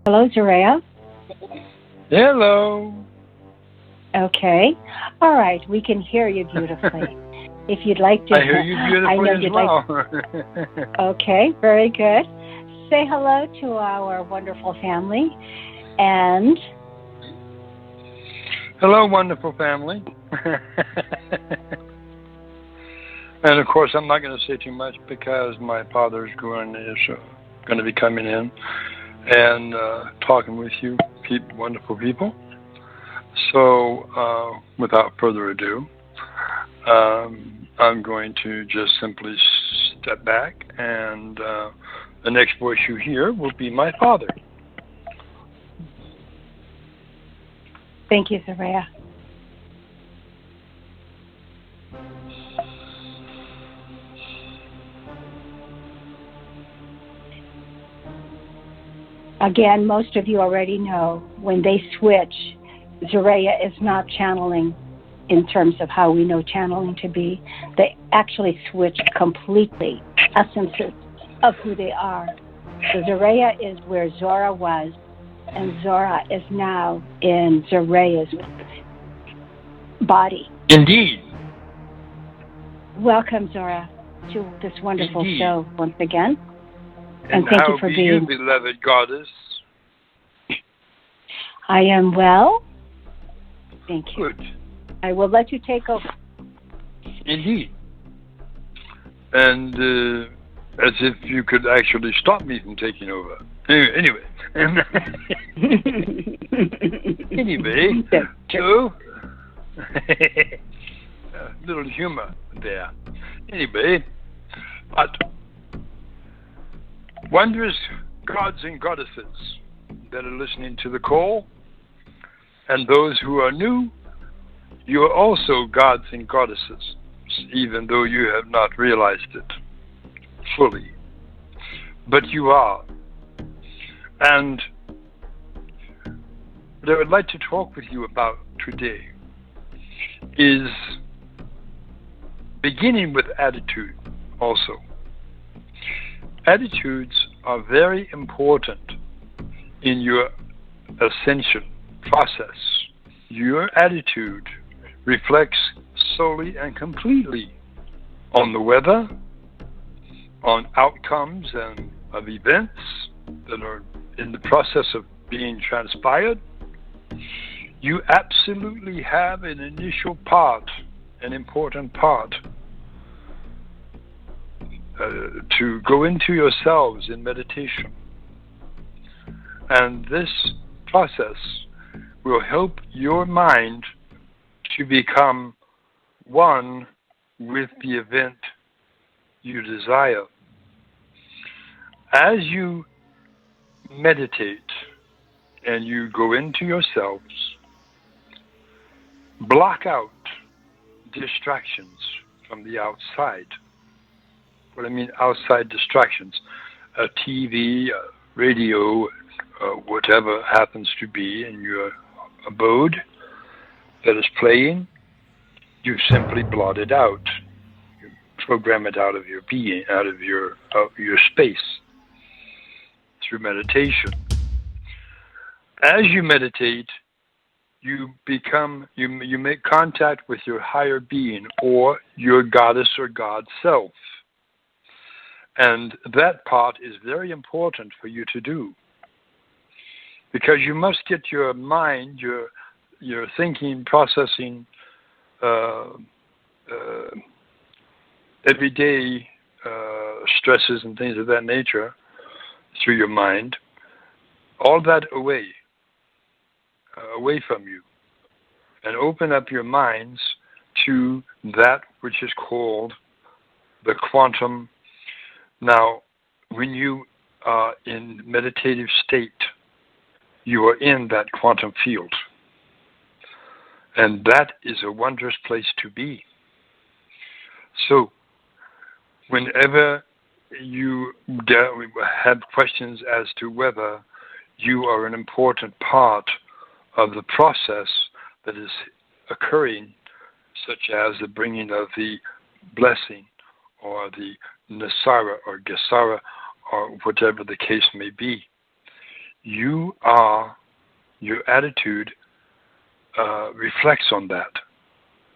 Hello, Zaraya. Hello. Okay. All right. We can hear you beautifully. If you'd like to, I hear you I beautifully know as you'd like. well. Okay. Very good. Say hello to our wonderful family, and Hello, wonderful family. And of course, I'm not going to say too much because my father's going to be coming in and talking with you, wonderful people. So, without further ado, I'm going to just simply step back, and the next voice you hear will be my father. thank you, Zaraya. Again, most of you already know when they switch, Zaraya is not channeling in terms of how we know channeling to be. They actually switch completely essences of who they are. So Zaraya is where Zorra was, and Zorra is now in Zaraya's body. Indeed. Welcome, Zorra, to this wonderful Indeed. show once again. And thank you how for be being. you, beloved goddess? I am well. Thank you. Good. I will let you take over. Indeed. And as if you could actually stop me from taking over. Anyway. Anyway, so a little humor there. Anyway, but wondrous gods and goddesses that are listening to the call, and those who are new, you are also gods and goddesses, even though you have not realized it fully. But you are. And what I would like to talk with you about today is beginning with attitude also. Attitudes are very important in your ascension process. Your attitude reflects solely and completely on the weather, on outcomes and of events that are in the process of being transpired. You absolutely have an initial part, an important part, to go into yourselves in meditation. And this process will help your mind to become one with the event you desire. As you meditate and you go into yourselves, block out distractions from the outside. What I mean outside distractions, a TV, a radio, whatever happens to be in your abode that is playing, you simply blot it out. You program it out of your being, out of your space through meditation. As you meditate, you make contact with your higher being or your goddess or God self. And that part is very important for you to do, because you must get your mind, your thinking, processing, everyday stresses and things of that nature through your mind, all that away from you, and open up your minds to that which is called the quantum. Now, when you are in meditative state, you are in that quantum field. And that is a wondrous place to be. So, whenever you have questions as to whether you are an important part of the process that is occurring, such as the bringing of the blessing or the Nasara or Gesara or whatever the case may be, your attitude reflects on that,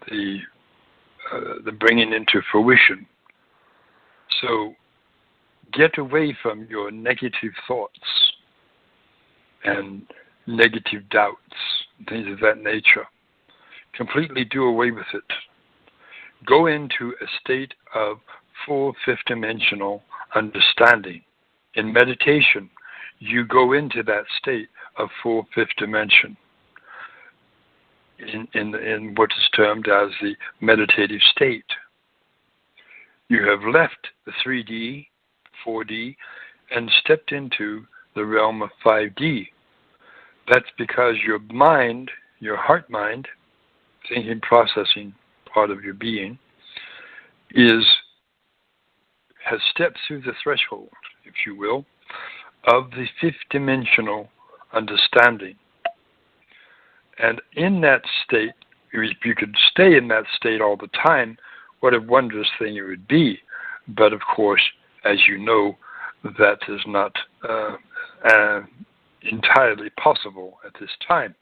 the bringing into fruition. So get away from your negative thoughts and negative doubts, things of that nature. Completely do away with it. Go into a state of full fifth dimensional understanding. In meditation, you go into that state of full fifth dimension in what is termed as the meditative state. You have left the 3D, 4D, and stepped into the realm of 5D. That's because your mind, your heart mind, thinking, processing part of your being, has stepped through the threshold, if you will, of the fifth dimensional understanding. And in that state, if you could stay in that state all the time, what a wondrous thing it would be. But of course, as you know, that is not entirely possible at this time,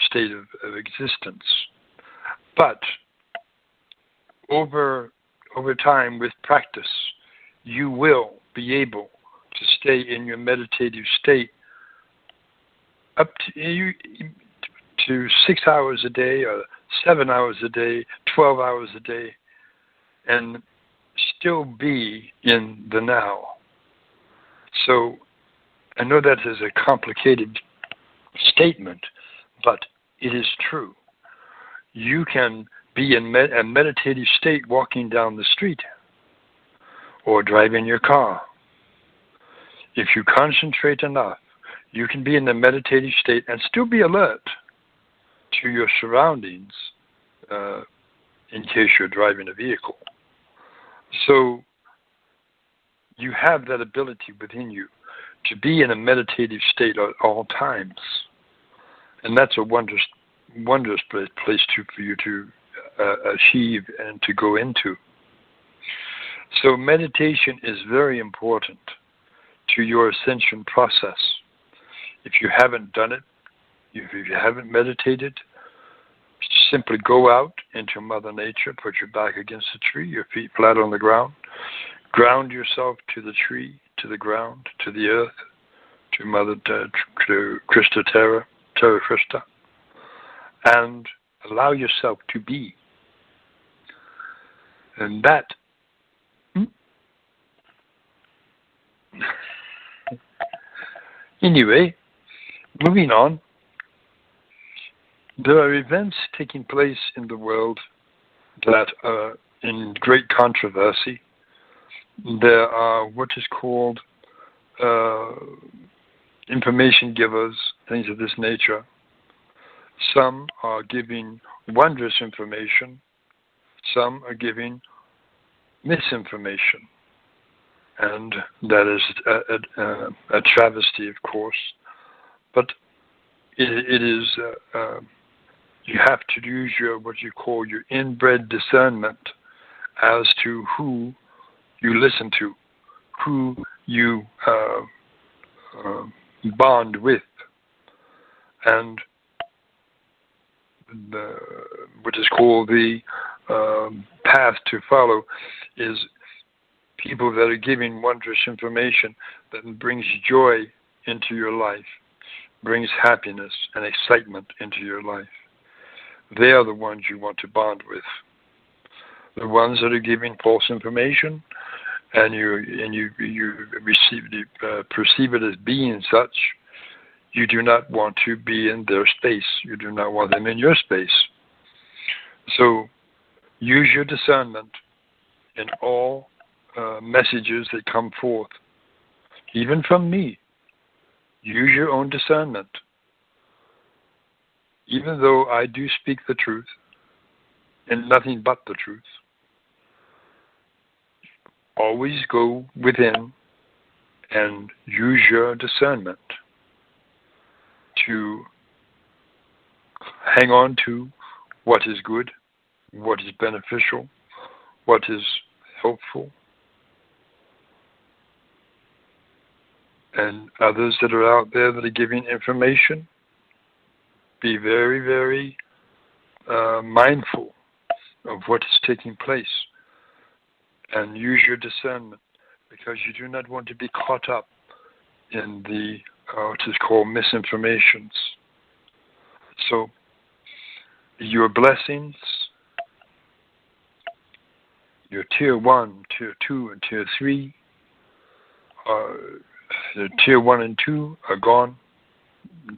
state of existence. But over time, with practice, you will be able to stay in your meditative state up to 6 hours a day, or 7 hours a day, 12 hours a day, and still be in the now. So I know that is a complicated statement, but it is true. You can be in a meditative state walking down the street or driving your car. If you concentrate enough, you can be in the meditative state and still be alert to your surroundings in case you're driving a vehicle. So you have that ability within you to be in a meditative state at all times. And that's a wondrous place for you to achieve and to go into. So meditation is very important to your ascension process. If you haven't done it, if you haven't meditated, simply go out into Mother Nature, put your back against the tree, your feet flat on the ground, ground yourself to the tree, to the ground, to the earth, to Mother, to Christa Terra, Terra Christa, and allow yourself to be. And that anyway, moving on, there are events taking place in the world that are in great controversy. There are what is called information givers, things of this nature. Some are giving wondrous information. Some are giving misinformation. And that is a travesty, of course. But it is, you have to use what you call your inbred discernment as to who you listen to, who you bond with. And what is called the path to follow is people that are giving wondrous information that brings joy into your life, brings happiness and excitement into your life. They are the ones you want to bond with. The ones that are giving false information and you perceive it as being such, you do not want to be in their space. You do not want them in your space. So use your discernment in all messages that come forth, even from me. Use your own discernment. Even though I do speak the truth and nothing but the truth, always go within and use your discernment to hang on to what is good, what is beneficial, what is helpful, and others that are out there that are giving information, be very, very mindful of what is taking place and use your discernment, because you do not want to be caught up in the what is called misinformations. So your blessings, your tier 1, tier 2, and tier 3, the tier 1 and 2 are gone.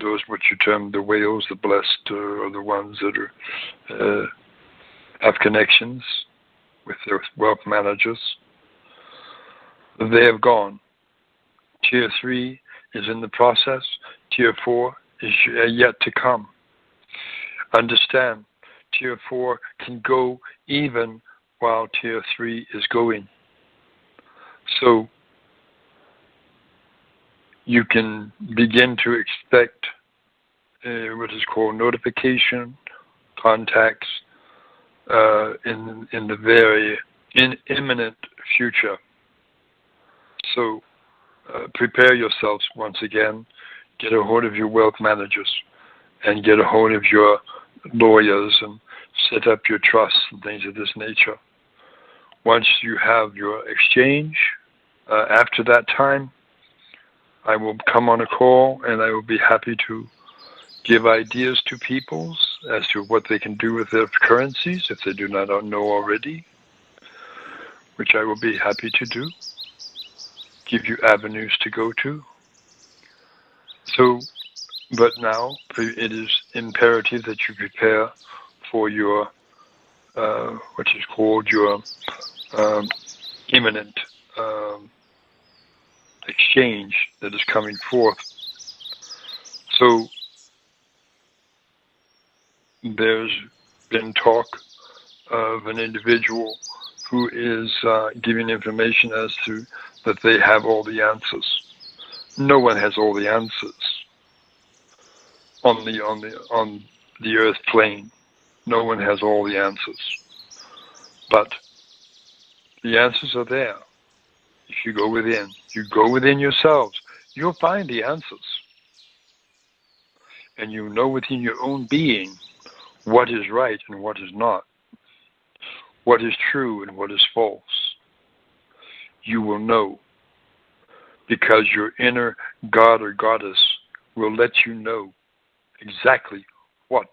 Those what you term the whales, the blessed, are the ones that have connections with their wealth managers. They have gone. Tier 3 is in the process. Tier 4 is yet to come. Understand, Tier 4 can go even while Tier 3 is going. So you can begin to expect what is called notification contacts in the very imminent future. So prepare yourselves once again. Get a hold of your wealth managers and get a hold of your lawyers and set up your trusts and things of this nature. Once you have your exchange, after that time, I will come on a call and I will be happy to give ideas to people as to what they can do with their currencies if they do not know already, which I will be happy to do. Give you avenues to go to. So, but now it is imperative that you prepare for your, what is called your imminent exchange that is coming forth. So, there's been talk of an individual who is giving information as to that they have all the answers. No one has all the answers on the earth plane. No one has all the answers, but the answers are there. If you go within yourselves, you'll find the answers, and you know within your own being what is right and what is not, what is true and what is false. You will know, because your inner God or goddess will let you know exactly what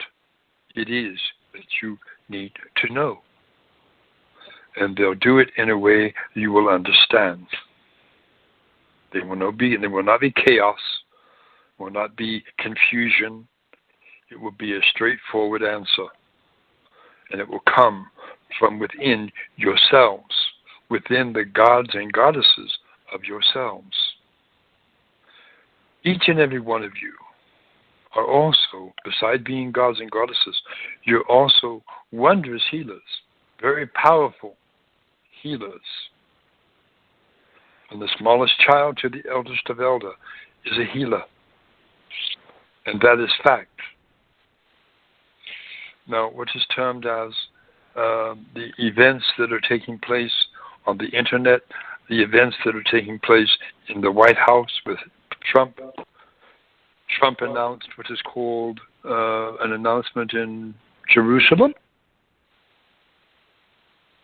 it is that you need to know. And they'll do it in a way you will understand. There will not be chaos, will not be confusion. It will be a straightforward answer. And it will come from within yourselves, within the gods and goddesses of yourselves. Each and every one of you are also, beside being gods and goddesses, you're also wondrous healers, very powerful healers. From the smallest child to the eldest of elder is a healer. And that is fact. Now, what is termed as the events that are taking place on the internet, the events that are taking place in the White House with Trump. Trump announced what is called an announcement in Jerusalem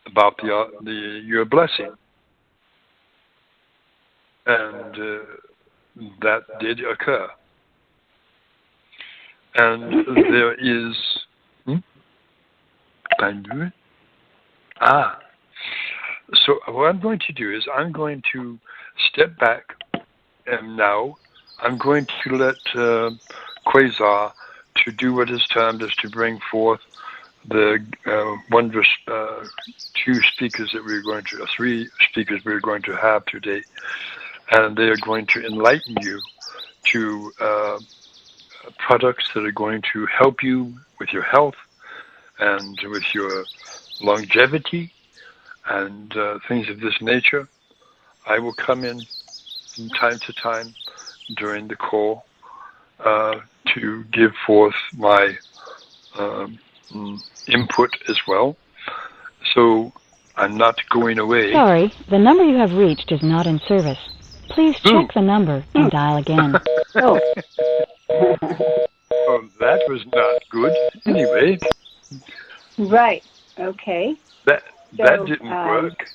about your blessing. And that did occur. And there is... So what I'm going to do is I'm going to step back, and now I'm going to let Quasar to do what is termed as to bring forth the wondrous three speakers we're going to have today, and they are going to enlighten you to products that are going to help you with your health and with your longevity and things of this nature. I will come in from time to time during the call to give forth my input as well. So I'm not going away. Sorry, the number you have reached is not in service. Please check the number and dial again. Oh. Oh, that was not good. Anyway. Right. Okay. That didn't work.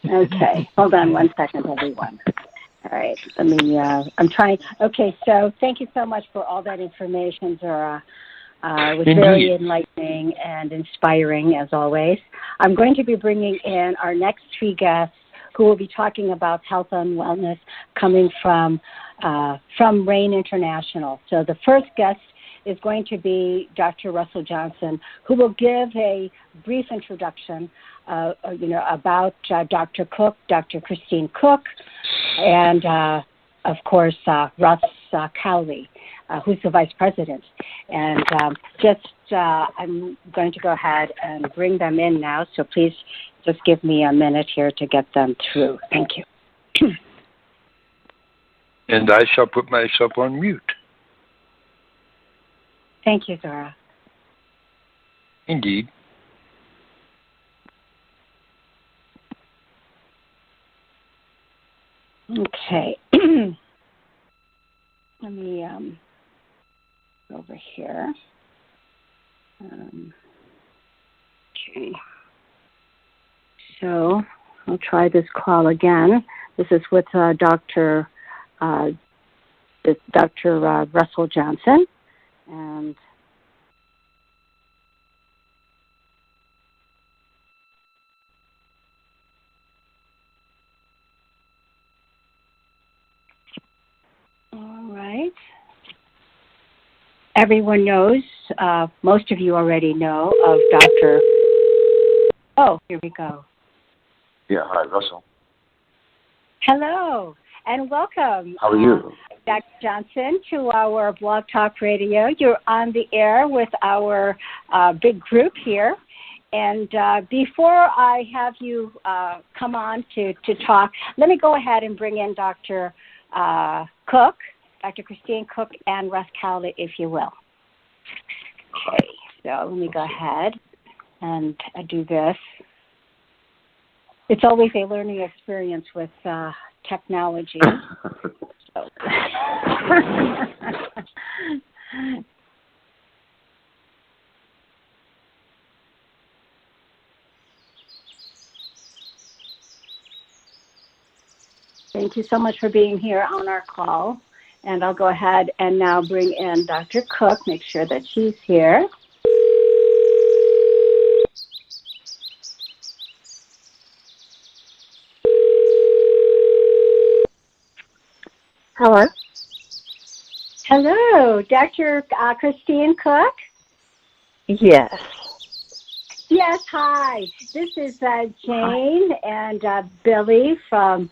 Okay. Hold on one second, everyone. All right. Let me, I'm trying. Okay. So thank you so much for all that information, Zorra. It was very enlightening and inspiring, as always. I'm going to be bringing in our next three guests who will be talking about health and wellness coming from RAIN International. So the first guest is going to be Dr. Russell Johnson, who will give a brief introduction, about Dr. Cook, Dr. Christine Cook, and of course Russ Cowley, who's the vice president. And I'm going to go ahead and bring them in now. So please just give me a minute here to get them through. Thank you. And I shall put myself on mute. Thank you, Zorra. Indeed. Okay. Let me go over here. Okay. So I'll try this call again. This is with Dr. Russell Johnson. And all right. Everyone knows, most of you already know of Dr. Oh, here we go. Yeah, hi, Russell. Hello, and welcome. How are you? Dr. Johnson, to our Blog Talk Radio. You're on the air with our big group here. And before I have you come on to talk, let me go ahead and bring in Dr. Cook, Dr. Christine Cook, and Russ Cowley, if you will. Okay, so let me go ahead and do this. It's always a learning experience with technology. So. Thank you so much for being here on our call. And I'll go ahead and now bring in Dr. Cook, make sure that she's here. Hello. Hello, Dr. Christine Cook? Yes. Yes, hi. This is Jane and Billy from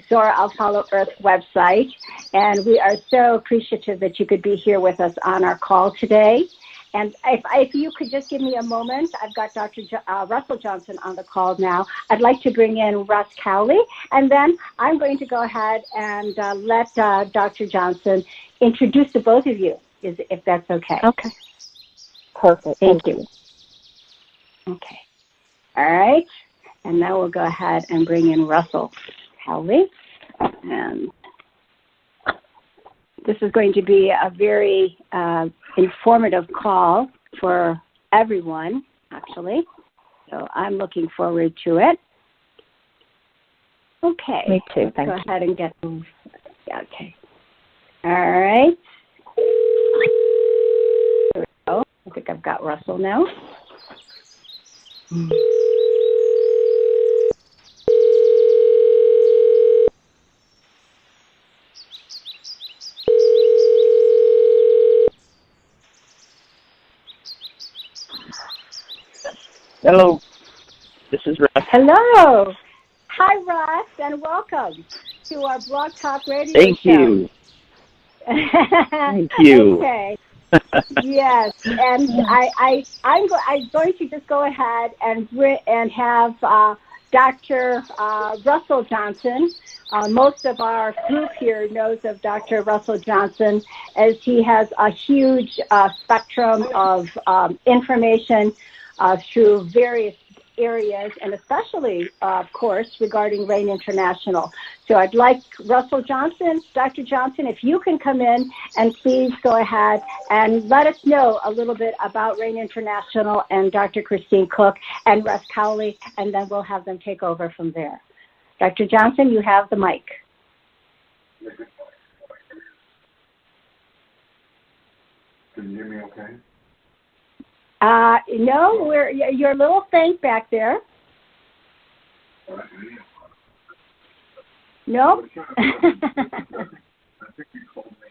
Zorra of Hollow Earth website, and we are so appreciative that you could be here with us on our call today. And if you could just give me a moment, I've got Dr. Russell Johnson on the call now. I'd like to bring in Russ Cowley, and then I'm going to go ahead and let Dr. Johnson introduce the both of you, if that's okay. Okay. Perfect. Thank you. Okay. All right. And now we'll go ahead and bring in Russell Cowley. And this is going to be a very informative call for everyone, actually. So I'm looking forward to it. Okay. Me too. Thank you. Go ahead and get them. Okay. All right. There we go. I think I've got Russell now. Hello, this is Russ. Hello. Hi, Russ, and welcome to our Blog Talk Radio Thank show. You. Thank you. Okay. Yes, and I'm going to just go ahead and have Dr. Russell Johnson. Most of our group here knows of Dr. Russell Johnson, as he has a huge spectrum of information through various areas, and especially, of course, regarding RAIN International. So I'd like Russell Johnson, Dr. Johnson, if you can come in and please go ahead and let us know a little bit about RAIN International and Dr. Christine Cook and Russ Cowley, and then we'll have them take over from there. Dr. Johnson, you have the mic. Can you hear me okay? No, you're a little faint back there. No? I think you called me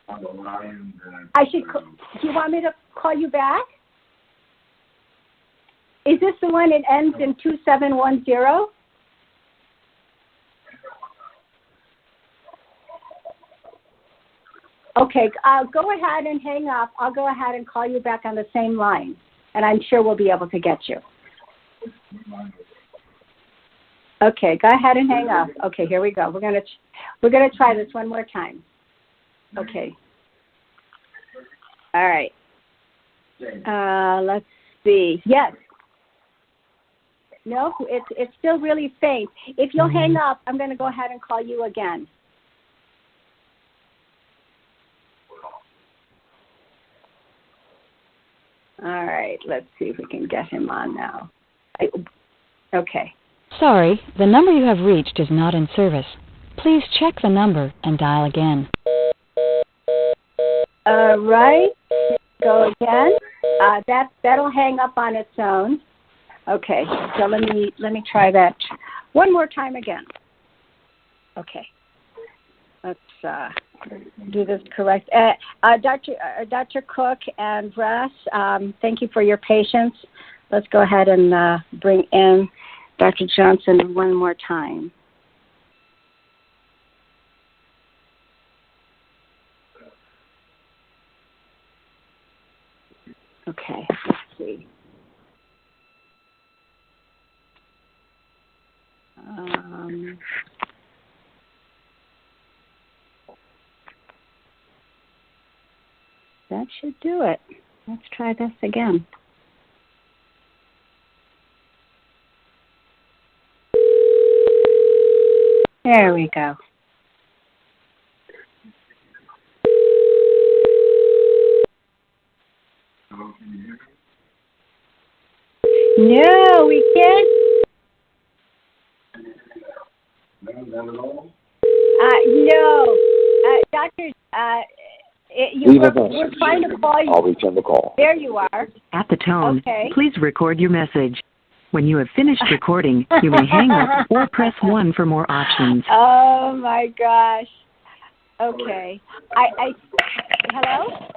on the line. Do you want me to call you back? Is this the one that ends in 2710? Okay, go ahead and hang up. I'll go ahead and call you back on the same line, and I'm sure we'll be able to get you. Okay, go ahead and hang up. Okay, here we go. We're gonna try this one more time. Okay. All right. Let's see. Yes. No, it's still really faint. If you'll hang up, I'm going to go ahead and call you again. All right, let's see if we can get him on now. Okay. Sorry, the number you have reached is not in service. Please check the number and dial again. All right, go again. That'll hang up on its own. Okay, so let me try that one more time again. Okay, let's do this correct. Dr. Cook and Russ, thank you for your patience. Let's go ahead and bring in Dr. Johnson one more time. Okay, let's see. That should do it. Let's try this again. There we go. No, we can't. No, Doctor. We're trying to call you. I'll return the call. There you are. At the tone, okay. Please record your message. When you have finished recording, you may hang up or press 1 for more options. Oh my gosh. Okay. Hello?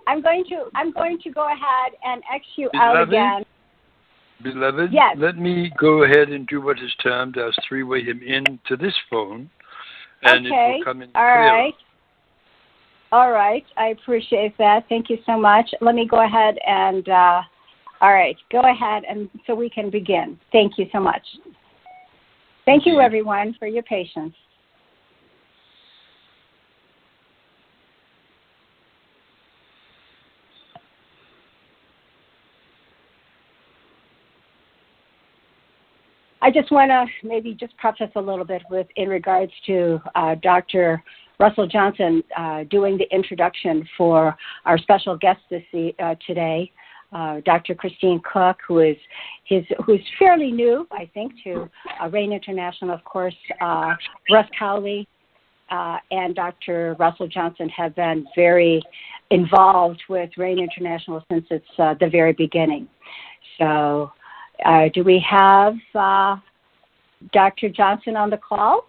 I'm going to go ahead and X you out again. Beloved, yes. Let me go ahead and do what is termed as three-way him into this phone, and okay. it will come in All clear. Right. All right. I appreciate that. Thank you so much. Let me go ahead and, all right, go ahead and so we can begin. Thank you so much. Thank you, everyone, for your patience. I just want to maybe just preface a little bit in regards to Dr. Russell Johnson doing the introduction for our special guest today, Dr. Christine Cook, who's fairly new, I think, to RAIN International. Of course, Russ Cowley and Dr. Russell Johnson have been very involved with RAIN International since it's the very beginning. So do we have Dr. Johnson on the call?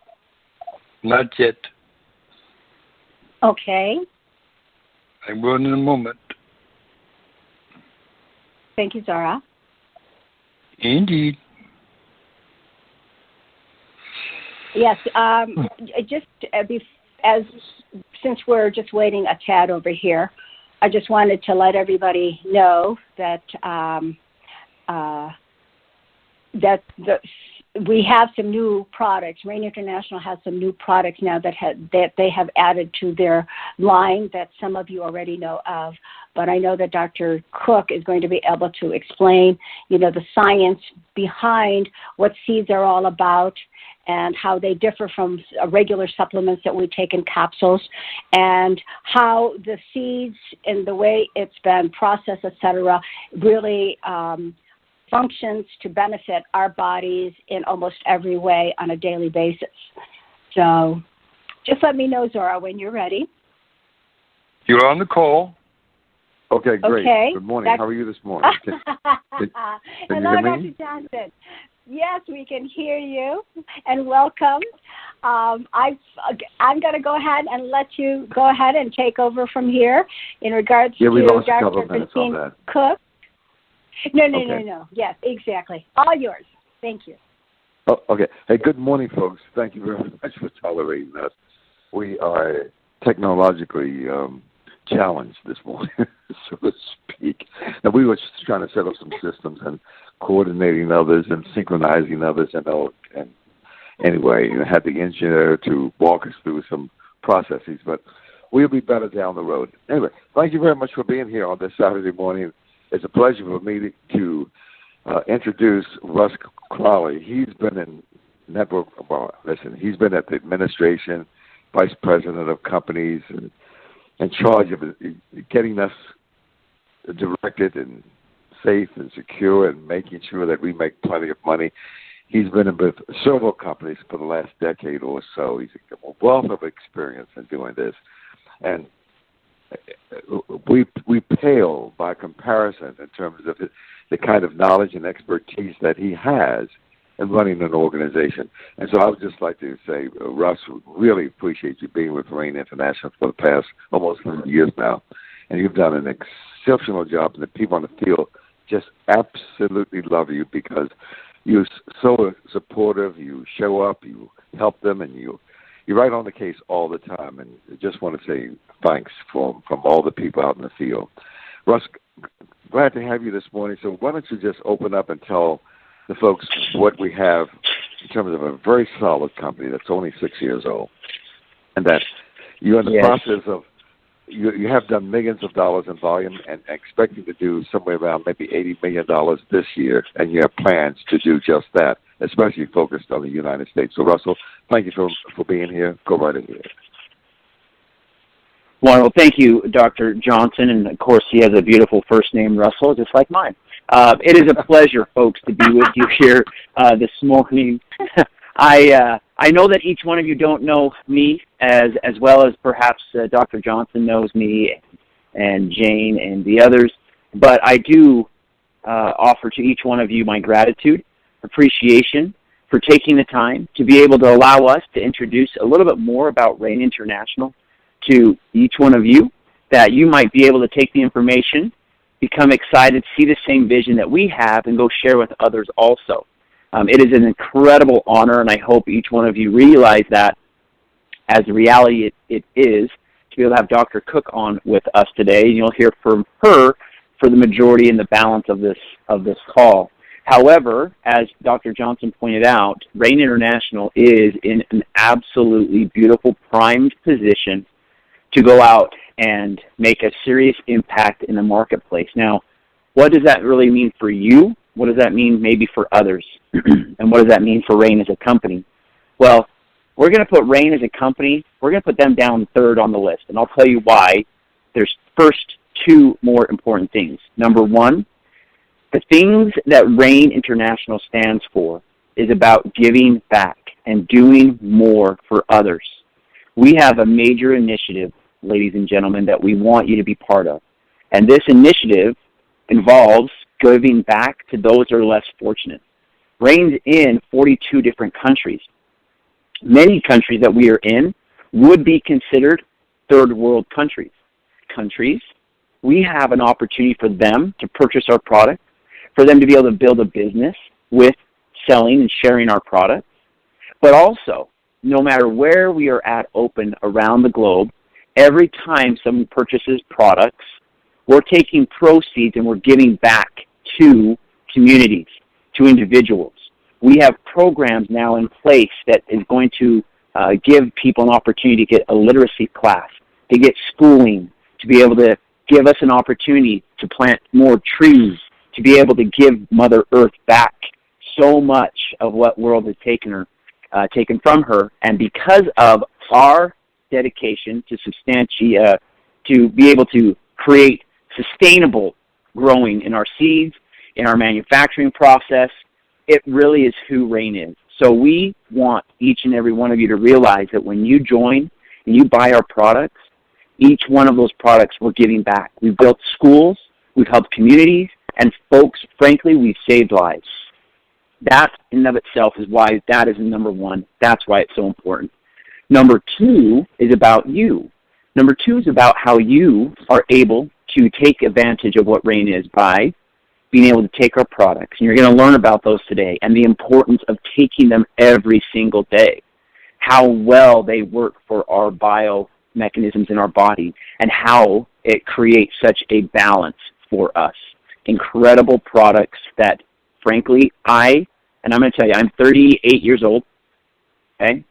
Not yet. Okay. I will in a moment. Thank you, Zorra. Indeed. Yes. Just since we're just waiting a tad over here, I just wanted to let everybody know that we have some new products. RAIN International has some new products now that they have added to their line that some of you already know of. but I know that Dr. Cook is going to be able to explain, the science behind what seeds are all about and how they differ from regular supplements that we take in capsules, and how the seeds and the way it's been processed, etc., really functions to benefit our bodies in almost every way on a daily basis. So just let me know, Zorra, when you're ready. You're on the call. Okay, great. Okay. Good morning. How are you this morning? Can Hello, you hear Dr. me? Johnson. Yes, we can hear you, and welcome. I'm going to go ahead and let you go ahead and take over from here in regards we to lost a couple Dr. of minutes on that. Cook. No. Yes, exactly. All yours. Thank you. Oh, okay. Hey, good morning, folks. Thank you very much for tolerating us. We are technologically challenged this morning, so to speak. Now, we were just trying to set up some systems and coordinating others and synchronizing others, and anyway, had the engineer to walk us through some processes, but we'll be better down the road. Anyway, thank you very much for being here on this Saturday morning. It's a pleasure for me to introduce Russ Crowley. He's been in network. Well, listen, he's been at the administration, vice president of companies, and in charge of getting us directed and safe and secure and making sure that we make plenty of money. He's been with several companies for the last decade or so. He's a wealth of experience in doing this, and we pale by comparison in terms of the kind of knowledge and expertise that he has in running an organization. And so I would just like to say, Russ, really appreciate you being with Rain International for the past almost 30 years now. And you've done an exceptional job, and the people on the field just absolutely love you because you're so supportive, you show up, you help them, and you're right on the case all the time. And I just want to say thanks from all the people out in the field. Russ, glad to have you this morning. So why don't you just open up and tell the folks what we have in terms of a very solid company that's only 6 years old, and that you're in the process of, you have done millions of dollars in volume and expecting to do somewhere around maybe $80 million this year, and you have plans to do just that, especially focused on the United States. So, Russell, thank you for being here. Go right ahead. Well, thank you, Dr. Johnson, and of course he has a beautiful first name, Russell, just like mine. It is a pleasure, folks, to be with you here this morning. I know that each one of you don't know me as well as perhaps Dr. Johnson knows me and Jane and the others, but I do offer to each one of you my gratitude, appreciation for taking the time to be able to allow us to introduce a little bit more about Rain International to each one of you, that you might be able to take the information, become excited, see the same vision that we have, and go share with others also. It is an incredible honor, and I hope each one of you realize that as a reality it is, to be able to have Dr. Cook on with us today. And you'll hear from her for the majority and the balance of this call. However, as Dr. Johnson pointed out, Rain International is in an absolutely beautiful, primed position to go out and make a serious impact in the marketplace. Now, what does that really mean for you? What does that mean maybe for others? And what does that mean for Rain as a company? Well, we're going to put Rain as a company, we're going to put them down third on the list. And I'll tell you why. There's first two more important things. Number one, the things that Rain International stands for is about giving back and doing more for others. We have a major initiative, ladies and gentlemen, that we want you to be part of. And this initiative involves giving back to those that are less fortunate. Rain's in 42 different countries. Many countries that we are in would be considered third world countries. We have an opportunity for them to purchase our product, for them to be able to build a business with selling and sharing our products. But also, no matter where we are at open around the globe, every time someone purchases products, we're taking proceeds and we're giving back to communities, to individuals. We have programs now in place that is going to give people an opportunity to get a literacy class, to get schooling, to be able to give us an opportunity to plant more trees, to be able to give Mother Earth back so much of what world has taken from her. And because of our dedication to be able to create sustainable growing in our seeds, in our manufacturing process, it really is who RAIN is. So we want each and every one of you to realize that when you join and you buy our products, each one of those products we're giving back. We've built schools, we've helped communities, and folks, frankly, we've saved lives. That in and of itself is why that is number one. That's why it's so important. Number two is about you. Number two is about how you are able to take advantage of what RAIN is by being able to take our products. And you're going to learn about those today and the importance of taking them every single day, how well they work for our biomechanisms in our body, and how it creates such a balance for us. Incredible products that, frankly, I'm going to tell you, I'm 38 years old. Okay,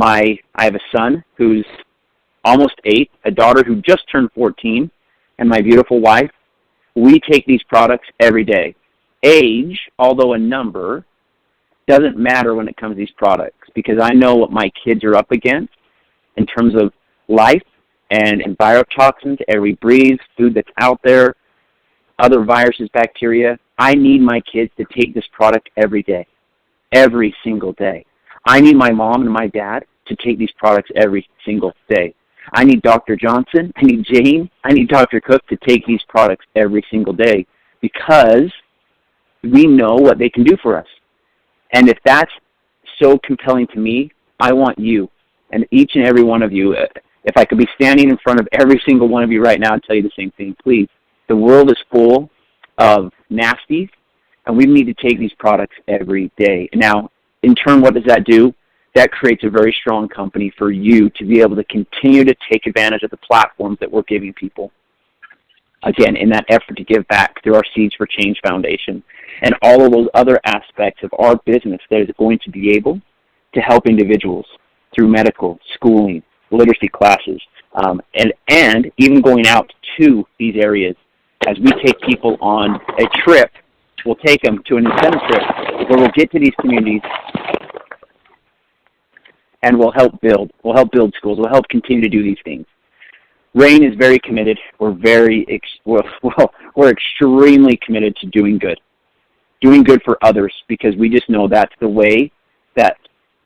I have a son who's almost 8, a daughter who just turned 14, and my beautiful wife. We take these products every day. Age, although a number, doesn't matter when it comes to these products, because I know what my kids are up against in terms of life and envirotoxins, air we breathe, food that's out there, other viruses, bacteria. I need my kids to take this product every day, every single day. I need my mom and my dad to take these products every single day. I need Dr. Johnson, I need Jane, I need Dr. Cook to take these products every single day, because we know what they can do for us. And if that's so compelling to me, I want you and each and every one of you, if I could be standing in front of every single one of you right now and tell you the same thing, please. The world is full of nasties, and we need to take these products every day. Now, in turn, what does that do? That creates a very strong company for you to be able to continue to take advantage of the platforms that we're giving people. Again, in that effort to give back through our Seeds for Change Foundation and all of those other aspects of our business that is going to be able to help individuals through medical, schooling, literacy classes, and even going out to these areas as we take people on a trip. We'll take them to an incentive trip where we'll get to these communities and we'll help build schools. We'll help continue to do these things. RAIN is very committed. We're extremely committed to doing good for others, because we just know that's the way that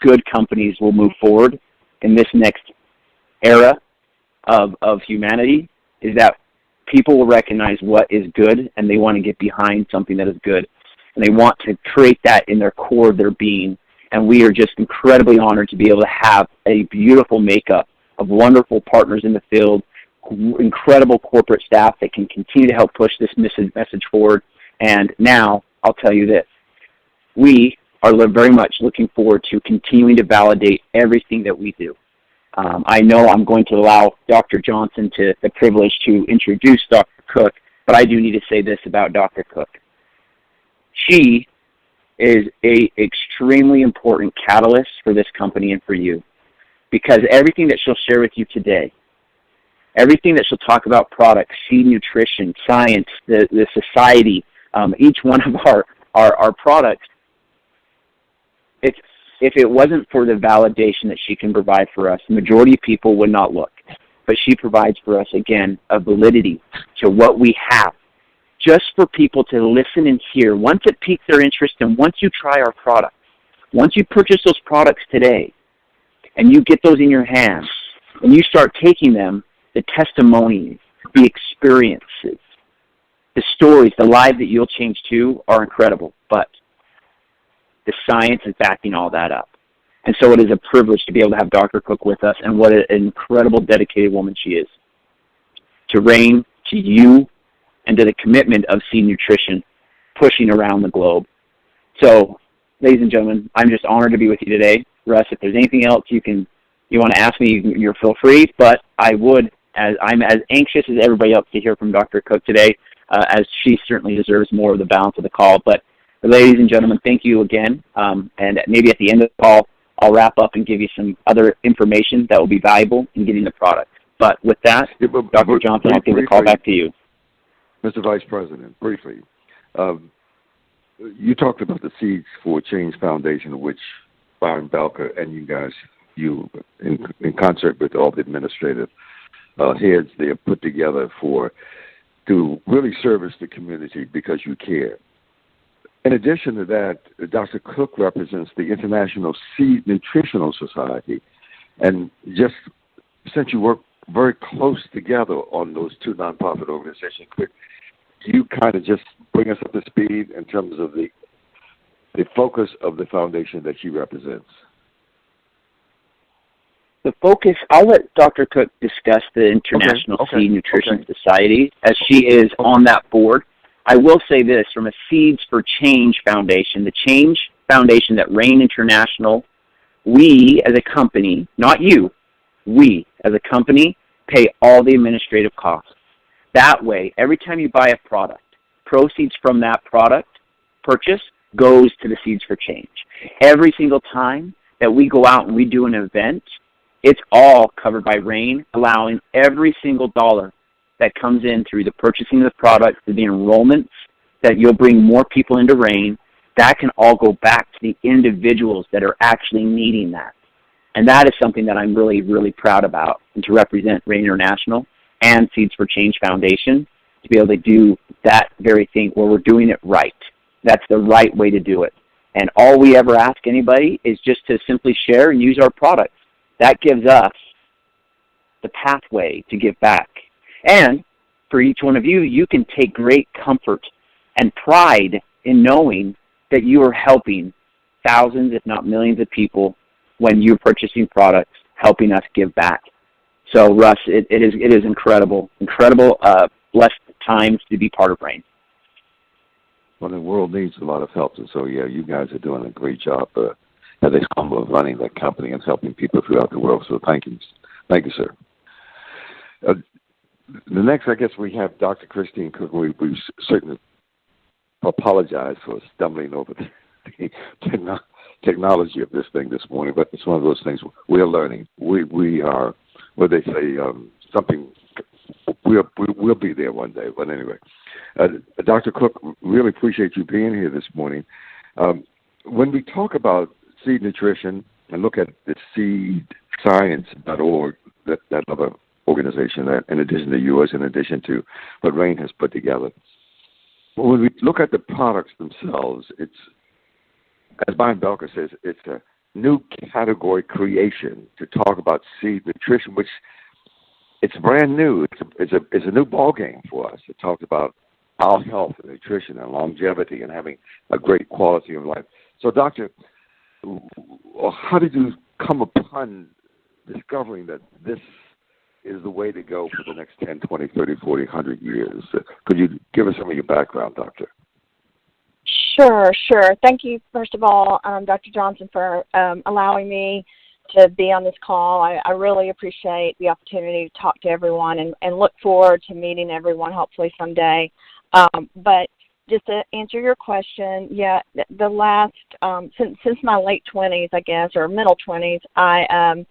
good companies will move forward in this next era of humanity, is that people will recognize what is good and they want to get behind something that is good. And they want to create that in their core of their being. And we are just incredibly honored to be able to have a beautiful makeup of wonderful partners in the field, incredible corporate staff that can continue to help push this message forward. And now, I'll tell you this, we are very much looking forward to continuing to validate everything that we do. I know I'm going to allow Dr. Johnson the privilege to introduce Dr. Cook, but I do need to say this about Dr. Cook. She is an extremely important catalyst for this company and for you, because everything that she'll share with you today, everything that she'll talk about products, seed nutrition, science, the society, each one of our products, if it wasn't for the validation that she can provide for us, the majority of people would not look. But she provides for us, again, a validity to what we have, just for people to listen and hear. Once it piques their interest, and once you try our products, once you purchase those products today, and you get those in your hands, and you start taking them, the testimonies, the experiences, the stories, the lives that you'll change too are incredible. But the science is backing all that up. And so it is a privilege to be able to have Dr. Cook with us, and what an incredible, dedicated woman she is. To RAIN, to you, and to the commitment of Seed Nutrition pushing around the globe. So, ladies and gentlemen, I'm just honored to be with you today. Russ, if there's anything else you want to ask me, you feel free, but I'm as anxious as everybody else to hear from Dr. Cook today, as she certainly deserves more of the balance of the call. But ladies and gentlemen, thank you again. And maybe at the end of the call, I'll wrap up and give you some other information that will be valuable in getting the product. But with that, Yeah, but Dr. Johnson, I'll give the call back to you. Mr. Vice President, briefly, you talked about the Seeds for Change Foundation, which Byron Belker and you guys, in concert with all the administrative heads, they have put together to really service the community because you care. In addition to that, Dr. Cook represents the International Seed Nutritional Society, and just since you work very close together on those two nonprofit organizations, could you kind of just bring us up to speed in terms of the focus of the foundation that she represents? The focus, I'll let Dr. Cook discuss the International Seed Nutrition Society, as she is on that board. I will say this, from a Seeds for Change Foundation, the Change Foundation that RAIN International, we as a company, not you, we as a company pay all the administrative costs. That way, every time you buy a product, proceeds from that product purchase goes to the Seeds for Change. Every single time that we go out and we do an event, it's all covered by RAIN, allowing every single dollar that comes in through the purchasing of the product, through the enrollments, that you'll bring more people into RAIN, that can all go back to the individuals that are actually needing that. And that is something that I'm really, really proud about, and to represent RAIN International and Seeds for Change Foundation, to be able to do that very thing where we're doing it right. That's the right way to do it. And all we ever ask anybody is just to simply share and use our products. That gives us the pathway to give back. And for each one of you, you can take great comfort and pride in knowing that you are helping thousands, if not millions of people when you're purchasing products, helping us give back. So, Russ, it is incredible, blessed times to be part of RAIN. Well, the world needs a lot of help, and so, yeah, you guys are doing a great job as a humble of running that company and helping people throughout the world. So thank you. Thank you, sir. The next, I guess, we have Dr. Christine Cook. We certainly apologize for stumbling over the technology of this thing this morning, but it's one of those things we are learning. We are, what they say, something, we'll be there one day. But anyway, Dr. Cook, really appreciate you being here this morning. When we talk about seed nutrition and look at the seedscience.org, that other organization that, in addition to yours, in addition to what RAIN has put together, when we look at the products themselves, it's, as Byron Belker says, it's a new category creation to talk about seed nutrition, which it's brand new. It's a new ball game for us. It talks about our health and nutrition and longevity and having a great quality of life. So, Doctor, how did you come upon discovering that this is the way to go for the next 10, 20, 30, 40, 100 years? Could you give us some of your background, Doctor? Sure. Thank you, first of all, Dr. Johnson, for allowing me to be on this call. I really appreciate the opportunity to talk to everyone and look forward to meeting everyone hopefully someday. But just to answer your question, yeah, the last, since my late 20s, I guess, or middle 20s, I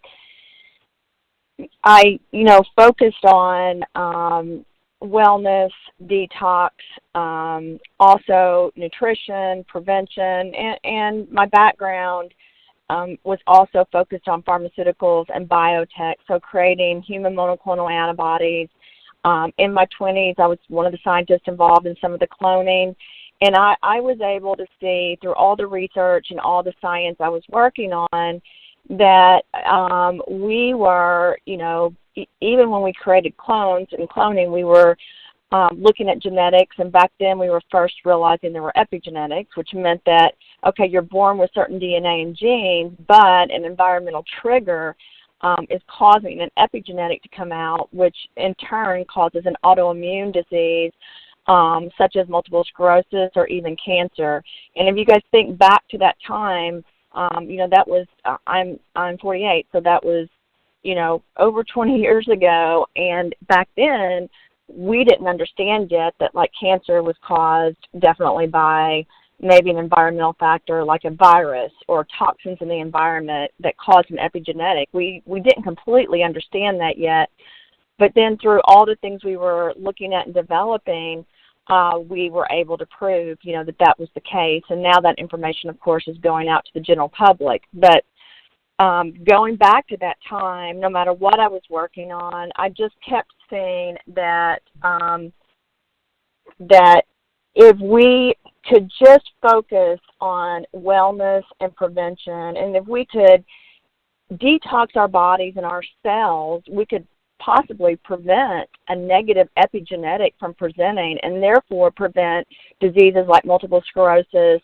focused on wellness, detox, also nutrition, prevention, and my background was also focused on pharmaceuticals and biotech, so creating human monoclonal antibodies. In my 20s, I was one of the scientists involved in some of the cloning, and I was able to see through all the research and all the science I was working on that we were, even when we created clones and cloning, we were looking at genetics, and back then we were first realizing there were epigenetics, which meant that, okay, you're born with certain DNA and genes, but an environmental trigger is causing an epigenetic to come out, which in turn causes an autoimmune disease, such as multiple sclerosis or even cancer. And if you guys think back to that time, that was, I'm 48, so that was, over 20 years ago. And back then, we didn't understand yet that, like, cancer was caused definitely by maybe an environmental factor like a virus or toxins in the environment that caused an epigenetic. We didn't completely understand that yet. But then through all the things we were looking at and developing, we were able to prove, that that was the case. And now that information, of course, is going out to the general public. But going back to that time, no matter what I was working on, I just kept saying that that if we could just focus on wellness and prevention, and if we could detox our bodies and our cells, we could possibly prevent a negative epigenetic from presenting, and therefore prevent diseases like multiple sclerosis,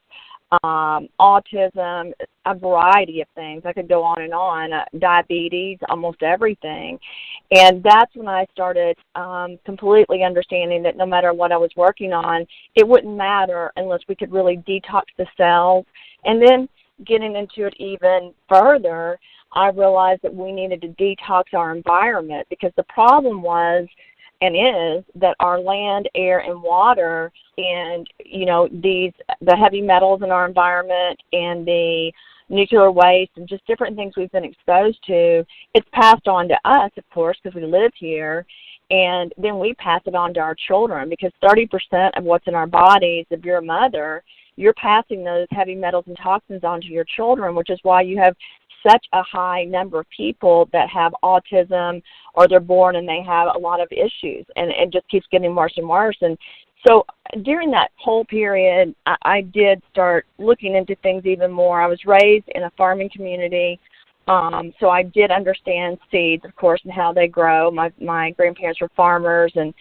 autism, a variety of things. I could go on, diabetes, almost everything. And that's when I started completely understanding that no matter what I was working on, it wouldn't matter unless we could really detox the cells. And then getting into it even further, I realized that we needed to detox our environment, because the problem was and is that our land, air, and water, and the heavy metals in our environment and the nuclear waste and just different things we've been exposed to, it's passed on to us, of course, because we live here, and then we pass it on to our children, because 30% of what's in our bodies, if you're a mother, you're passing those heavy metals and toxins on to your children, which is why you have such a high number of people that have autism, or they're born and they have a lot of issues, and it just keeps getting worse and worse. And so during that whole period, I did start looking into things even more. I was raised in a farming community, so I did understand seeds, of course, and how they grow. My grandparents were farmers, and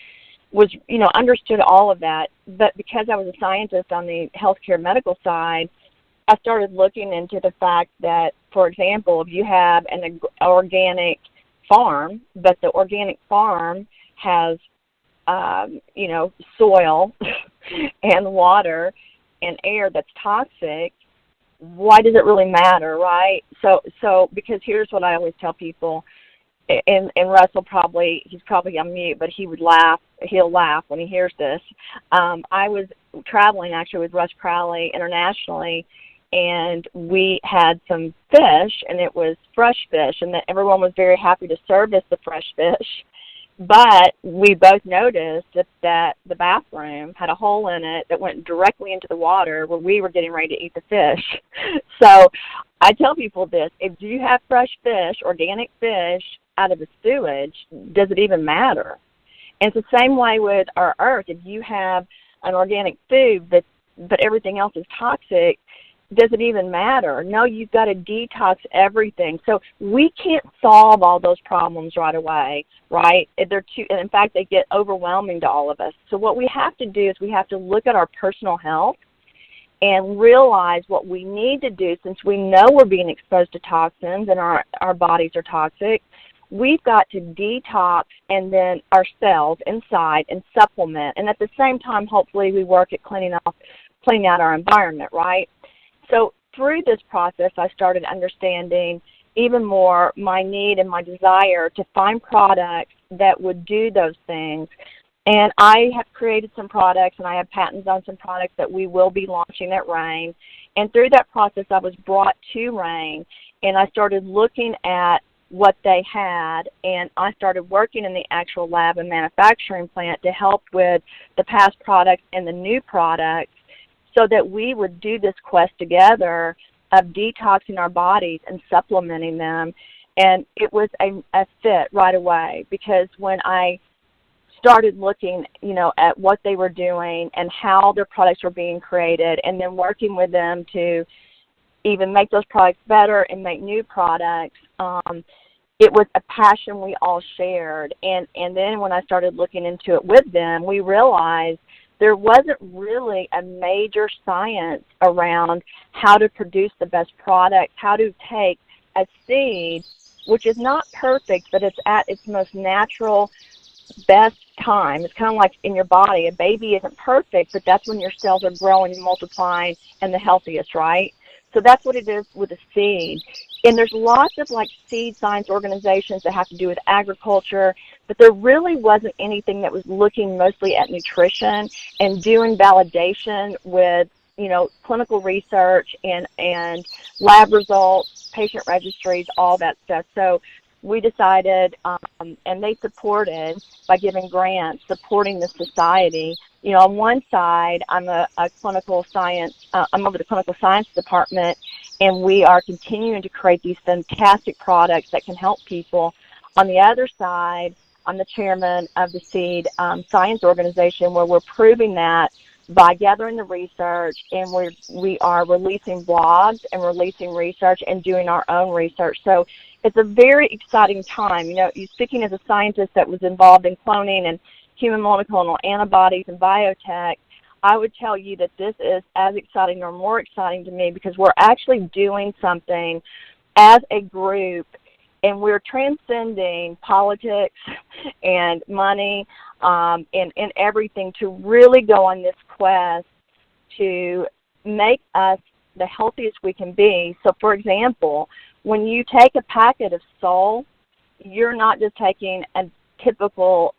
understood all of that. But because I was a scientist on the healthcare medical side, I started looking into the fact that, for example, if you have an organic farm, but the organic farm has, soil and water and air that's toxic, why does it really matter, right? So because here's what I always tell people, and Russell he's probably on mute, but he'll laugh when he hears this. I was traveling actually with Russ Crowley internationally, and we had some fish, and it was fresh fish, and that everyone was very happy to service the fresh fish. But we both noticed that the bathroom had a hole in it that went directly into the water where we were getting ready to eat the fish. So I tell people this: if you have fresh fish, organic fish, out of the sewage, does it even matter? And it's the same way with our earth. If you have an organic food but everything else is toxic, does it even matter? No, you've got to detox everything. So we can't solve all those problems right away, right? In fact, they get overwhelming to all of us. So what we have to do is we have to look at our personal health and realize what we need to do, since we know we're being exposed to toxins and our bodies are toxic. We've got to detox and then ourselves inside and supplement. And at the same time, hopefully we work at cleaning out our environment, right? So through this process, I started understanding even more my need and my desire to find products that would do those things. And I have created some products, and I have patents on some products that we will be launching at RAIN. And through that process, I was brought to RAIN, and I started looking at what they had, and I started working in the actual lab and manufacturing plant to help with the past products and the new products, so that we would do this quest together of detoxing our bodies and supplementing them. And it was a fit right away, because when I started looking, at what they were doing and how their products were being created, and then working with them to even make those products better and make new products, it was a passion we all shared. And then when I started looking into it with them, we realized there wasn't really a major science around how to produce the best product, how to take a seed, which is not perfect, but it's at its most natural, best time. It's kind of like in your body. A baby isn't perfect, but that's when your cells are growing and multiplying and the healthiest, right? So that's what it is with a seed. And there's lots of seed science organizations that have to do with agriculture, but there really wasn't anything that was looking mostly at nutrition and doing validation with, clinical research and lab results, patient registries, all that stuff. So we decided, and they supported by giving grants, supporting the society. You know, on one side, I'm a clinical science, I'm over the clinical science department, and we are continuing to create these fantastic products that can help people. On the other side, I'm the chairman of the SEED Science Organization, where we're proving that by gathering the research, and we are releasing blogs and releasing research and doing our own research. So it's a very exciting time. You know, you speaking as a scientist that was involved in cloning and human monoclonal antibodies and biotech, I would tell you that this is as exciting or more exciting to me because we're actually doing something as a group, and we're transcending politics and money and everything to really go on this quest to make us the healthiest we can be. So, for example, when you take a packet of Soul, you're not just taking a typical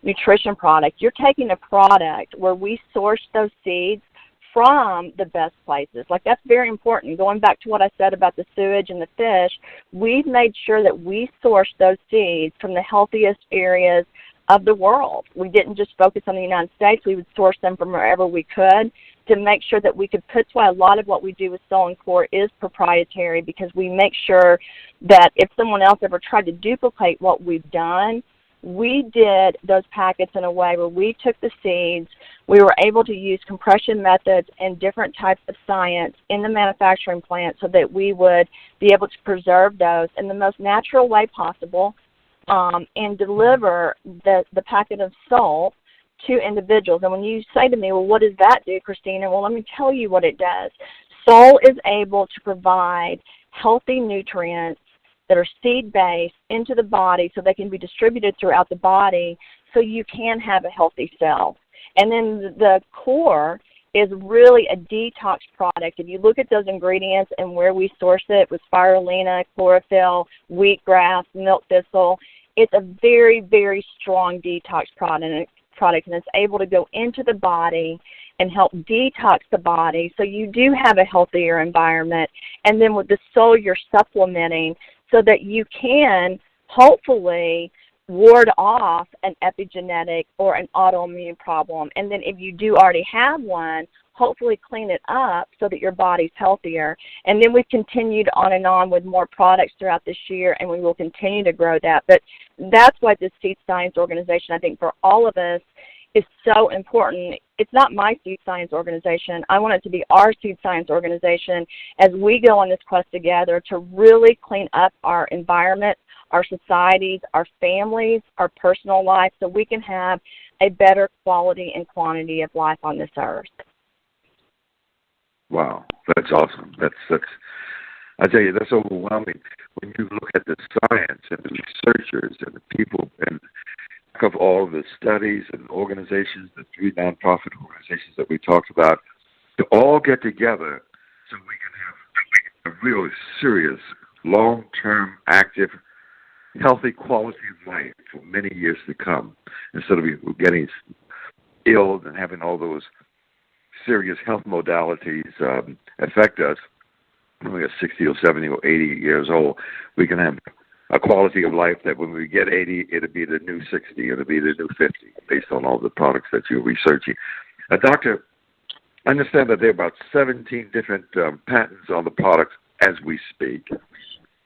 nutrition product. You're taking a product where we source those seeds from the best places. Like, that's very important. Going back to what I said about the sewage and the fish, we've made sure that we source those seeds from the healthiest areas of the world. We didn't just focus on the United States. We would source them from wherever we could to make sure that we could put, that's why a lot of what we do with Soul and Core is proprietary, because we make sure that if someone else ever tried to duplicate what we've done, we did those packets in a way where we took the seeds, we were able to use compression methods and different types of science in the manufacturing plant so that we would be able to preserve those in the most natural way possible, and deliver the packet of Soul to individuals. And when you say to me, well, what does that do, Christina? Well, let me tell you what it does. Soul is able to provide healthy nutrients that are seed-based into the body so they can be distributed throughout the body so you can have a healthy cell. And then the Core is really a detox product. If you look at those ingredients and where we source it with spirulina, chlorophyll, wheatgrass, milk thistle, it's a very, very strong detox product, and it's able to go into the body and help detox the body so you do have a healthier environment. And then with the Soul, you're supplementing so that you can hopefully ward off an epigenetic or an autoimmune problem. And then if you do already have one, hopefully clean it up so that your body's healthier. And then we've continued on and on with more products throughout this year, and we will continue to grow that. But that's why this Seed Science Organization, I think for all of us, is so important. It's not my Seed Science Organization. I want it to be our Seed Science Organization as we go on this quest together to really clean up our environment, our societies, our families, our personal life, so we can have a better quality and quantity of life on this earth. Wow, that's awesome. That's I tell you, that's overwhelming when you look at the science and the researchers and the people and of all the studies and organizations, the 3 nonprofit organizations that we talked about, to all get together so we can have a real serious, long-term, active, healthy quality of life for many years to come, instead of getting ill and having all those serious health modalities affect us when we're 60 or 70 or 80 years old. We can have a quality of life that when we get 80, it'll be the new 60, it'll be the new 50, based on all the products that you're researching. Doctor, I understand that there are about 17 different patents on the products as we speak.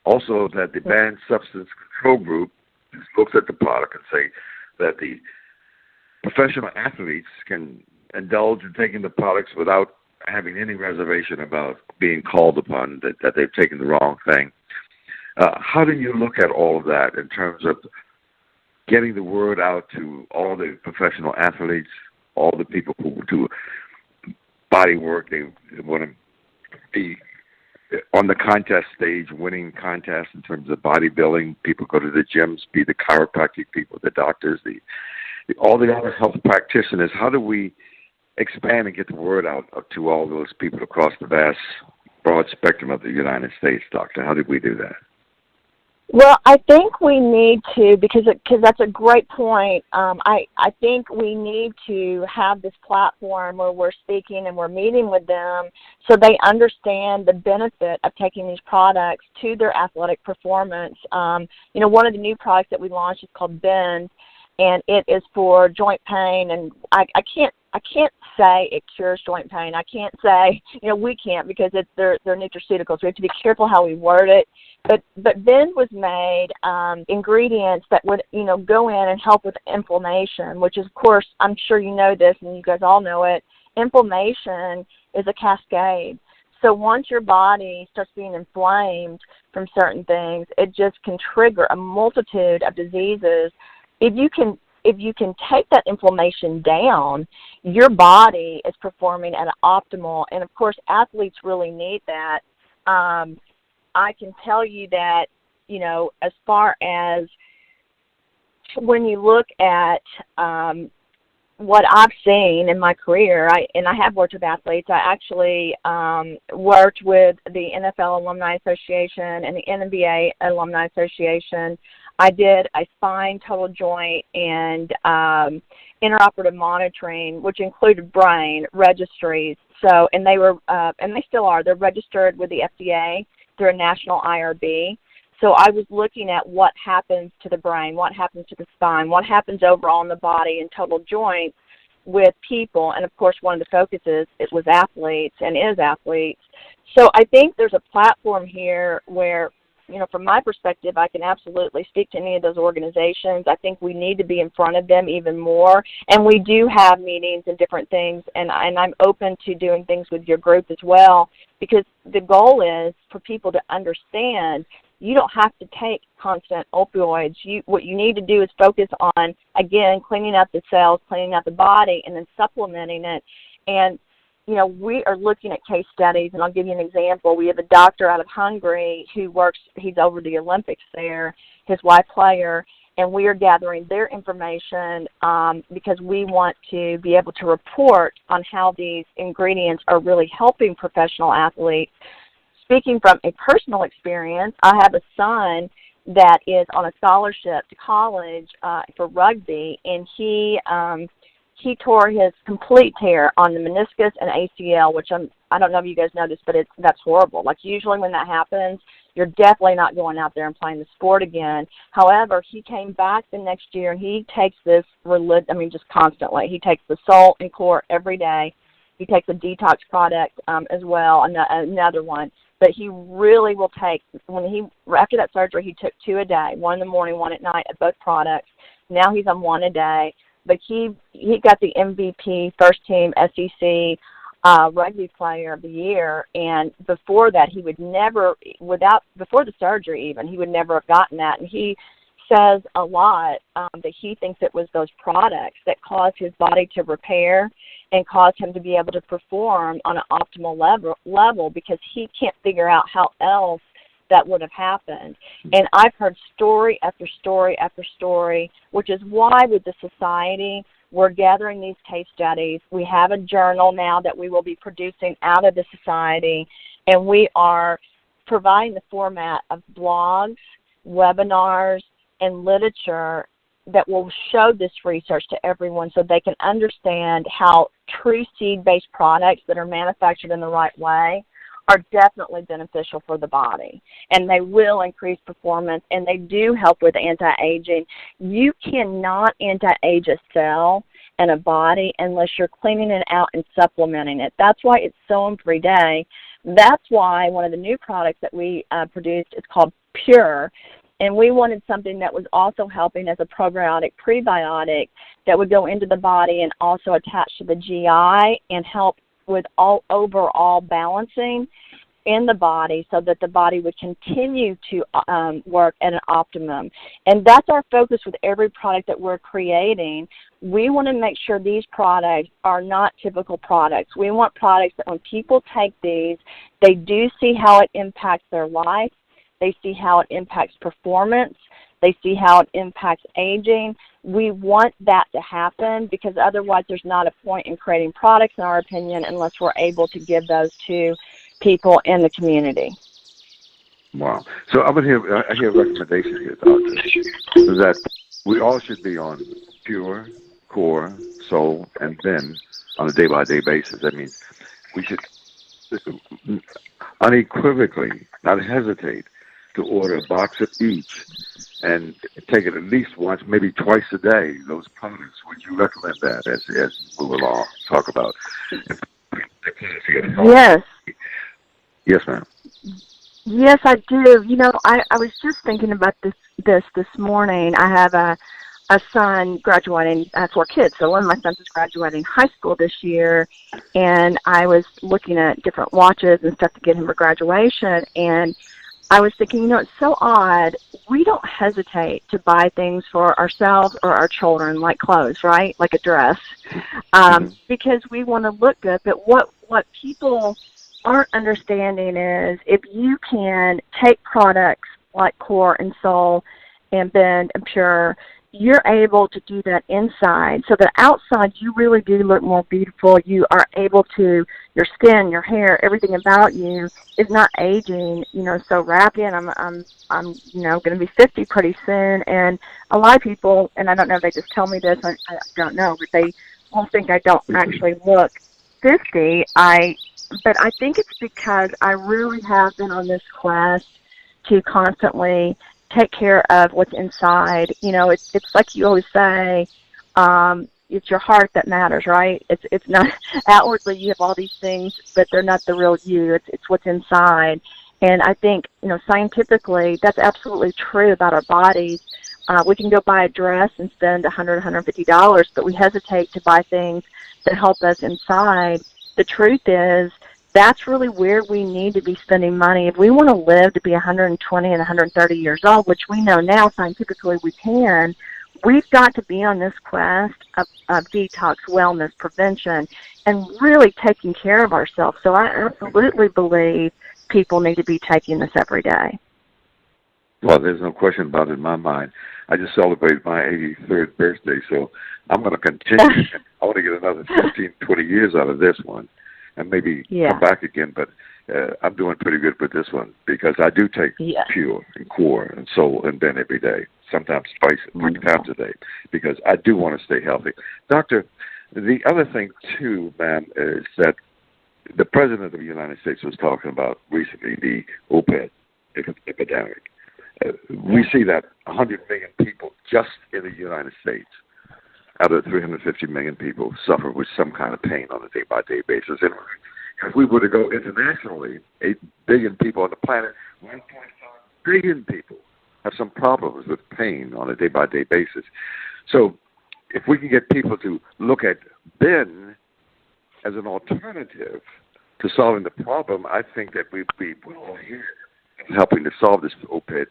Also, that the Banned Substance Control Group looks at the product and say that the professional athletes can indulge in taking the products without having any reservation about being called upon that they've taken the wrong thing. How do you look at all of that in terms of getting the word out to all the professional athletes, all the people who do body work, they want to be on the contest stage, winning contests in terms of bodybuilding, people go to the gyms, be the chiropractic people, the doctors, all the other health practitioners. How do we expand and get the word out to all those people across the vast, broad spectrum of the United States, Doctor? How did we do that? Well, I think we need to, because that's a great point. I think we need to have this platform where we're speaking and we're meeting with them so they understand the benefit of taking these products to their athletic performance. One of the new products that we launched is called Bend, and it is for joint pain. And I can't say it cures joint pain. I can't say, we can't, because they're nutraceuticals. We have to be careful how we word it. But Bend was made ingredients that would, go in and help with inflammation, which is, of course, I'm sure you know this and you guys all know it. Inflammation is a cascade. So once your body starts being inflamed from certain things, it just can trigger a multitude of diseases. If you can take that inflammation down, your body is performing at an optimal, and of course athletes really need that. I can tell you that, as far as when you look at what I've seen in my career, I have worked with athletes. I actually worked with the NFL Alumni Association and the NBA Alumni Association. I did a spine, total joint, and interoperative monitoring, which included brain registries. So, and they were, and they still are. They're registered with the FDA. Through a national IRB. So I was looking at what happens to the brain, what happens to the spine, what happens overall in the body and total joints with people. And, of course, one of the focuses, it was athletes and is athletes. So I think there's a platform here where, from my perspective, I can absolutely speak to any of those organizations. I think we need to be in front of them even more. And we do have meetings and different things, and I'm open to doing things with your group as well, because the goal is for people to understand you don't have to take constant opioids. What you need to do is focus on, again, cleaning up the cells, cleaning up the body, and then supplementing it. And we are looking at case studies, and I'll give you an example. We have a doctor out of Hungary who works, he's over the Olympics there, his wife player, and we are gathering their information because we want to be able to report on how these ingredients are really helping professional athletes. Speaking from a personal experience, I have a son that is on a scholarship to college for rugby, and he tore his complete tear on the meniscus and ACL, which I don't know if you guys know this, but that's horrible. Like, usually when that happens, you're definitely not going out there and playing the sport again. However, he came back the next year, and he takes this, just constantly. He takes the salt and chlor every day. He takes a detox product as well, another one. But he really will take, after that surgery, he took 2 a day, 1 in the morning, 1 at night, of both products. Now he's on 1 a day. But he got the MVP first team SEC rugby player of the year, and before that he would never, before the surgery even, he would never have gotten that. And he says a lot that he thinks it was those products that caused his body to repair and caused him to be able to perform on an optimal level, because he can't figure out how else that would have happened. And I've heard story after story after story, which is why with the society we're gathering these case studies. We have a journal now that we will be producing out of the society, and we are providing the format of blogs, webinars, and literature that will show this research to everyone so they can understand how true seed-based products that are manufactured in the right way are definitely beneficial for the body, and they will increase performance, and they do help with anti-aging. You cannot anti-age a cell and a body unless you're cleaning it out and supplementing it. That's why it's so every day. That's why one of the new products that we produced is called Pure, and we wanted something that was also helping as a probiotic, prebiotic that would go into the body and also attach to the GI and help with all overall balancing in the body so that the body would continue to work at an optimum. And that's our focus with every product that we're creating. We want to make sure these products are not typical products. We want products that when people take these, they do see how it impacts their life. They see how it impacts performance. They see how it impacts aging. We want that to happen because otherwise there's not a point in creating products, in our opinion, unless we're able to give those to people in the community. Wow. So I hear a recommendation here, Doctor, that we all should be on pure, core, soul, and then on a day-by-day basis. That means we should unequivocally not hesitate to order a box of each and take it at least once, maybe twice a day, those products. Would you recommend that as we move along, talk about? Yes. Yes, ma'am. Yes, I do. You know, I was just thinking about this morning. I have a son graduating. I have 4 kids, so one of my sons is graduating high school this year, and I was looking at different watches and stuff to get him for graduation, and I was thinking, you know, it's so odd. We don't hesitate to buy things for ourselves or our children, like clothes, right? Like a dress, because we want to look good. But what people aren't understanding is if you can take products like Core and Soul and Bend and Pure, you're able to do that inside. So that outside you really do look more beautiful. You are able to, your skin, your hair, everything about you is not aging, you know, so rapid. I'm you know, going to be 50 pretty soon. And a lot of people, and I don't know if they just tell me this, I don't know, but they won't think I don't actually look 50. But I think it's because I really have been on this quest to constantly take care of what's inside. You know, it's like you always say, it's your heart that matters, right? It's not outwardly you have all these things, but they're not the real you. It's what's inside. And I think, you know, scientifically, that's absolutely true about our bodies. We can go buy a dress and spend $100, $150, but we hesitate to buy things that help us inside. The truth is, that's really where we need to be spending money. If we want to live to be 120 and 130 years old, which we know now scientifically we can, we've got to be on this quest of detox, wellness, prevention, and really taking care of ourselves. So I absolutely believe people need to be taking this every day. Well, there's no question about it in my mind. I just celebrated my 83rd birthday, so I'm going to continue. I want to get another 15, 20 years out of this one and maybe come back again, but I'm doing pretty good with this one because I do take Pure and Core and Soul and Bend every day, sometimes twice, 3 times a day, because I do want to stay healthy. Doctor, the other thing, too, ma'am, is that the President of the United States was talking about recently the opioid epidemic. We see that 100 million people just in the United States out of 350 million people suffer with some kind of pain on a day-by-day basis. And if we were to go internationally, 8 billion people on the planet, 1.5 billion people have some problems with pain on a day-by-day basis. So if we can get people to look at Ben as an alternative to solving the problem, I think that we'd be well here helping to solve this opioid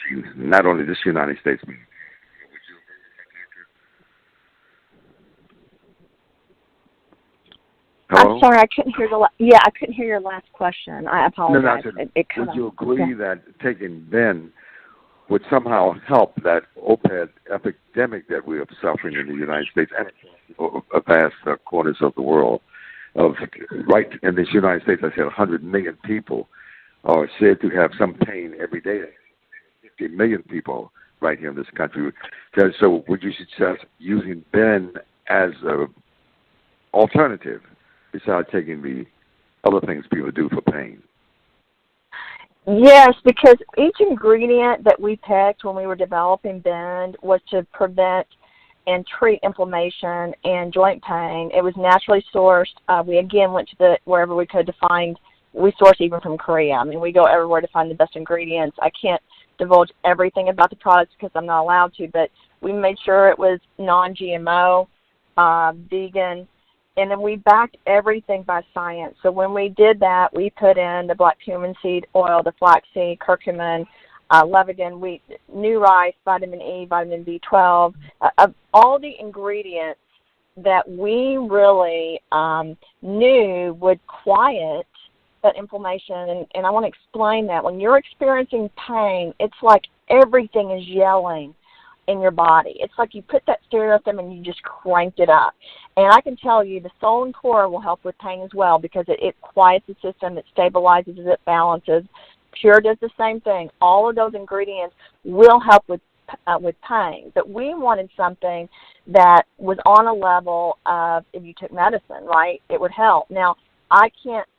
issue, not only this United States, but hello? I'm sorry, I couldn't hear I couldn't hear your last question. I apologize. Would you agree that taking Ben would somehow help that opioid epidemic that we are suffering in the United States and vast corners of the world? Right in this United States, I said 100 million people are said to have some pain every day. 50 million people right here in this country. So would you suggest using Ben as an alternative besides taking the other things people do for pain? Yes, because each ingredient that we picked when we were developing Bend was to prevent and treat inflammation and joint pain. It was naturally sourced. We again went to wherever we could to find. We source even from Korea. I mean, we go everywhere to find the best ingredients. I can't divulge everything about the products because I'm not allowed to, but we made sure it was non-GMO, vegan, and then we backed everything by science. So when we did that, we put in the black cumin seed oil, the flaxseed, curcumin, levagan, wheat, new rice, vitamin E, vitamin B12, all the ingredients that we really knew would quiet that inflammation. And I want to explain that. When you're experiencing pain, it's like everything is yelling in your body. It's like you put that stereo system and you just cranked it up. And I can tell you the Soul and Core will help with pain as well because it quiets the system, it stabilizes, it balances. Pure does the same thing. All of those ingredients will help with pain, but we wanted something that was on a level of if you took medicine, right, it would help. Now,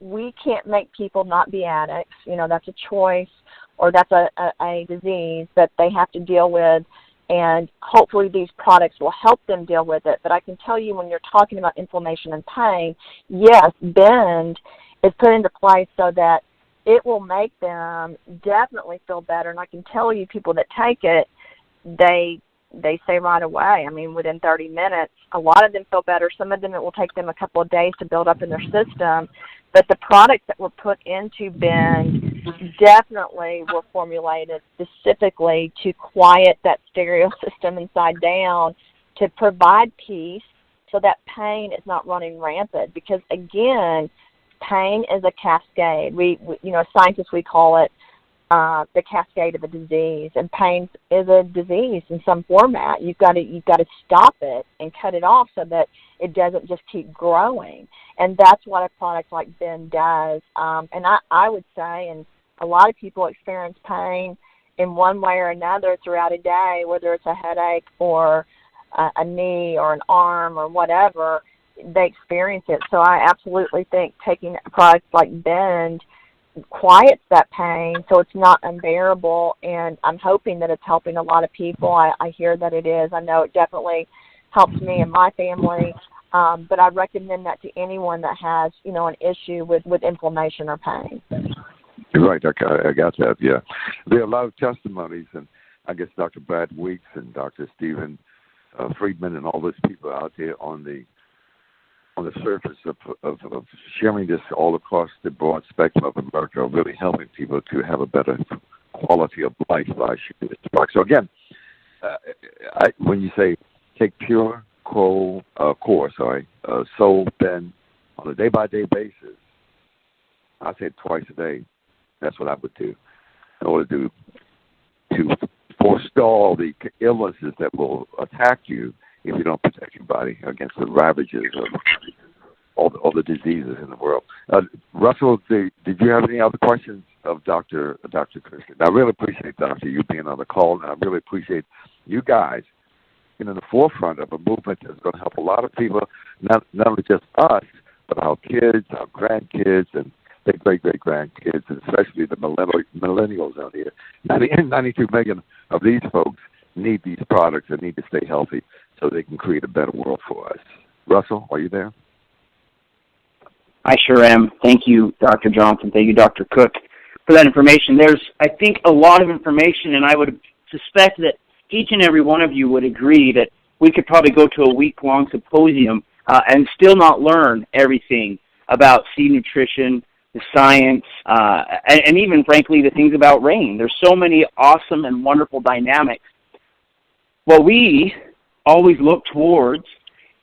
we can't make people not be addicts. That's a choice, or that's a disease that they have to deal with, and hopefully these products will help them deal with it. But I can tell you, when you're talking about inflammation and pain, yes, Bend is put into place so that it will make them definitely feel better. And I can tell you, people that take it, they say right away, within 30 minutes, a lot of them feel better. Some of them, it will take them a couple of days to build up in their system. But the products that were put into Bend definitely were formulated specifically to quiet that stereo system inside down, to provide peace so that pain is not running rampant. Because, again, pain is a cascade. We scientists, we call it the cascade of a disease, and pain is a disease in some format. You've got to stop it and cut it off so that it doesn't just keep growing. And that's what a product like Bend does. And I would say, and a lot of people experience pain in one way or another throughout a day, whether it's a headache or a knee or an arm or whatever, they experience it. So I absolutely think taking a product like Bend quiets that pain so it's not unbearable, and I'm hoping that it's helping a lot of people. I hear that it is. I know it definitely helps me and my family, but I recommend that to anyone that has, an issue with inflammation or pain. You're right, I got that, yeah. There are a lot of testimonies, and I guess Dr. Brad Weeks and Dr. Stephen Friedman and all those people out there on the surface of sharing this all across the broad spectrum of America, are really helping people to have a better quality of life by sharing this product. So again, when you say take Pure Core, Soul Bend on a day-by-day basis, I say twice a day. That's what I would do in order to forestall the illnesses that will attack you if you don't protect your body against the ravages of all the diseases in the world. Russell, did you have any other questions of Dr. Christian? I really appreciate, Doctor, you being on the call, and I really appreciate you guys being in the forefront of a movement that's going to help a lot of people, not only just us, but our kids, our grandkids, and their great-great-grandkids, and especially the millennials out here. 92 million of these folks need these products and need to stay healthy so they can create a better world for us. Russell, are you there? I sure am. Thank you, Dr. Johnson. Thank you, Dr. Cook, for that information. There's, I think, a lot of information, and I would suspect that each and every one of you would agree that we could probably go to a week-long symposium and still not learn everything about seed nutrition, the science, and even, frankly, the things about rain. There's so many awesome and wonderful dynamics. What we always look towards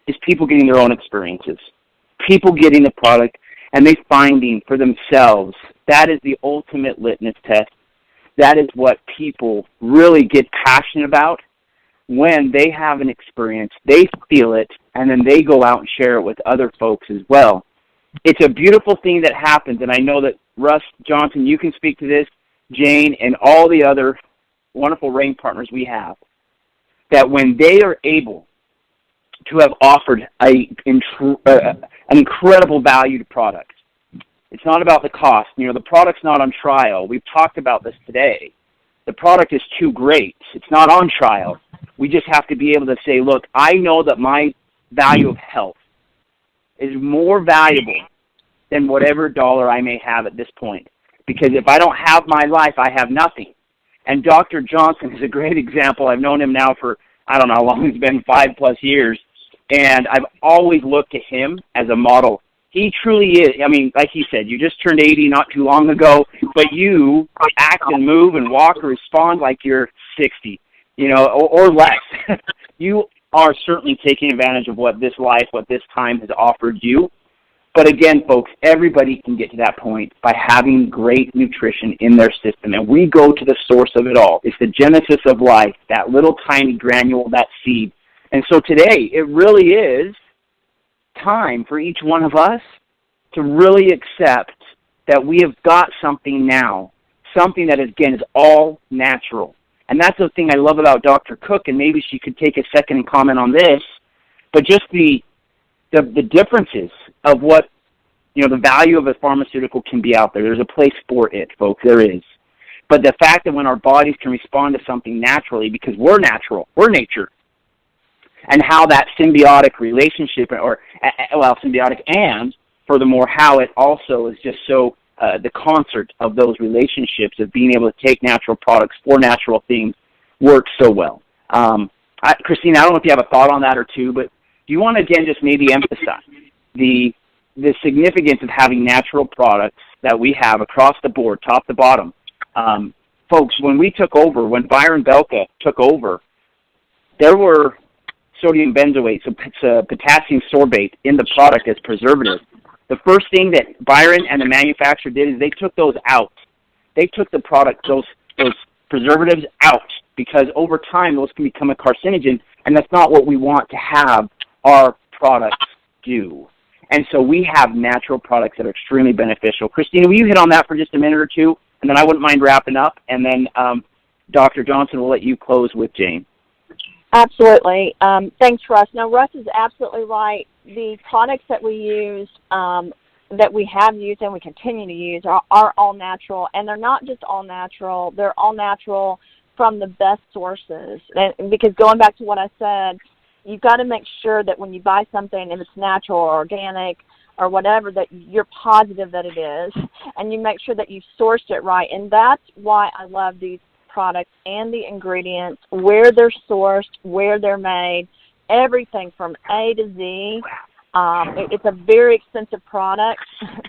is people getting their own experiences, people getting the product, and they finding for themselves. That is the ultimate litmus test. That is what people really get passionate about when they have an experience, they feel it, and then they go out and share it with other folks as well. It's a beautiful thing that happens, and I know that Russ Johnson, you can speak to this, Jane, and all the other wonderful rain partners we have, that when they are able to have offered an incredible value to products, it's not about the cost. The product's not on trial. We've talked about this today. The product is too great. It's not on trial. We just have to be able to say, look, I know that my value of health is more valuable than whatever dollar I may have at this point. Because if I don't have my life, I have nothing. And Dr. Johnson is a great example. I've known him now for, I don't know how long, it's been 5+ years. And I've always looked to him as a model. He truly is. I mean, like he said, you just turned 80 not too long ago, but you act and move and walk or respond like you're 60, or less. You are certainly taking advantage of what this life, what this time has offered you. But again, folks, everybody can get to that point by having great nutrition in their system. And we go to the source of it all. It's the genesis of life, that little tiny granule, that seed. And so today, it really is time for each one of us to really accept that we have got something now something that, again, is all natural. And that's the thing I love about Dr. Cook, and maybe she could take a second and comment on this, but just the differences of what, the value of a pharmaceutical can be out there. There's a place for it, folks. There is. But the fact that when our bodies can respond to something naturally, because we're natural, we're nature, and how that symbiotic relationship, symbiotic, and furthermore, how it also is just so, the concert of those relationships of being able to take natural products for natural things works so well. Christine, I don't know if you have a thought on that or two, but do you want to, again, just maybe emphasize the significance of having natural products that we have across the board, top to bottom? Folks, when Byron Belka took over, there were sodium benzoate, so potassium sorbate in the product as preservative. The first thing that Byron and the manufacturer did is they took those out. They took the product, those preservatives out, because over time those can become a carcinogen, and that's not what we want to have our products do. And so we have natural products that are extremely beneficial. Christina, will you hit on that for just a minute or two? And then I wouldn't mind wrapping up. And then Dr. Johnson will let you close with Jane. Absolutely. Thanks, Russ. Now, Russ is absolutely right. The products that we use, that we have used and we continue to use are all natural. And they're not just all natural. They're all natural from the best sources. And because going back to what I said, you've got to make sure that when you buy something, if it's natural or organic or whatever, that you're positive that it is, and you make sure that you've sourced it right. And that's why I love these products and the ingredients, where they're sourced, where they're made, everything from A to Z. It's a very expensive product,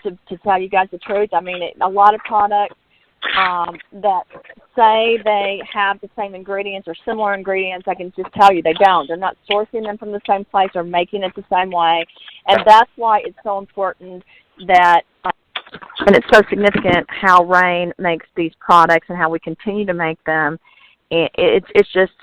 to tell you guys the truth. I mean, a lot of products that say they have the same ingredients or similar ingredients, I can just tell you they don't. They're not sourcing them from the same place or making it the same way. And that's why it's so important that, and it's so significant how Rain makes these products and how we continue to make them. It's just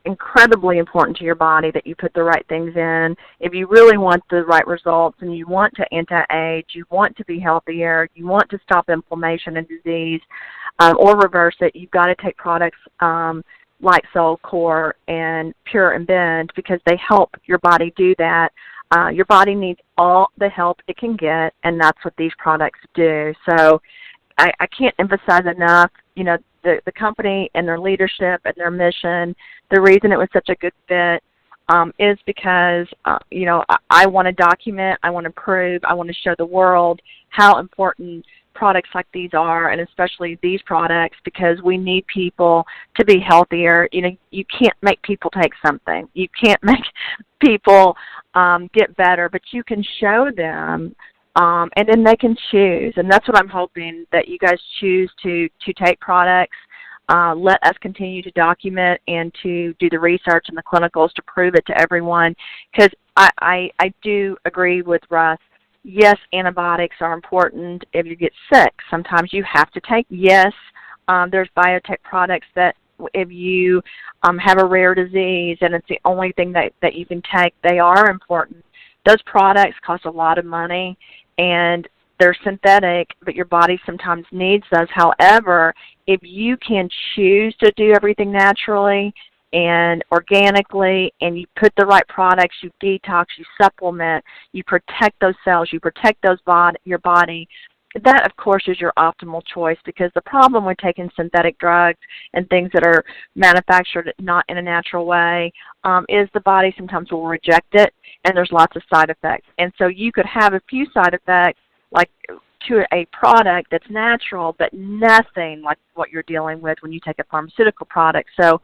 incredibly important to your body that you put the right things in. If you really want the right results and you want to anti-age, you want to be healthier, you want to stop inflammation and disease, or reverse it, you've got to take products like Soul Core and Pure and Bend, because they help your body do that. Your body needs all the help it can get, and that's what these products do. So I can't emphasize enough, the company and their leadership and their mission. The reason it was such a good fit is because, I want to document, I want to prove, I want to show the world how important products like these are, and especially these products, because we need people to be healthier. You can't make people take something. You can't make people get better, but you can show them, and then they can choose. And that's what I'm hoping, that you guys choose to take products. Let us continue to document and to do the research and the clinicals to prove it to everyone, because I do agree with Russ. Yes, antibiotics are important if you get sick. Sometimes you have to take. Yes, there's biotech products that if you have a rare disease and it's the only thing that you can take, they are important. Those products cost a lot of money, and they're synthetic, but your body sometimes needs those. However, if you can choose to do everything naturally and organically, and you put the right products, you detox, you supplement, you protect those cells, you protect your body, that, of course, is your optimal choice, because the problem with taking synthetic drugs and things that are manufactured not in a natural way is the body sometimes will reject it, and there's lots of side effects. And so you could have a few side effects, like to a product that's natural, but nothing like what you're dealing with when you take a pharmaceutical product. So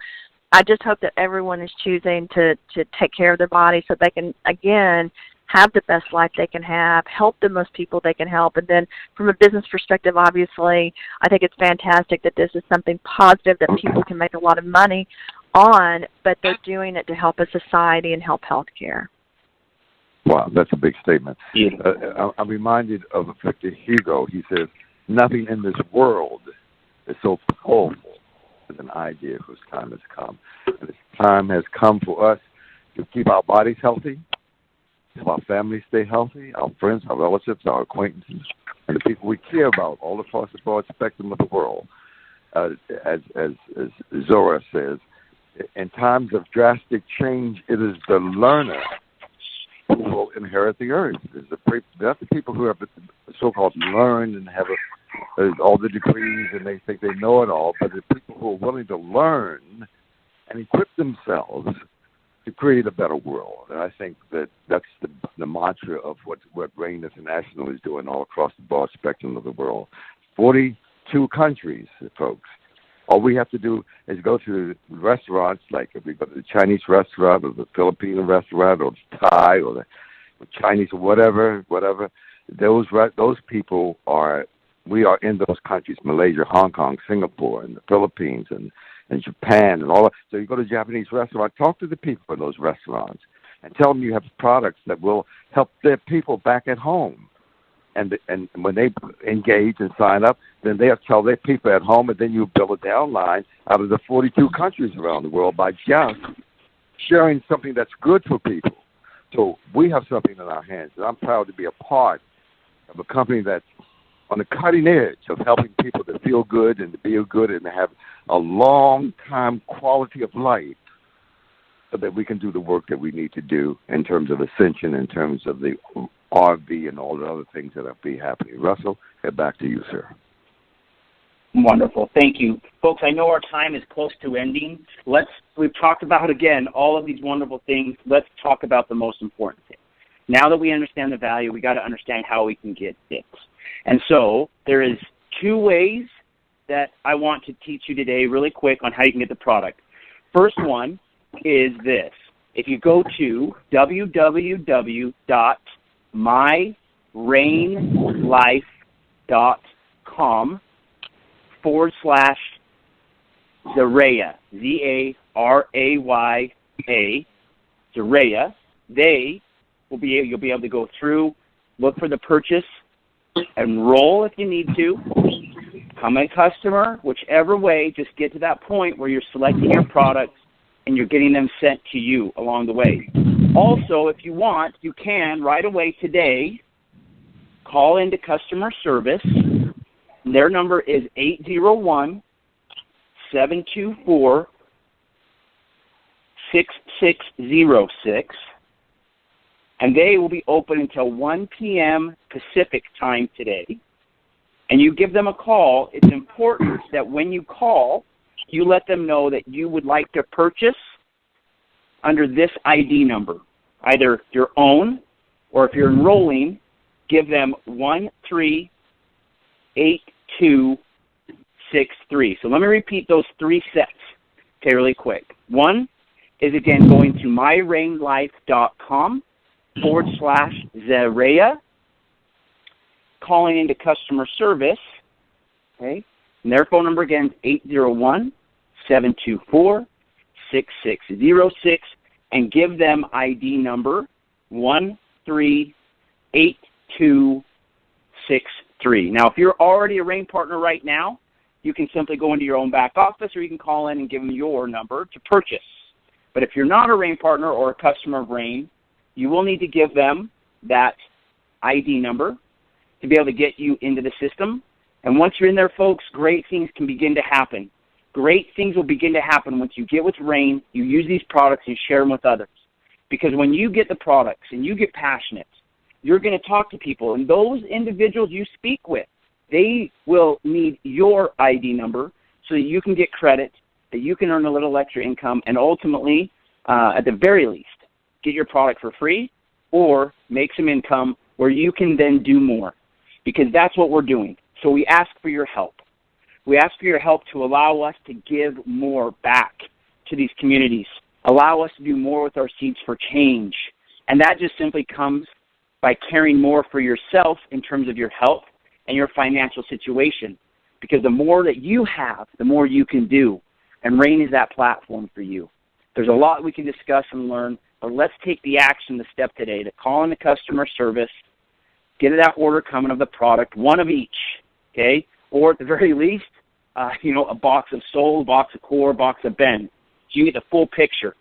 I just hope that everyone is choosing to take care of their body so they can, again, have the best life they can have, help the most people they can help. And then from a business perspective, obviously, I think it's fantastic that this is something positive that people can make a lot of money on, but they're doing it to help a society and help healthcare. Wow, that's a big statement. I'm reminded of Victor Hugo. He says, nothing in this world is so powerful as an idea whose time has come. And this time has come for us to keep our bodies healthy, help our families stay healthy, our friends, our relatives, our acquaintances, and the people we care about all across the broad spectrum of the world. as Zorra says, in times of drastic change, it is the learner who will inherit the earth. Not the people who have so-called learned and have all the degrees and they think they know it all, but the people who are willing to learn and equip themselves to create a better world. And I think that's the mantra of what RAIN International is doing all across the broad spectrum of the world. 42 countries, folks. All we have to do is go to restaurants, like if we go to the Chinese restaurant or the Filipino restaurant or the Thai or the Chinese or whatever. Those people we are in those countries, Malaysia, Hong Kong, Singapore, and the Philippines, and Japan, and all that. So you go to a Japanese restaurant, talk to the people in those restaurants, and tell them you have products that will help their people back at home. And when they engage and sign up, then they'll tell their people at home, and then you build a downline out of the 42 countries around the world by just sharing something that's good for people. So we have something in our hands, and I'm proud to be a part of a company that's on the cutting edge of helping people to feel good and to be good and to have a long-time quality of life so that we can do the work that we need to do in terms of ascension, in terms of the RV and all the other things that are happening. Russell, head back to you, sir. Wonderful. Thank you. Folks, I know our time is close to ending. We've talked about, again, all of these wonderful things. Let's talk about the most important thing. Now that we understand the value, we got to understand how we can get it. And so there is 2 ways that I want to teach you today really quick on how you can get the product. First one is this. If you go to www.myrainlife.com /Zaraya, Zaraya, Zaraya, you'll be able to go through, look for the purchase, enroll if you need to, become a customer, whichever way, just get to that point where you're selecting your products and you're getting them sent to you along the way. Also, if you want, you can right away today call into customer service. Their number is 801-724-6606. And they will be open until 1 p.m. Pacific time today. And you give them a call. It's important that when you call, you let them know that you would like to purchase under this ID number, either your own, or if you're enrolling, give them 138263. So let me repeat those 3 sets, okay, really quick. One is, again, going to myrainlife.com /Zaraya, calling into customer service, okay, and their phone number again is 801-724-6606, and give them ID number 138263. Now, if you're already a RAIN partner right now, you can simply go into your own back office, or you can call in and give them your number to purchase. But if you're not a RAIN partner or a customer of RAIN, you will need to give them that ID number to be able to get you into the system. And once you're in there, folks, great things can begin to happen. Great things will begin to happen once you get with RAIN, you use these products, and share them with others. Because when you get the products and you get passionate, you're going to talk to people. And those individuals you speak with, they will need your ID number so that you can get credit, that you can earn a little extra income, and ultimately, at the very least, get your product for free or make some income where you can then do more. Because that's what we're doing. So we ask for your help. We ask for your help to allow us to give more back to these communities. Allow us to do more with our Seeds for Change. And that just simply comes by caring more for yourself in terms of your health and your financial situation. Because the more that you have, the more you can do. And RAIN is that platform for you. There's a lot we can discuss and learn, but let's take the action, the step today to call in the customer service, get that order coming of the product, one of each, okay? Or at the very least, a box of Soul, a box of Core, a box of Ben. So you get the full picture.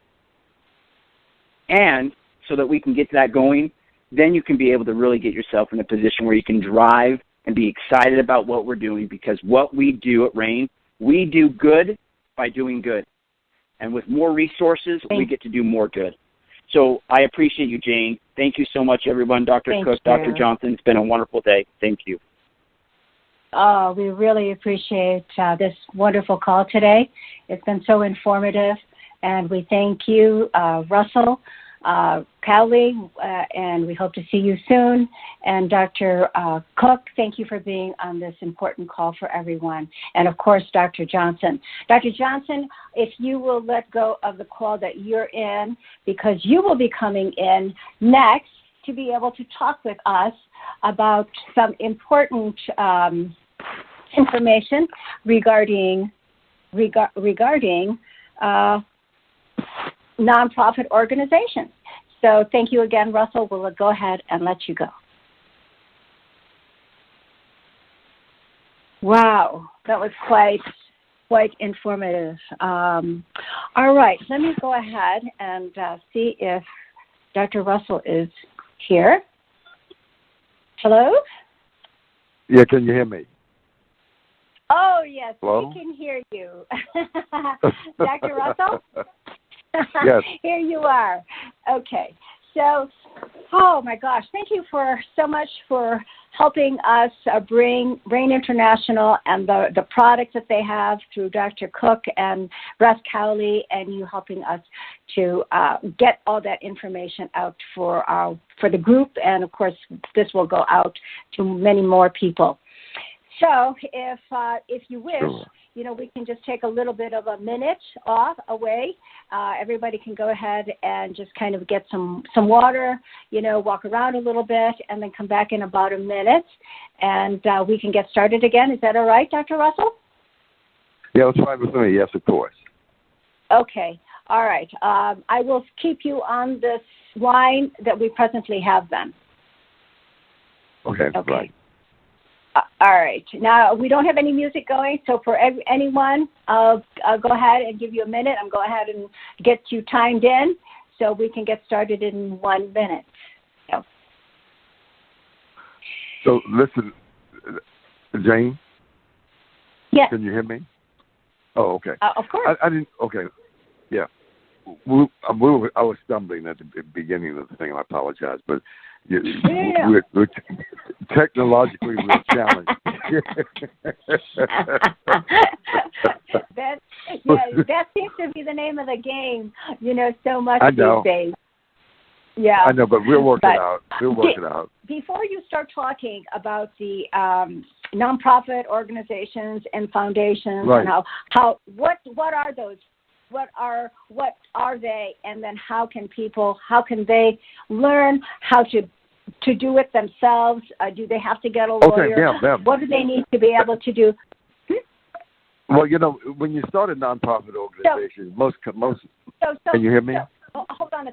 And so that we can get that going, then you can be able to really get yourself in a position where you can drive and be excited about what we're doing, because what we do at RAIN We do good by doing good. And with more resources, we get to do more good. So I appreciate you, Jane. Thank you so much, everyone. Dr. Cook, Dr. Johnson, it's been a wonderful day. Thank you. Oh, we really appreciate this wonderful call today. It's been so informative, and we thank you, Russell, Cowley, and we hope to see you soon. And Dr. Cook, thank you for being on this important call for everyone. And, of course, Dr. Johnson. Dr. Johnson, if you will let go of the call that you're in, because you will be coming in next to be able to talk with us about some important information regarding nonprofit organizations. So thank you again, Russell. We'll go ahead and let you go. Wow, that was quite informative. All right, let me go ahead and see if Dr. Russell is here. Hello? Yeah, can you hear me? Oh, yes, Hello? we can hear you. Dr. Russell? Yes. Here you are. Okay. So, oh my gosh, thank you so much for helping us bring Brain International and the products that they have through Dr. Cook and Russ Cowley, and you helping us to get all that information out for the group, and of course this will go out to many more people. So if you wish, Sure. We can just take a little bit of a minute away. Everybody can go ahead and just kind of get some water, walk around a little bit, and then come back in about a minute, and we can get started again. Is that all right, Dr. Russell? Yeah, that's fine with me. Yes, of course. Okay. All right. I will keep you on this line that we presently have then. Okay. Right. All right. Now, we don't have any music going, so for anyone, I'll go ahead and give you a minute. I'm going to go ahead and get you timed in so we can get started in 1 minute. So listen, Jane? Yes. Can you hear me? Oh, okay. Of course. I didn't, okay. Yeah. I was stumbling at the beginning of the thing. I apologize, but we're technologically we're challenged. that seems to be the name of the game, so much these days. Yeah. I know, but we'll work it out. We'll work it out. Before you start talking about the nonprofit organizations and foundations, right. And what are those? What are they, and then how can they learn how to do it themselves? Do they have to get a lawyer? Okay, yeah. What do they need to be able to do? Well, when you start a nonprofit organization, most. Can you hear me? Hold on.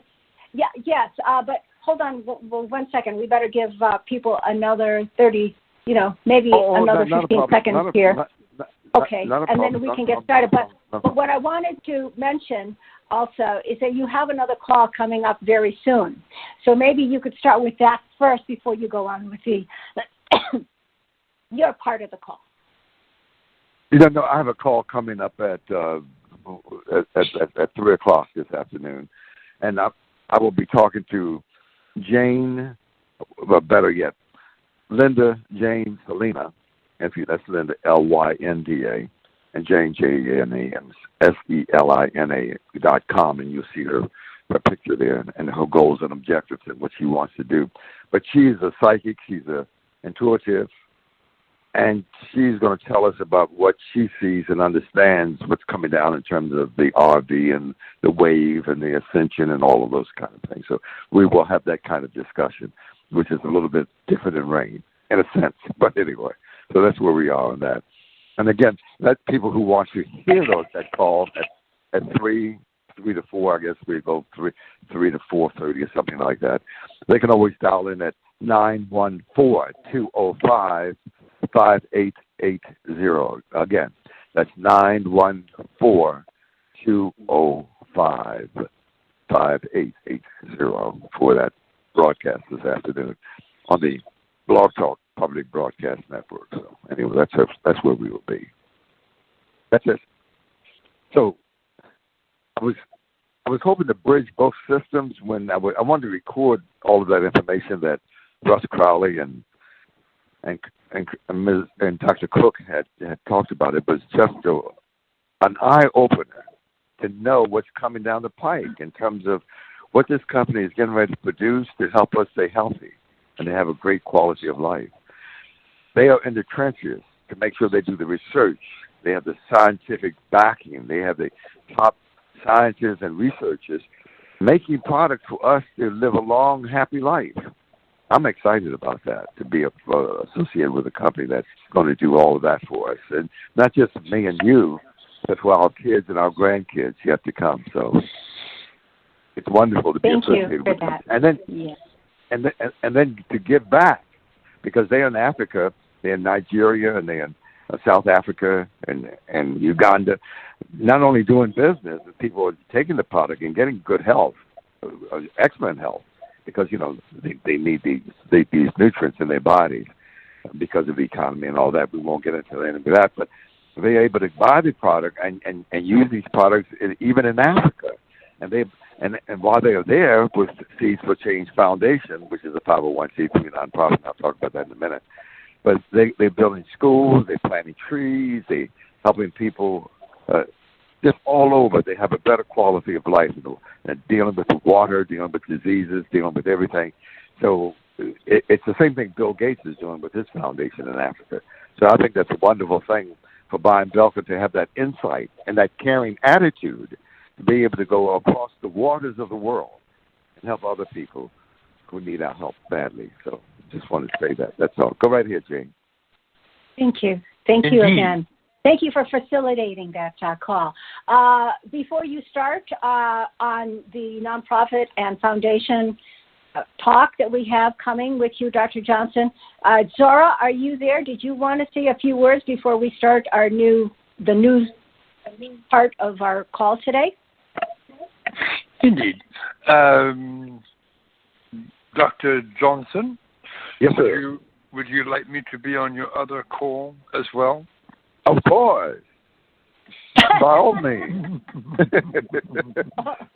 Yes. But hold on 1 second. We better give people another 30. Maybe another 15 seconds here. Okay, and then we can get started. But what I wanted to mention also is that you have another call coming up very soon. So maybe you could start with that first before you go on with your part of the call. No, I have a call coming up at 3 o'clock this afternoon, and I will be talking to Jane, well, better yet, Linda Jane Selena. That's Linda, Lynda, and Jane, JANE, SELINA.com, and you'll see her picture there and her goals and objectives and what she wants to do. But she's a psychic, she's a intuitive, and she's going to tell us about what she sees and understands what's coming down in terms of the RV and the wave and the ascension and all of those kind of things. So we will have that kind of discussion, which is a little bit different than rain, in a sense. But anyway. So that's where we are on that. And again, let people who want to hear that call at 3 to 4, I guess we go 3 to 4:30 or something like that. They can always dial in at 914-205-5880. Again, that's 914-205-5880 for that broadcast this afternoon on the Blog Talk Public Broadcast Network. So anyway, that's where we will be. That's it. So I was hoping to bridge both systems when I wanted to record all of that information that Russ Crowley and Dr. Cook had talked about. It was just an eye opener to know what's coming down the pike in terms of what this company is getting ready to produce to help us stay healthy and to have a great quality of life. They are in the trenches to make sure they do the research. They have the scientific backing. They have the top scientists and researchers making products for us to live a long, happy life. I'm excited about that, to be associated with a company that's going to do all of that for us. And not just me and you, but for our kids and our grandkids yet to come. So it's wonderful to be associated with them. And then, and then to give back, because they're in Africa, they're in Nigeria, and they're in South Africa and Uganda, not only doing business, but people are taking the product and getting good health, excellent health, because, you know, they need these nutrients in their bodies because of the economy and all that. We won't get into any of that, but they're able to buy the product and use these products even in Africa. And while they are there with Seeds for Change Foundation, which is a 501c3 nonprofit, I'll talk about that in a minute, but they're building schools, they're planting trees, they're helping people just all over. They have a better quality of life, you know, and dealing with the water, dealing with diseases, dealing with everything. So it's the same thing Bill Gates is doing with his foundation in Africa. So I think that's a wonderful thing for Brian Belker to have that insight and that caring attitude to be able to go across the waters of the world and help other people who need our help badly. So just wanted to say that. That's all. Go right ahead, Jane. Thank you. Thank you again. Thank you for facilitating that call. Before you start on the nonprofit and foundation talk that we have coming with you, Dr. Johnson, Zorra, are you there? Did you want to say a few words before we start the news part of our call today? Indeed. Dr. Johnson? Yes, sir. Would you like me to be on your other call as well? Of course. By all means.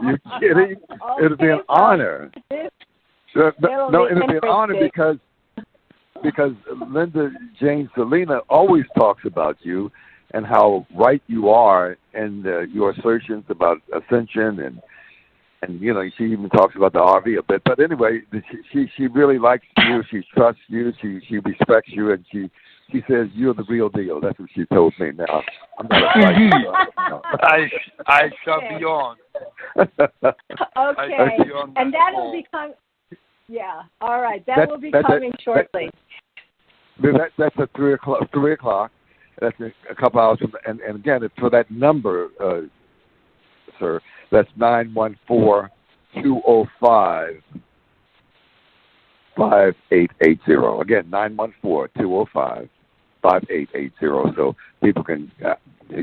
You kidding? Okay, it'll be an honor. It'll be an honor because Linda Jane Selena always talks about you and how right you are in your assertions about ascension and you know, she even talks about the RV a bit. But anyway, she really likes you. She trusts you. She respects you, and she says you're the real deal. That's what she told me. Now I'm not a I shall be on. Okay, and that'll become. Yeah. All right. That will be coming shortly. That's at 3 o'clock. 3 o'clock. That's a couple hours from. And again, it's for that number, sir. That's 914-205-5880. Again, 914-205-5880. So people can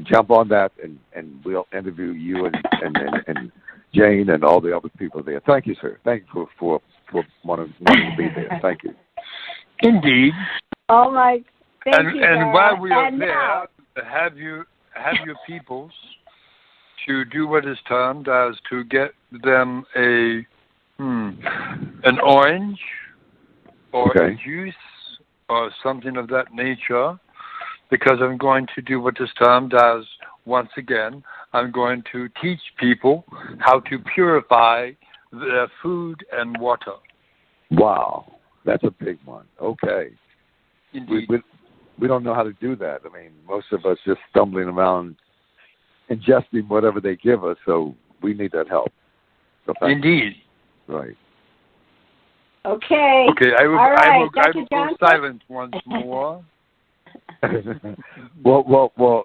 jump on that, and we'll interview you and Jane and all the other people there. Thank you, sir. Thank you for wanting to be there. Thank you. Indeed. Oh my. Thank you. And while we are there, have your peoples to do what is termed as to get them an orange or a juice or something of that nature, because I'm going to do what is termed as, once again, I'm going to teach people how to purify their food and water. Wow, that's a big one. Okay. Indeed. We don't know how to do that. I mean, most of us just stumbling around ingesting whatever they give us, so we need that help. So indeed. Right. Okay. Okay, I will go silent once more. well,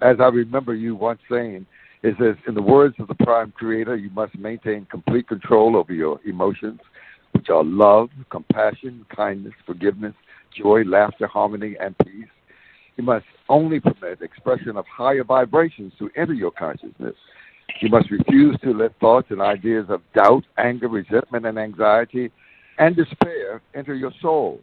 as I remember you once saying, it says, in the words of the Prime Creator, you must maintain complete control over your emotions, which are love, compassion, kindness, forgiveness, joy, laughter, harmony, and peace. You must only permit expression of higher vibrations to enter your consciousness. You must refuse to let thoughts and ideas of doubt, anger, resentment, and anxiety, and despair enter your soul.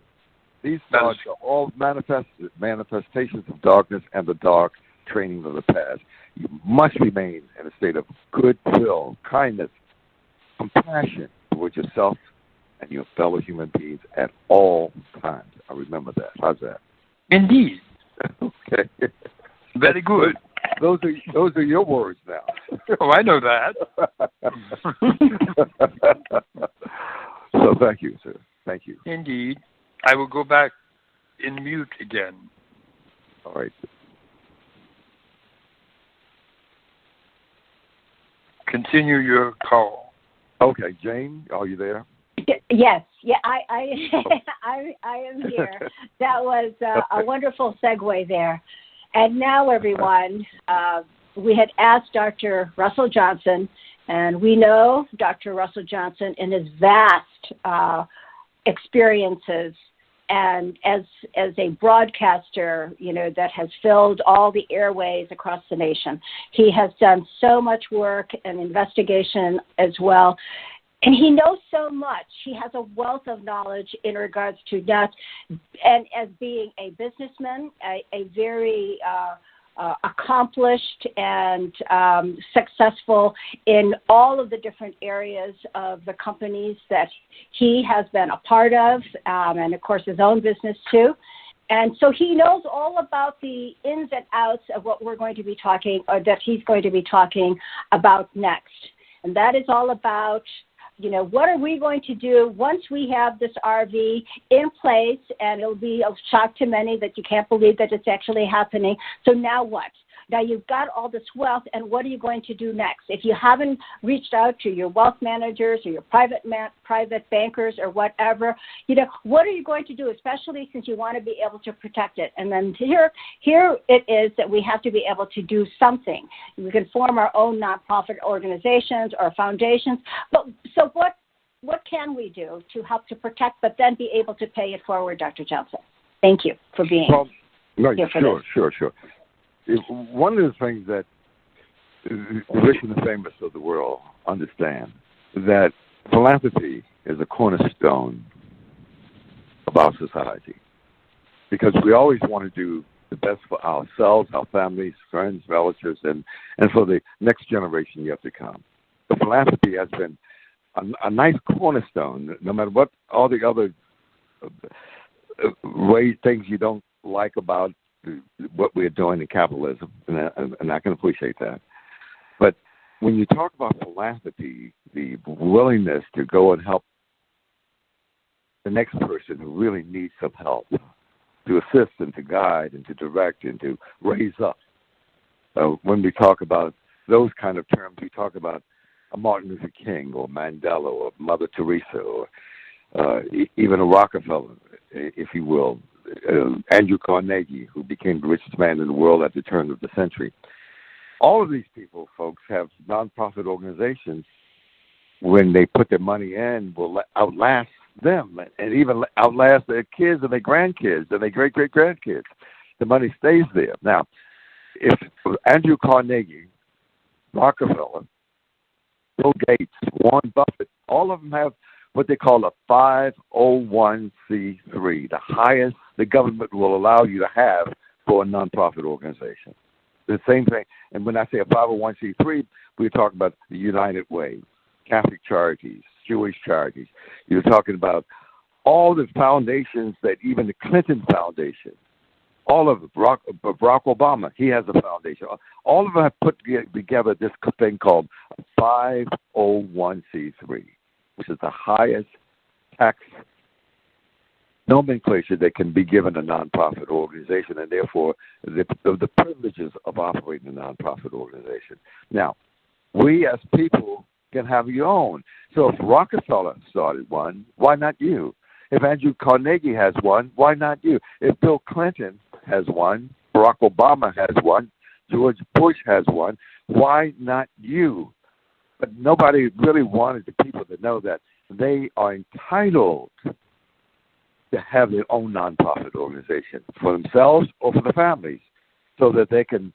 These thoughts are all manifestations of darkness and the dark training of the past. You must remain in a state of goodwill, kindness, compassion towards yourself and your fellow human beings at all times. I remember that. How's that? Indeed. Okay. Very good. Those are your words now. Oh, I know that. So thank you, sir. Thank you. Indeed. I will go back in mute again. All right. Continue your call. Okay, Jane, are you there? Yes, yeah, I am here. That was a wonderful segue there. And now, everyone, we had asked Dr. Russell Johnson, and we know Dr. Russell Johnson in his vast experiences and as a broadcaster, that has filled all the airways across the nation. He has done so much work and investigation as well. And he knows so much. He has a wealth of knowledge in regards to that. And as being a businessman, a very accomplished and successful in all of the different areas of the companies that he has been a part of, and of course his own business too. And so he knows all about the ins and outs of what we're going to be talking, or that he's going to be talking about next. And that is all about, what are we going to do once we have this RV in place? And it'll be a shock to many that you can't believe that it's actually happening. So now what? Now you've got all this wealth, and what are you going to do next? If you haven't reached out to your wealth managers or your private bankers or whatever, what are you going to do, especially since you want to be able to protect it? And then here it is that we have to be able to do something. We can form our own nonprofit organizations or foundations. But so what can we do to help to protect, but then be able to pay it forward, Dr. Johnson? Thank you for being here for this. Sure. One of the things that the rich and the famous of the world understand that philanthropy is a cornerstone of our society, because we always want to do the best for ourselves, our families, friends, relatives, and for the next generation yet to come. The philanthropy has been a nice cornerstone, no matter what all the other things you don't like about what we're doing in capitalism, and I can appreciate that. But when you talk about philanthropy, the willingness to go and help the next person who really needs some help, to assist and to guide and to direct and to raise up. When we talk about those kind of terms, we talk about a Martin Luther King or Mandela or Mother Teresa or even a Rockefeller, if you will, Andrew Carnegie, who became the richest man in the world at the turn of the century. All of these people, folks, have nonprofit organizations. When they put their money in, will outlast them and even outlast their kids and their grandkids and their great-great-grandkids. The money stays there. Now, if Andrew Carnegie, Rockefeller, Bill Gates, Warren Buffett, all of them have what they call a 501c3, the highest the government will allow you to have for a nonprofit organization. The same thing. And when I say a 501c3, we're talking about the United Way, Catholic Charities, Jewish Charities. You're talking about all the foundations that even the Clinton Foundation, all of it, Barack Obama, he has a foundation. All of them have put together this thing called 501c3, which is the highest tax nomenclature that can be given a nonprofit organization, and therefore the privileges of operating a nonprofit organization. Now, we as people can have your own. So if Rockefeller started one, why not you? If Andrew Carnegie has one, why not you? If Bill Clinton has one, Barack Obama has one, George Bush has one, why not you? But nobody really wanted the people to know that they are entitled to have their own nonprofit organization for themselves or for the families, so that they can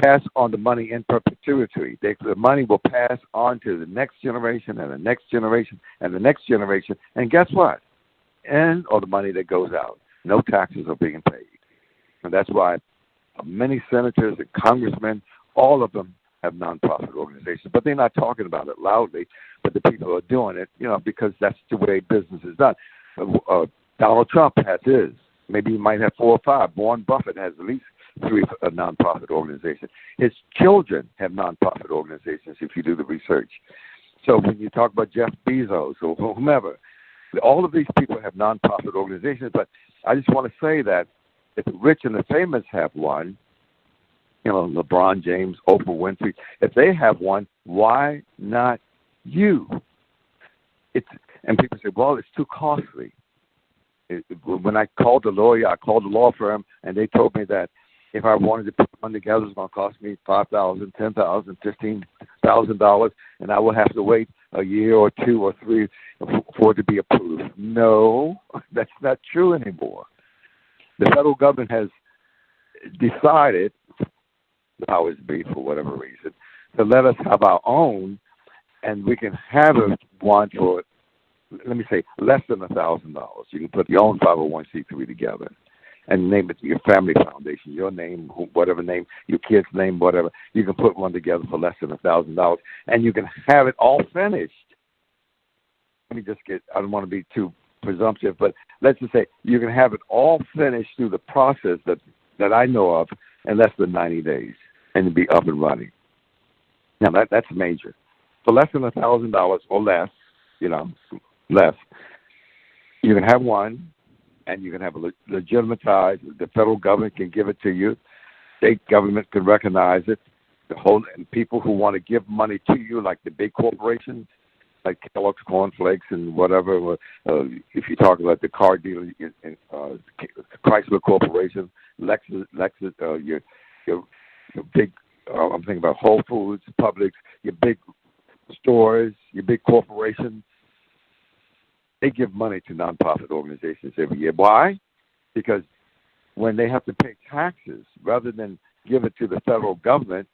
pass on the money in perpetuity. The money will pass on to the next generation and the next generation and the next generation. And guess what? And all the money that goes out, no taxes are being paid. And that's why many senators and congressmen, all of them have nonprofit organizations, but they're not talking about it loudly. But the people are doing it, because that's the way business is done. Donald Trump has his. Maybe he might have 4 or 5. Warren Buffett has at least 3 nonprofit organizations. His children have nonprofit organizations, if you do the research. So when you talk about Jeff Bezos or whomever, all of these people have nonprofit organizations. But I just want to say that if the rich and the famous have one, LeBron James, Oprah Winfrey, if they have one, why not you? And people say, well, it's too costly. When I called the lawyer, I called the law firm, and they told me that if I wanted to put one together, it's going to cost me $5,000, $10,000, $15,000, and I will have to wait a year or 2 or 3 for it to be approved. No, that's not true anymore. The federal government has decided, the powers be for whatever reason, to let us have our own, and we can have one for, let me say, less than $1,000. You can put your own 501c3 together and name it your family foundation, your name, whatever name, your kid's name, whatever. You can put one together for less than $1,000, and you can have it all finished. Let me just I don't want to be too presumptive, but let's just say you can have it all finished through the process that I know of in less than 90 days and be up and running. Now, that's major. For less than $1,000 or less, less, you can have one, and you can have a legitimatized. The federal government can give it to you. State government can recognize it. And people who want to give money to you, like the big corporations, like Kellogg's Corn Flakes and whatever. If you talk about the car dealer, Chrysler Corporation, Lexus, your big. I'm thinking about Whole Foods, Publix, your big stores, your big corporations. They give money to nonprofit organizations every year. Why? Because when they have to pay taxes, rather than give it to the federal government,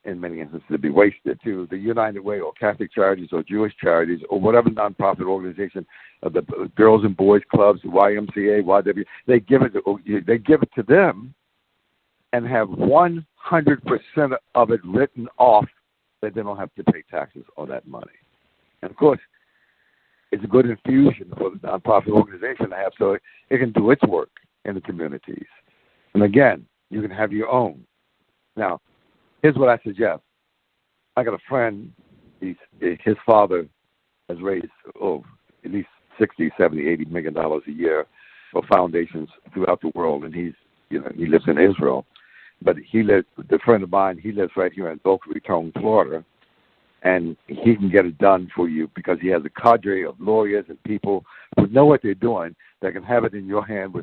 in many instances to be wasted to the United Way or Catholic Charities or Jewish Charities or whatever nonprofit organization, the Girls and Boys Clubs, YMCA, YW, they give it to them and have 100% of it written off that they don't have to pay taxes on that money. And of course, it's a good infusion for the nonprofit organization to have so it can do its work in the communities. And again, you can have your own. Now, here's what I suggest. I got a friend, his father has raised at least $60, $70, $80 million a year for foundations throughout the world, and he lives in Israel. But the friend of mine, he lives right here in Boca Raton, Florida, and he can get it done for you because he has a cadre of lawyers and people who know what they're doing that can have it in your hand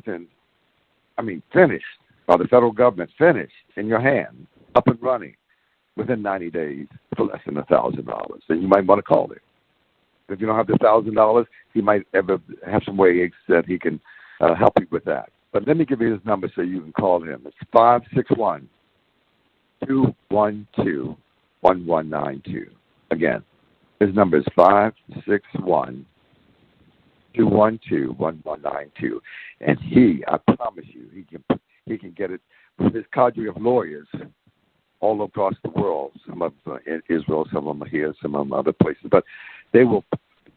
finished by the federal government, finished in your hand, up and running within 90 days for less than $1,000. And you might want to call him. If you don't have the $1,000, he might ever have some ways that he can help you with that. But let me give you his number so you can call him. It's 561-212-1192. Again, his number is 561-212-1192. And I promise you, he can get it with his cadre of lawyers all across the world. Some of them in Israel, some of them are here, some of them other places. But they will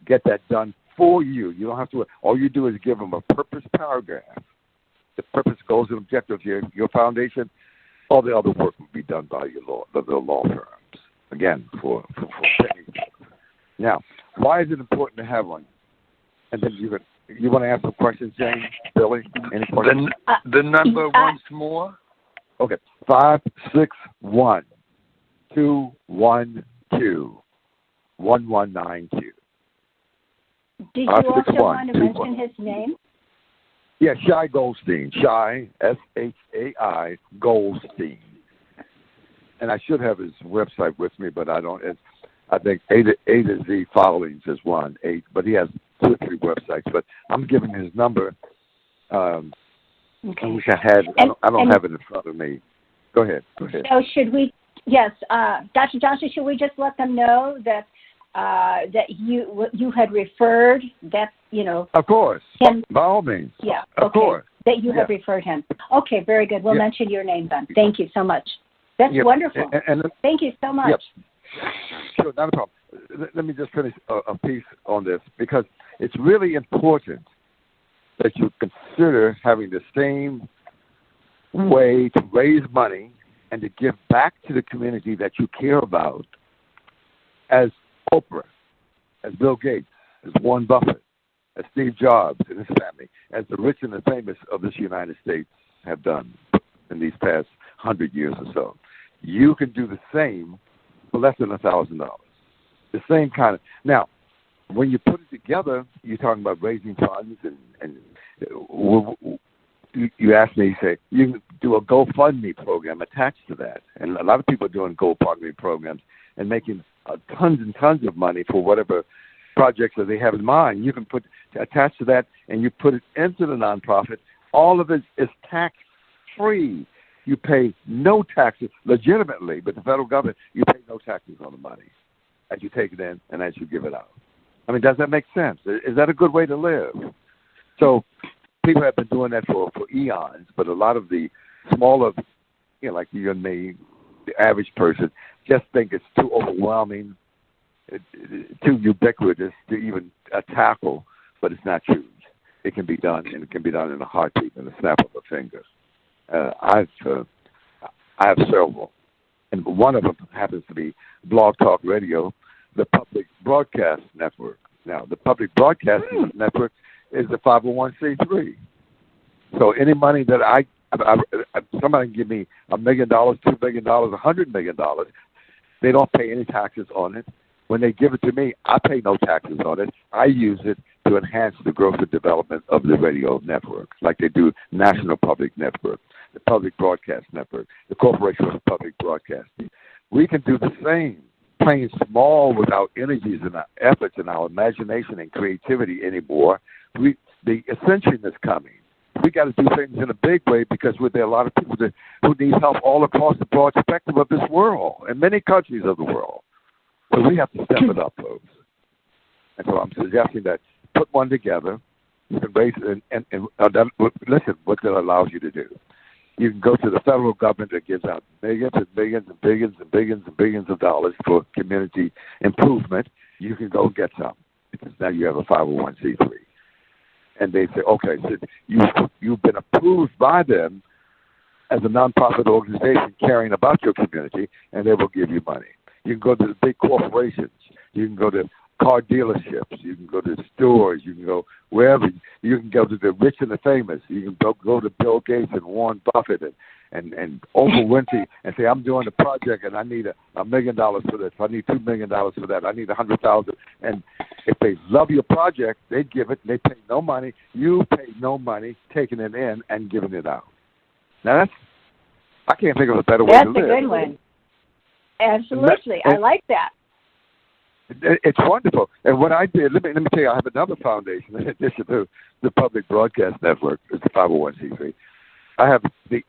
get that done for you. You don't have to. All you do is give them a purpose paragraph. The purpose, goals, and objectives of your foundation. All the other work will be done by the law firms. Again, for pennies. Now, why is it important to have one? And then you want to ask some questions, James, Billy? Any questions? The number once more. Okay, 561-212-1192. Did you also want to mention his name? Yeah, Shai Goldstein. Shai, Shai Goldstein. And I should have his website with me, but I don't. I think A to Z Followings is one, but he has 2 or 3 websites. But I'm giving his number. Okay. I wish I had. I don't have it in front of me. Go ahead. So should we? Yes, Dr. Johnson. Should we just let them know that you had referred that Of course. him? By all means. Yeah. Of course. that you have referred him. Okay, very good. We'll mention your name then. Thank you so much. That's wonderful. And thank you so much. Yep. Sure, not a problem. Let me just finish a piece on this, because it's really important that you consider having the same way to raise money and to give back to the community that you care about as Oprah, as Bill Gates, as Warren Buffett, as Steve Jobs and his family, as the rich and the famous of this United States have done in these past 100 years or so. You can do the same for less than $1,000. The same kind of. Now, when you put it together, you're talking about raising funds, and you asked me, you say, you can do a GoFundMe program attached to that. And a lot of people are doing GoFundMe programs and making tons and tons of money for whatever projects that they have in mind. You can put attached to that, and you put it into the nonprofit. All of it is tax-free. You pay no taxes legitimately, but the federal government, you pay no taxes on the money as you take it in and as you give it out. I mean, does that make sense? Is that a good way to live? So people have been doing that for eons, but a lot of the smaller, like you and me, the average person, just think it's too overwhelming, too ubiquitous to even tackle, but it's not true. It can be done, and it can be done in a heartbeat and a snap of a finger. I have several, and one of them happens to be Blog Talk Radio, the Public Broadcast Network. Now, the Public Broadcast Network is the 501c3. So any money that somebody can give me $1 million, $2 million, $100 million, they don't pay any taxes on it. When they give it to me, I pay no taxes on it. I use it to enhance the growth and development of the radio network, like they do National Public Network, the Public Broadcast Network, the Corporation for Public Broadcasting. We can do the same, playing small without energies and our efforts and our imagination and creativity anymore. The ascension is coming. We got to do things in a big way, because there are a lot of people who need help all across the broad spectrum of this world, in many countries of the world. So we have to step it up, folks. And so I'm suggesting that put one together. You can raise and listen, what that allows you to do. You can go to the federal government that gives out millions and billions and billions and billions and billions of dollars for community improvement. You can go get some, because now you have a 501c3. And they say, okay, so you've been approved by them as a nonprofit organization caring about your community, and they will give you money. You can go to the big corporations. You can go to car dealerships. You can go to stores. You can go wherever. You can go to the rich and the famous. You can go to Bill Gates and Warren Buffett and Oprah Winfrey and say, I'm doing a project and I need $1 million for this. I need $2 million for that. I need $100,000. And if they love your project, they give it. They pay no money. You pay no money taking it in and giving it out. Now I can't think of a better way to live. That's a good one. Absolutely. I like that. It's wonderful. And what I did, let me tell you, I have another foundation in addition to the Public Broadcast Network. It's the 501c3. I have the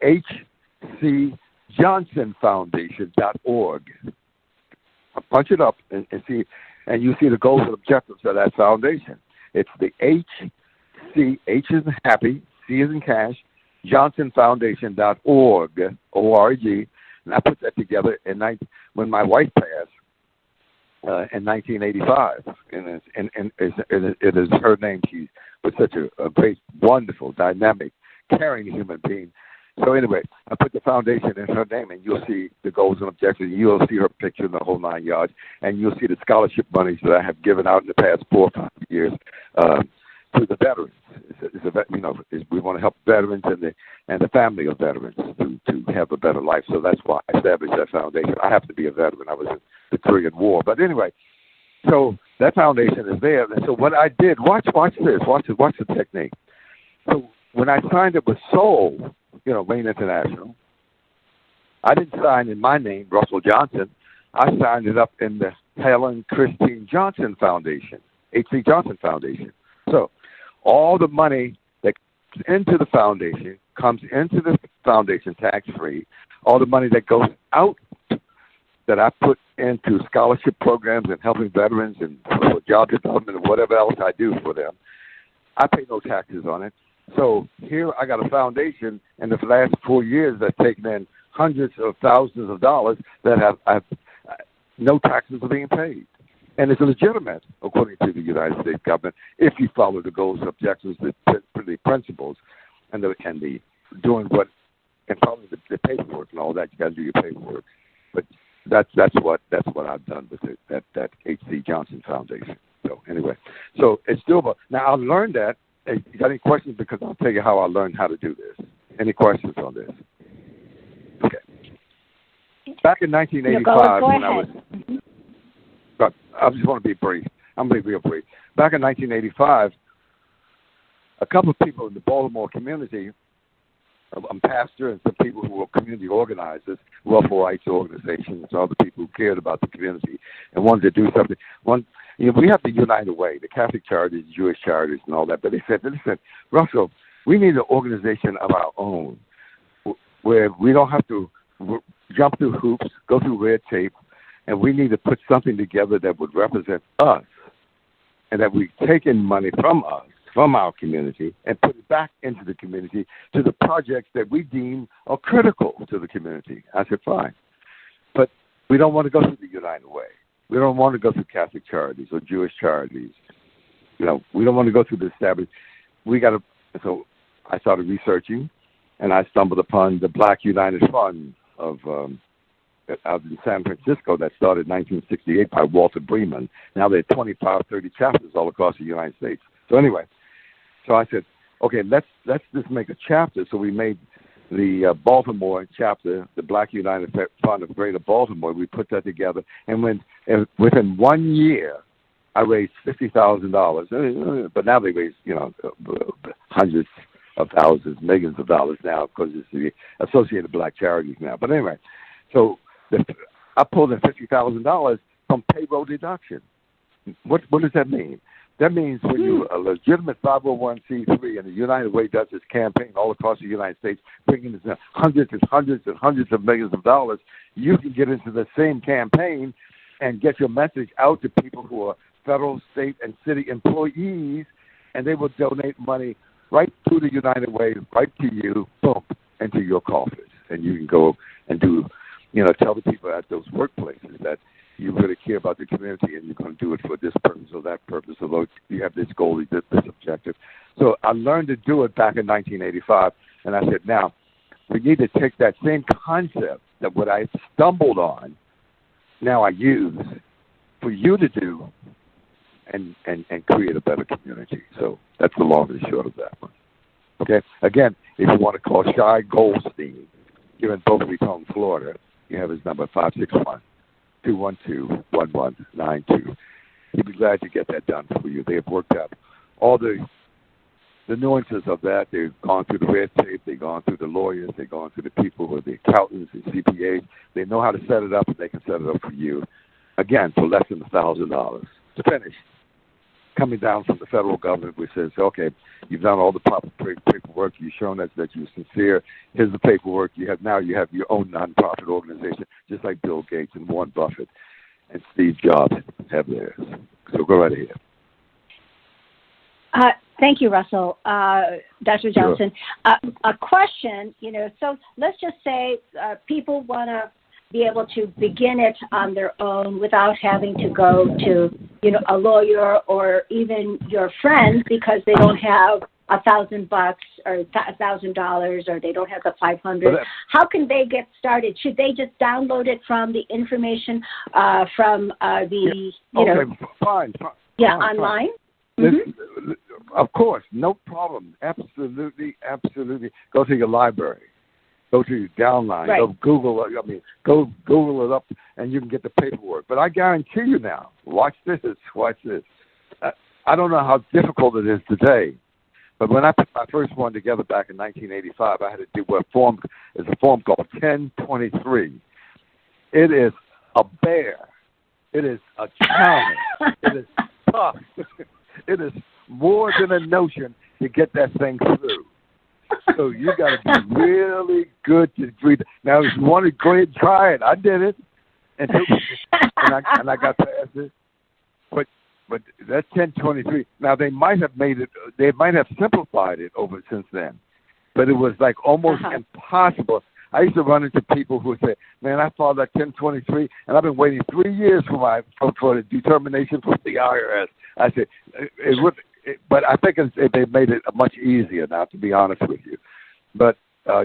HCJohnsonFoundation.org. I punch it up and see, and you see the goals and objectives of that foundation. It's the H is in happy, C is in cash, JohnsonFoundation.org, O-R-G. And I put that together when my wife passed in 1985. And it is her name. She was such a great, wonderful, dynamic, caring human being. So anyway, I put the foundation in her name, and you'll see the goals and objectives. You'll see her picture in the whole 9 yards, and you'll see the scholarship monies that I have given out in the past 4 or 5 years to the veterans. We want to help veterans and the family of veterans to have a better life. So that's why I established that foundation. I happen to be a veteran. I was in the Korean War. But anyway, so that foundation is there. And so what I did, watch this. Watch the technique. So when I signed it with Soul, Rain International, I didn't sign in my name, Russell Johnson. I signed it up in the Helen Christine Johnson Foundation, H.C. Johnson Foundation. So all the money that comes into the foundation tax-free. All the money that goes out that I put into scholarship programs and helping veterans and for job development and whatever else I do for them, I pay no taxes on it. So here I got a foundation in the last 4 years that's taken in hundreds of thousands of dollars that have no taxes are being paid. And it's legitimate, according to the United States government, if you follow the goals, objectives, the principles, and the doing what, and following the paperwork and all that. You got to do your paperwork. But that's what I've done with it, that H.C. Johnson Foundation. So anyway, so it's still now I learned that. Hey, you got any questions? Because I'll tell you how I learned how to do this. Any questions on this? Okay. Back in 1985, when I was. But I just want to be brief. I'm going to be real brief. Back in 1985, a couple of people in the Baltimore community, a pastor and some people who were community organizers, welfare rights organizations, all the people who cared about the community and wanted to do something. We have the United Way, the Catholic charities, Jewish charities, and all that. But they said, listen, Russell, we need an organization of our own where we don't have to jump through hoops, go through red tape, and we need to put something together that would represent us and that we've taken money from us, from our community, and put it back into the community to the projects that we deem are critical to the community. I said, fine. But we don't want to go through the United Way. We don't want to go through Catholic charities or Jewish charities. We don't want to go through the established. So I started researching, and I stumbled upon the Black United Fund out in San Francisco that started in 1968 by Walter Bremen. Now there are 25, 30 chapters all across the United States. So anyway, so I said, okay, let's just make a chapter. So we made the Baltimore chapter, the Black United Fund of Greater Baltimore. We put that together, and within 1 year, I raised $50,000. But now they raise, hundreds of thousands, millions of dollars now, because it's the Associated Black Charities now. But anyway, so I pulled in $50,000 from payroll deduction. What does that mean? That means when you're a legitimate 501c3 and the United Way does its campaign all across the United States, bringing in hundreds and hundreds and hundreds of millions of dollars, you can get into the same campaign and get your message out to people who are federal, state, and city employees, and they will donate money right through the United Way, right to you, boom, into your coffers. And you can go and do, tell the people at those workplaces that you really care about the community and you're going to do it for this purpose or that purpose, although you have this goal, this objective. So I learned to do it back in 1985, and I said, now, we need to take that same concept that what I stumbled on, now I use for you to do and create a better community. So that's the long and short of that one. Okay? Again, if you want to call Shy Goldstein, here in Boca Raton, Florida, you have his number, 561-212-1192. He'd be glad to get that done for you. They have worked out all the nuances of that. They've gone through the red tape. They've gone through the lawyers. They've gone through the people who are the accountants and CPAs. They know how to set it up, and they can set it up for you, again, for less than $1,000 to finish. Coming down from the federal government, which says, okay, you've done all the proper paperwork. You've shown us that you're sincere. Here's the paperwork. You have your own nonprofit organization, just like Bill Gates and Warren Buffett and Steve Jobs have theirs. So go right ahead. Thank you, Russell. Dr. Johnson. Sure. A question, so let's just say people want to be able to begin it on their own without having to go to, a lawyer or even your friend because they don't have $1,000 or $1,000 or they don't have the $500. How can they get started? Should they just download it from the information from fine. Online? Mm-hmm. Of course, no problem. Absolutely. Go to your library. Go to your downline. Right. Go Google it up, and you can get the paperwork. But I guarantee you now, watch this. I don't know how difficult it is today, but when I put my first one together back in 1985, I had to do a form called 1023. It is a bear. It is a challenge. It is tough. It is more than a notion to get that thing through. So you got to be really good to read. Now, if you want to go ahead and try it, I did it, and I got past it. But but that's 1023. Now they might have simplified it over since then, but it was like almost impossible. I used to run into people who would say, "Man, I followed that 1023, and I've been waiting 3 years for the determination from the IRS." I said, but I think they made it much easier now, to be honest with you. But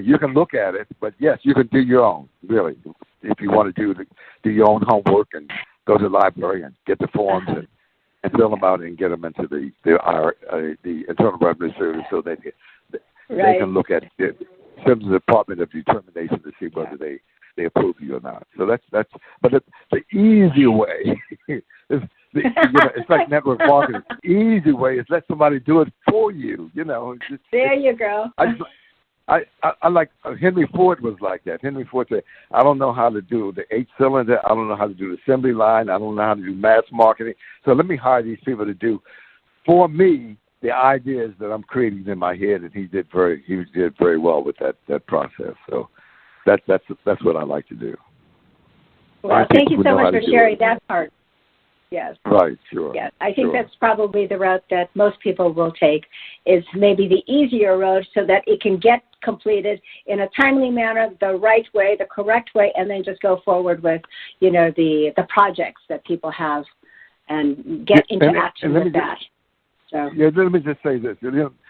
you can look at it, but yes, you can do your own, really, if you want to do your own homework and go to the library and get the forms and fill them out and get them into the Internal Revenue Service so they can look at it. Terms of the Department of Determination to see whether they approve you or not. So that's but the easy way is it's like network marketing. The easy way is let somebody do it for you. There you go. I like Henry Ford was like that. Henry Ford said, "I don't know how to do the 8-cylinder. I don't know how to do the assembly line. I don't know how to do mass marketing. So let me hire these people to do for me the ideas that I'm creating in my head." And he did very well with that process. So that's what I like to do. Well, thank you so much for sharing that part. Yes. Right, sure. Yes, I think that's probably the route that most people will take, is maybe the easier road so that it can get completed in a timely manner, the right way, the correct way, and then just go forward with, the projects that people have and get into action with that. So. Yeah, let me just say this.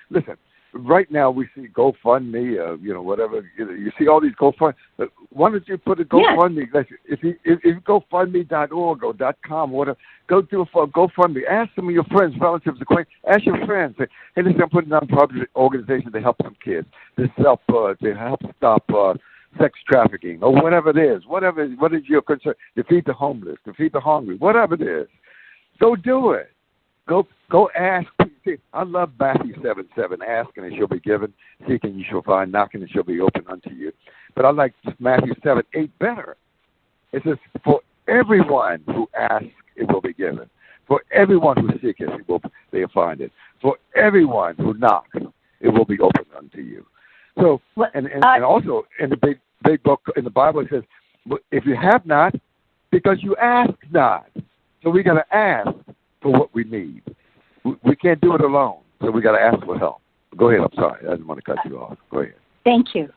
Listen, right now we see GoFundMe, whatever. You see all these GoFundMe. Why don't you put a GoFundMe? Yes. If you GoFundMe.org or .com, whatever, go do a GoFundMe. Ask some of your friends, relatives, acquaintances. Ask your friends. Say, hey, listen, I'm putting on a nonprofit organization to help some kids, to help stop sex trafficking or whatever it is. What is your concern? To feed the homeless, to feed the hungry, whatever it is. Go do it. Go ask. See, I love Matthew 7:7. Ask and it shall be given. Seek and you shall find. Knock and it shall be opened unto you. But I like Matthew 7:8 better. It says, for everyone who asks, it will be given. For everyone who seeketh, they'll find it. For everyone who knocks, it will be opened unto you. So, and also in the big book in the Bible it says, if you have not, because you ask not. So we got to ask for what we need. We can't do it alone, so we got to ask for help. Go ahead. I'm sorry. I didn't want to cut you off. Go ahead. Thank you.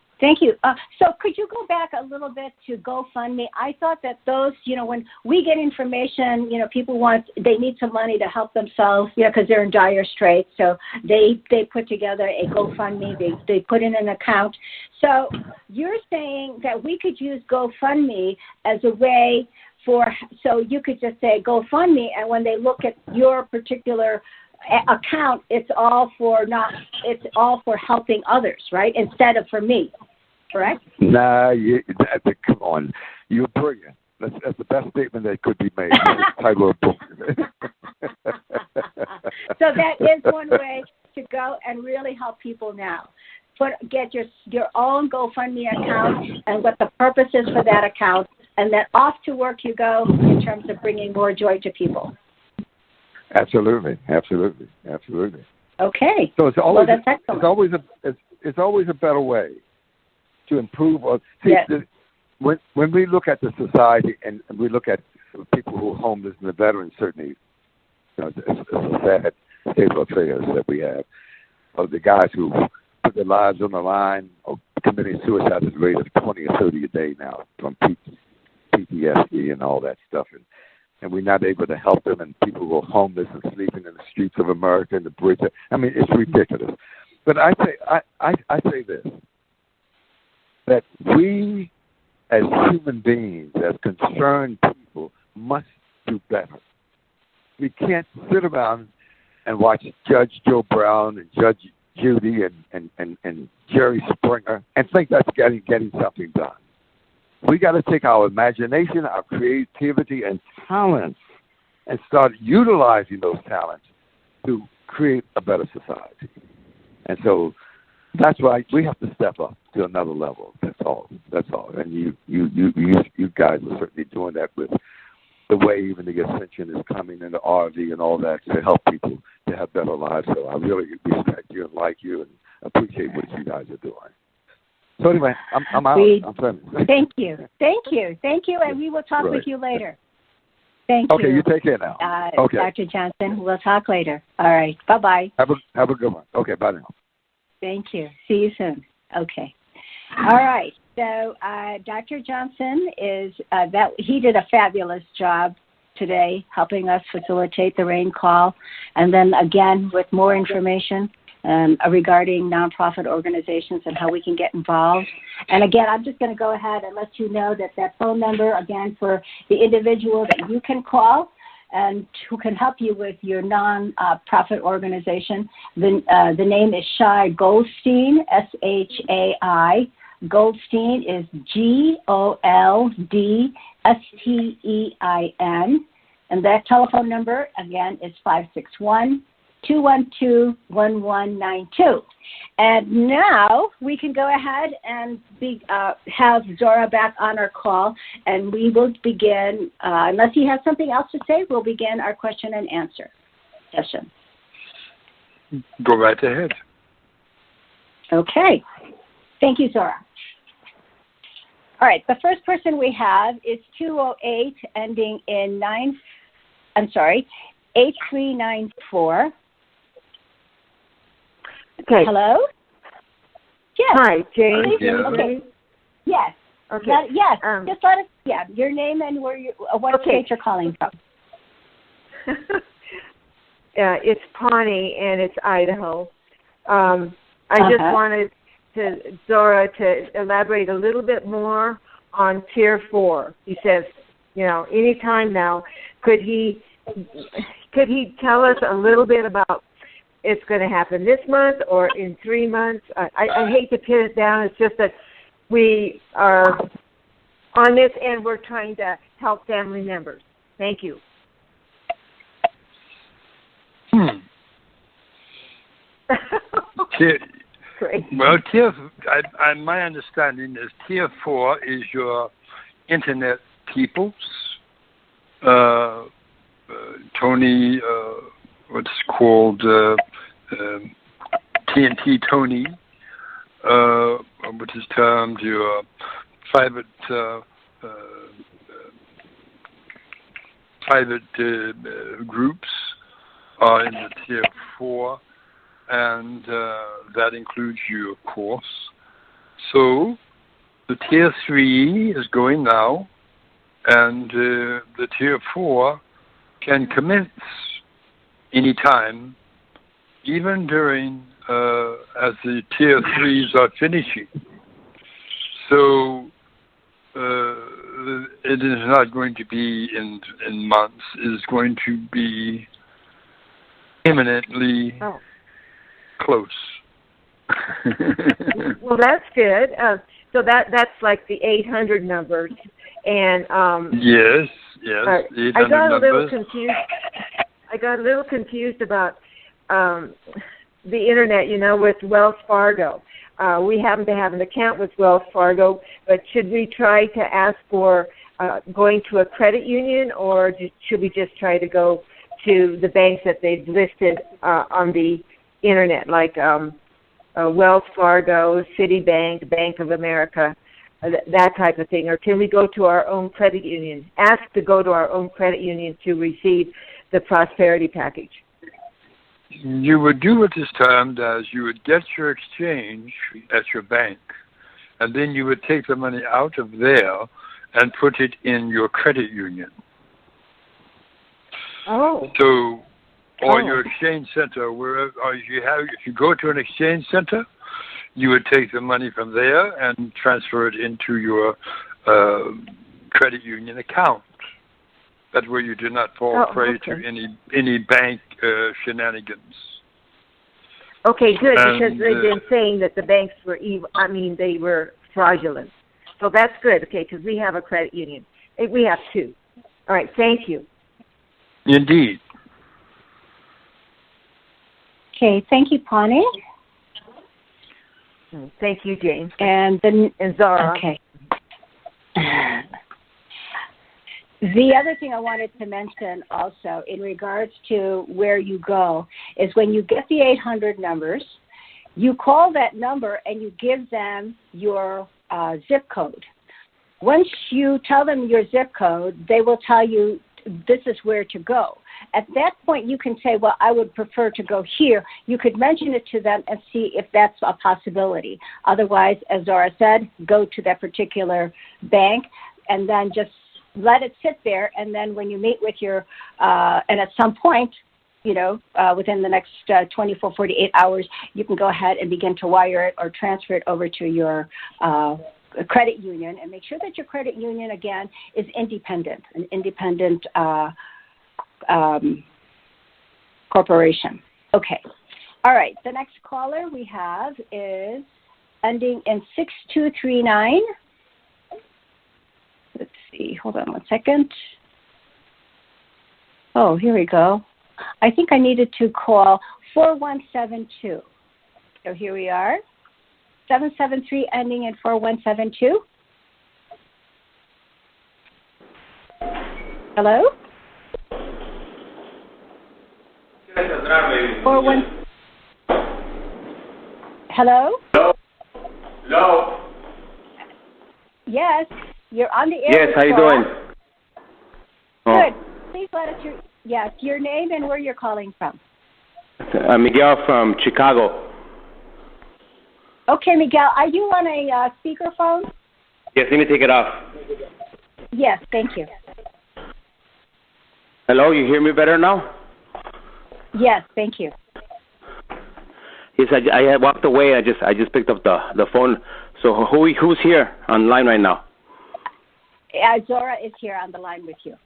So could you go back a little bit to GoFundMe? I thought that those, when we get information, people they need some money to help themselves, because they're in dire straits. So they put together a GoFundMe. They put in an account. So you're saying that we could use GoFundMe as a way so you could just say GoFundMe, and when they look at your particular account, it's all for helping others, right? Instead of for me, correct? Nah, come on, you're brilliant. That's the best statement that could be made. Title of book. So that is one way to go and really help people now. Get your own GoFundMe account and what the purpose is for that account, and then off to work you go in terms of bringing more joy to people. Absolutely. Okay. So it's always that's excellent. It's always a better way to improve. When we look at the society and we look at people who are homeless and the veterans, certainly, it's a sad state of affairs that we have of the guys who put their lives on the line or committing suicide at the rate of 20 or 30 a day now from PTSD and all that stuff. And we're not able to help them, and people who are homeless and sleeping in the streets of America and the bridge. I mean, it's ridiculous. But I say this, that we as human beings, as concerned people, must do better. We can't sit around and watch Judge Joe Brown and Judge Judy and Jerry Springer and think that's getting something done. We got to take our imagination, our creativity, and talents and start utilizing those talents to create a better society. And so that's why we have to step up to another level. That's all. And you guys are certainly doing that with the way even the Ascension is coming and the RV and all that to help people to have better lives. So I really respect you and like you and appreciate what you guys are doing. So anyway, I'm out. I'm finished. Thank you, and we will talk with you later. Thank Okay, you. you take care now. Okay. Dr. Johnson, we'll talk later. All right. Bye-bye. Have a good one. Okay, bye now. Thank you. See you soon. Okay. All right. So Dr. Johnson he did a fabulous job today helping us facilitate the RAIN call. And then again, with more information regarding nonprofit organizations and how we can get involved. And again, I'm just going to go ahead and let you know that phone number, again, for the individual that you can call and who can help you with your non-profit organization. The name is Shai Goldstein, S-H-A-I. Goldstein is Goldstein. And that telephone number, again, is 561-212-1192. And now we can go ahead and have Zorra back on our call, and we will begin, unless he has something else to say, we'll begin our question and answer session. Go right ahead. Okay. Thank you, Zorra. All right, the first person we have is 208 ending in 8394. Okay. Hello? Yes. Hi, Jane. Okay. Yes. Okay. Yes. Just let us, your name and what state you're calling from. It's Pawnee, and it's Idaho. I just wanted Zorra to elaborate a little bit more on Tier 4. He says, anytime now, could he tell us a little bit about it's going to happen this month or in 3 months? I hate to pin it down. It's just that we are on this and we're trying to help family members. Thank you. Great. Well, my understanding is Tier 4 is your internet peoples. Tony, what's called TNT Tony, which is termed your private groups are in the Tier 4. And that includes you, of course. So the Tier 3 is going now, and the Tier 4 can commence anytime, even during as the Tier 3s are finishing. So it is not going to be in months. It is going to be imminently close. Well, that's good. So that's like the 800 numbers, and yes, 800 I got a little numbers. confused. I got a little confused about the internet. With Wells Fargo, we happen to have an account with Wells Fargo, but should we try to ask for going to a credit union, or should we just try to go to the banks that they've listed on the internet, like Wells Fargo, Citibank, Bank of America, that type of thing? Or can we go to our own credit union, ask to go to our own credit union to receive the prosperity package? You would do what is termed as you would get your exchange at your bank, and then you would take the money out of there and put it in your credit union. So, or your exchange center, wherever if you go to an exchange center, you would take the money from there and transfer it into your credit union account. That way you do not fall prey to any bank shenanigans. Okay, good, because they've been saying that the banks were evil. I mean, they were fraudulent. So that's good, okay, because we have a credit union. We have two. All right, thank you. Indeed. Okay, thank you, Pawnee. Thank you, Jane. And Zorra. Okay. The other thing I wanted to mention also in regards to where you go is when you get the 800 numbers, you call that number and you give them your zip code. Once you tell them your zip code, they will tell you this is where to go. At that point, you can say, well, I would prefer to go here. You could mention it to them and see if that's a possibility. Otherwise, as Zorra said, go to that particular bank and then just let it sit there. And then when you meet with your, and at some point, within the next 24, 48 hours, you can go ahead and begin to wire it or transfer it over to your credit union, and make sure that your credit union, again, is independent, an independent corporation. Okay. All right. The next caller we have is ending in 6239. Let's see. Hold on one second. Oh, here we go. I think I needed to call 4172. So here we are. 773 ending in 4172. Hello? 41. Hello? Hello? Yes, you're on the air. Yes, how you doing? Good. Please let us your name and where you're calling from. Miguel from Chicago. Okay, Miguel, are you on a speakerphone? Yes, let me take it off. Yes, thank you. Hello, you hear me better now? Yes, thank you. Yes, I had walked away. I just picked up the phone. So who's here on the line right now? Zorra is here on the line with you.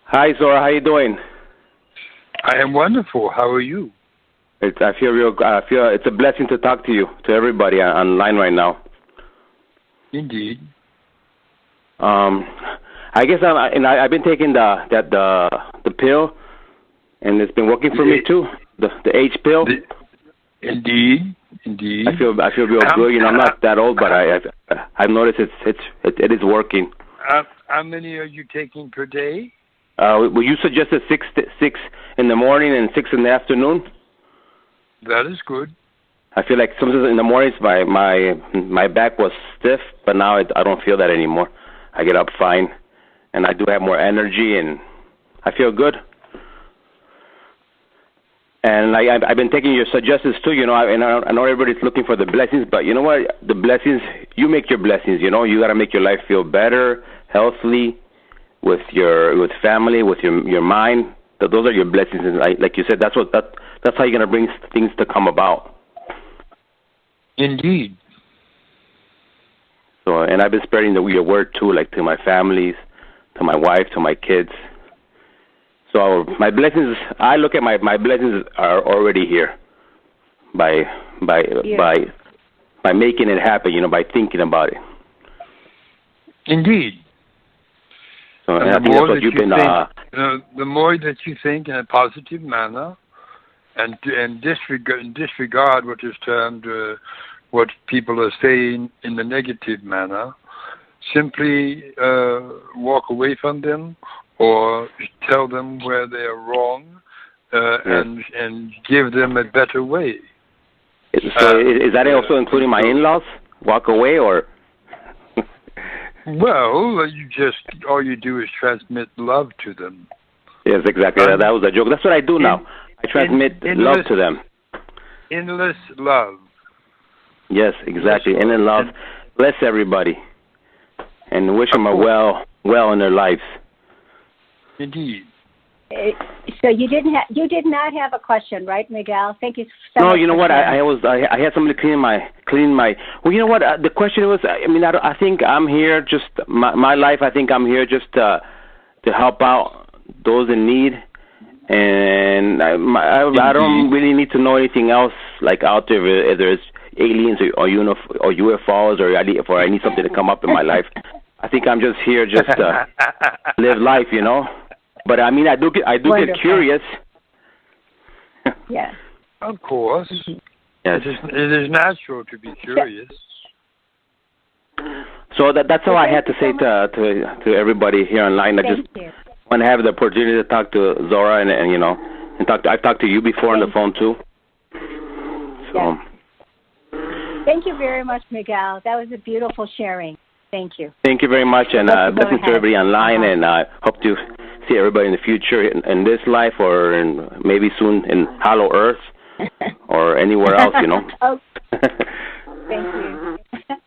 Hi, Zorra. How you doing? I am wonderful. How are you? I feel it's a blessing to talk to you, to everybody online right now. Indeed. I guess I've been taking the pill, and it's been working for me too. The H pill. Indeed. I feel real good. I'm not that old, but I've noticed it is working. How many are you taking per day? Well, you suggested six in the morning and 6 in the afternoon. That is good. I feel like sometimes in the mornings my back was stiff, but now I don't feel that anymore. I get up fine, and I do have more energy, and I feel good. And I've been taking your suggestions too. I know everybody's looking for the blessings, but you know what? The blessings, you make your blessings. You got to make your life feel better, healthily, with family, with your mind. Those are your blessings, and like you said, that's how you're gonna bring things to come about. Indeed. So, and I've been spreading your word too, like to my families, to my wife, to my kids. So my blessings, I look at my blessings are already here by making it happen. By thinking about it. Indeed. So, and I think that's what you've been. The more that you think in a positive manner, and disregard what is termed what people are saying in the negative manner, simply walk away from them or tell them where they are wrong, and give them a better way. So is that also including my in-laws? Walk away or? Well, all you do is transmit love to them. Yes, exactly. That was a joke. That's what I do now. I transmit love to them. Endless love. Yes, exactly. Endless love. Bless everybody, and wish them well in their lives. Indeed. So you did not have a question, right, Miguel? Thank you so much. No, you know what? I had somebody clean my. Well, you know what? The question was. I think I'm here just my life. I think I'm here just to help out those in need, and I don't really need to know anything else like out there. If there's aliens or UFOs or I need something to come up in my life. I think I'm just here just to live life, But I do get curious. Yes. Of course. Yes. It is natural to be curious. So that's all I had to say to everybody here online. I just want to have the opportunity to talk to Zorra and I've talked to you before on the phone too. So. Yes. Thank you very much, Miguel. That was a beautiful sharing. Thank you. Thank you very much, and blessings to everybody online, and I hope to see everybody in the future in this life or in, maybe soon in Hollow Earth or anywhere else, you know. Oh, thank you.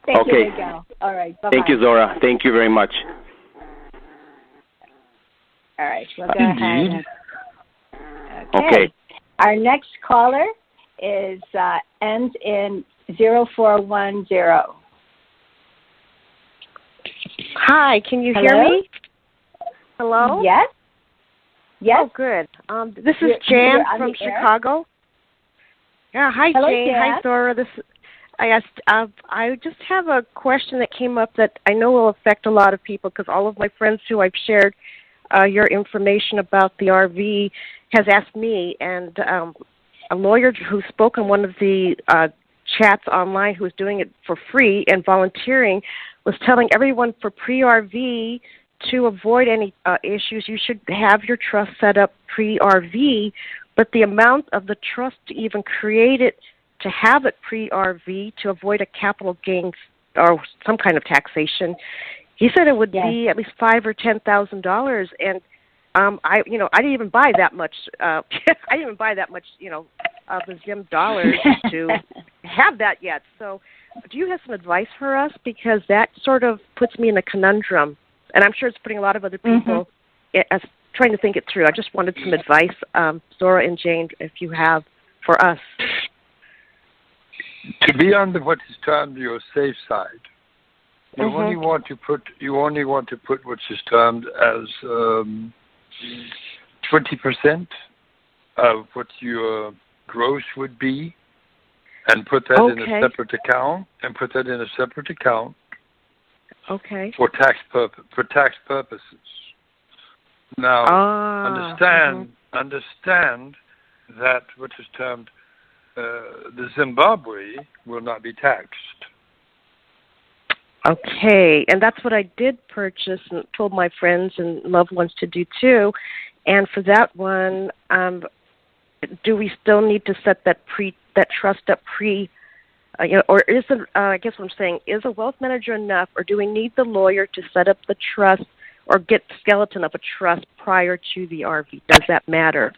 Thank Okay. you, Miguel. All right. Bye-bye. Thank you, Zorra. Thank you very much. All right. We'll go ahead. Indeed. Okay. Our next caller is ends in 0410. Hi, can you hear me? Hello? Yes. Yes. Oh, good. This is Jan from Chicago. Yeah, hi, Hello, Jane. Jan. Hi, Zorra. I just have a question that came up that I know will affect a lot of people because all of my friends who I've shared your information about the RV has asked me, and a lawyer who spoke on one of the chats online who was doing it for free and volunteering was telling everyone for pre-RV to avoid any issues, you should have your trust set up pre-RV, but the amount of the trust to even create it, to have it pre-RV, to avoid a capital gain or some kind of taxation, he said it would be at least $5,000 or $10,000, and I didn't even buy that much. I didn't even buy that much, of the Zim dollars to have that yet. So, do you have some advice for us? Because that sort of puts me in a conundrum, and I'm sure it's putting a lot of other people as trying to think it through. I just wanted some advice, Zorra and Jane, if you have for us. To be on what is termed your safe side, you only want to put what is termed as 20% of what your gross would be, and put that in a separate account. Okay. For tax purposes. Now, understand that what is termed the Zimbabwe will not be taxed. Okay, and that's what I did purchase and told my friends and loved ones to do too. And for that one, do we still need to set that trust up or is I guess what I'm saying, is a wealth manager enough, or do we need the lawyer to set up the trust or get the skeleton of a trust prior to the RV? Does that matter?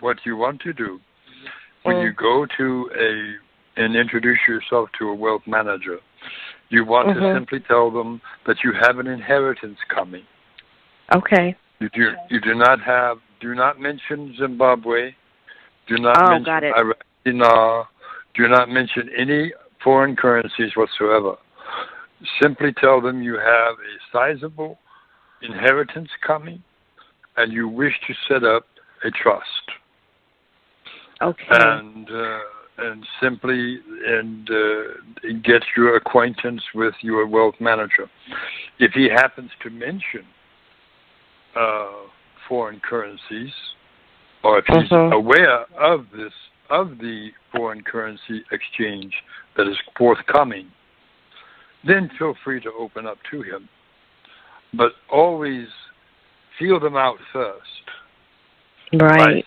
What you want to do when you go to and introduce yourself to a wealth manager, you want to simply tell them that you have an inheritance coming. Okay. You do not mention Zimbabwe. Do not mention Iraq dinar. Do not mention any foreign currencies whatsoever. Simply tell them you have a sizable inheritance coming and you wish to set up a trust. Okay. And simply get your acquaintance with your wealth manager. If he happens to mention foreign currencies, or if he's aware of the foreign currency exchange that is forthcoming, then feel free to open up to him. But always feel them out first. Right.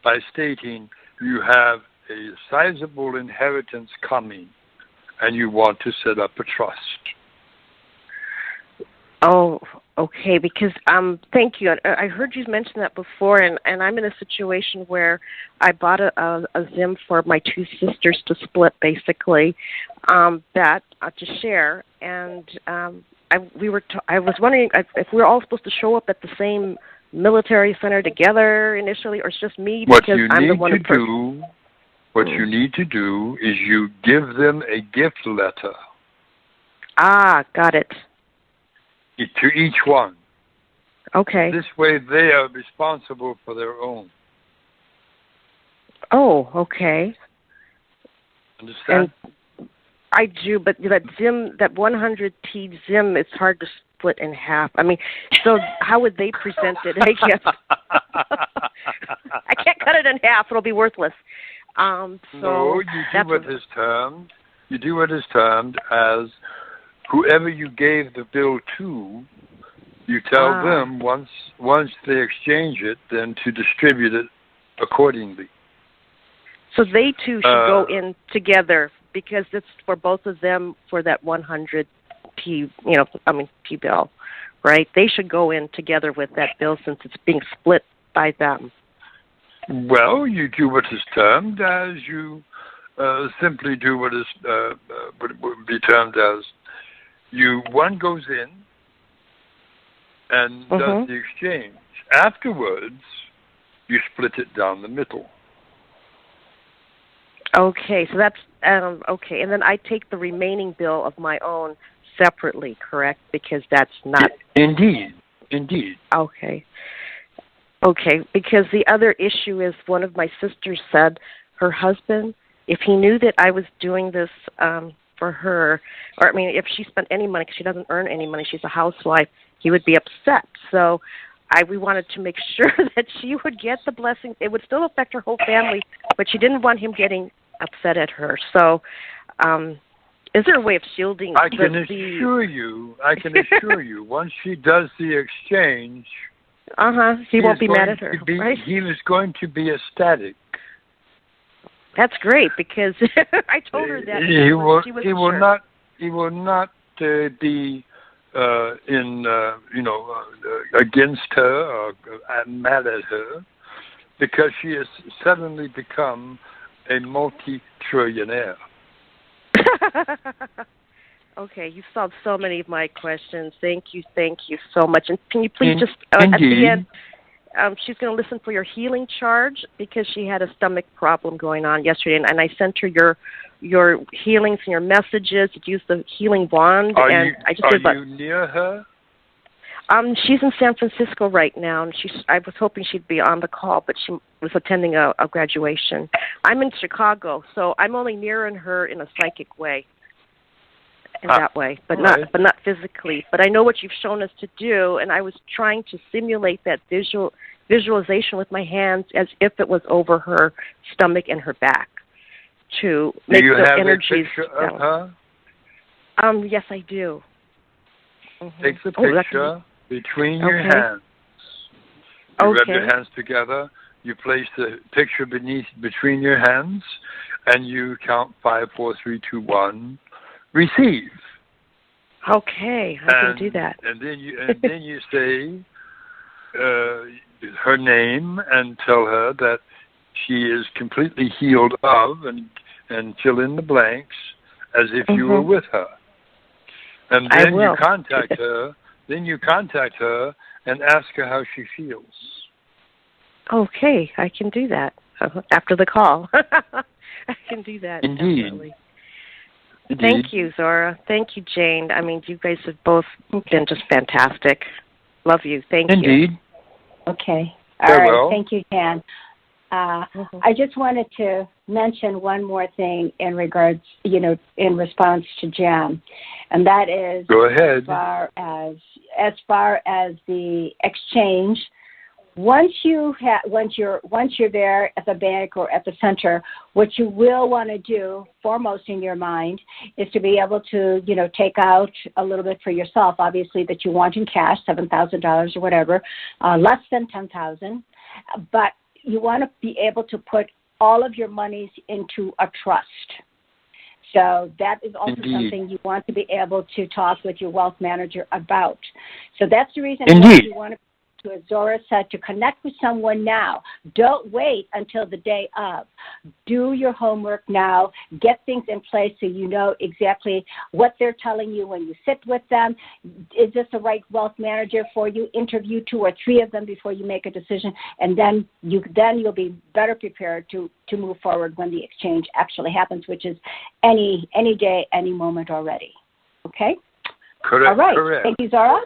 By stating you have a sizable inheritance coming and you want to set up a trust. Oh, okay, because thank you. I heard you mention that before, and I'm in a situation where I bought a Zim for my two sisters to split, basically, that to share, and I was wondering if we were all supposed to show up at the same military center together initially, or it's just me because I'm the one who What you need to do is you give them a gift letter. Ah, got it. To each one. Okay. This way they are responsible for their own. Oh, okay. Understand? And I do, but that Zim, that 100T Zim, it's hard to split in half. I mean, so how would they present it? I guess. I can't cut it in half. It'll be worthless. So no, you do what is termed as whoever you gave the bill to, you tell them once they exchange it, then to distribute it accordingly. So they two should go in together because it's for both of them for that 100 T bill, right? They should go in together with that bill since it's being split by them. Well, you do what is termed as you simply do what is what would be termed as one goes in and does the exchange. Afterwards, you split it down the middle. Okay, so that's okay, and then I take the remaining bill of my own separately, correct? Because that's not indeed. Okay, because the other issue is one of my sisters said her husband, if he knew that I was doing this for her, or I mean, if she spent any money, because she doesn't earn any money, she's a housewife, he would be upset. So we wanted to make sure that she would get the blessing. It would still affect her whole family, but she didn't want him getting upset at her. So is there a way of shielding? I can assure you, once she does the exchange, he won't be mad at her, right? He is going to be ecstatic. That's great, because I told her that he will sure. not be against her or mad at her, because she has suddenly become a multi-trillionaire. Okay, you've solved so many of my questions. Thank you so much. And can you please just at the end, she's going to listen for your healing charge, because she had a stomach problem going on yesterday, and I sent her your healings and your messages. Use the healing wand. Are you near her? She's in San Francisco right now, and I was hoping she'd be on the call, but she was attending a graduation. I'm in Chicago, so I'm only nearing her in a psychic way, in that way, but not physically. But I know what you've shown us to do, and I was trying to simulate that visualization with my hands as if it was over her stomach and her back to make the energies. Do you have a picture of her? Yes, I do. Take the picture between your hands. You rub your hands together. You place the picture between your hands, and you count 5, 4, 3, 2, 1. Receive. Okay, I can do that. And then you say her name and tell her that she is completely healed of, and fill in the blanks as if you were with her. And then you contact her. Then you contact her and ask her how she feels. Okay, I can do that after the call. I can do that. Indeed. Definitely. Thank you, Zorra. Thank you, Jane. I mean, you guys have both been just fantastic. Love you. Thank you. Indeed. Okay. All right. Thank you, Jan. I just wanted to mention one more thing in regards, in response to Jan, and that is, go ahead. As far as the exchange, once you're there at the bank or at the center, what you will want to do foremost in your mind is to be able to, take out a little bit for yourself, obviously, that you want in cash, $7,000 or whatever, less than $10,000, but you want to be able to put all of your monies into a trust. So that is also something you want to be able to talk with your wealth manager about. So that's the reason why you want to, as Zorra said, to connect with someone now. Don't wait until the day of. Do your homework now. Get things in place so you know exactly what they're telling you when you sit with them. Is this the right wealth manager for you? Interview 2 or 3 of them before you make a decision, and then you'll be better prepared to move forward when the exchange actually happens, which is any day, any moment already. Okay? Correct. All right. Correct. Thank you, Zorra.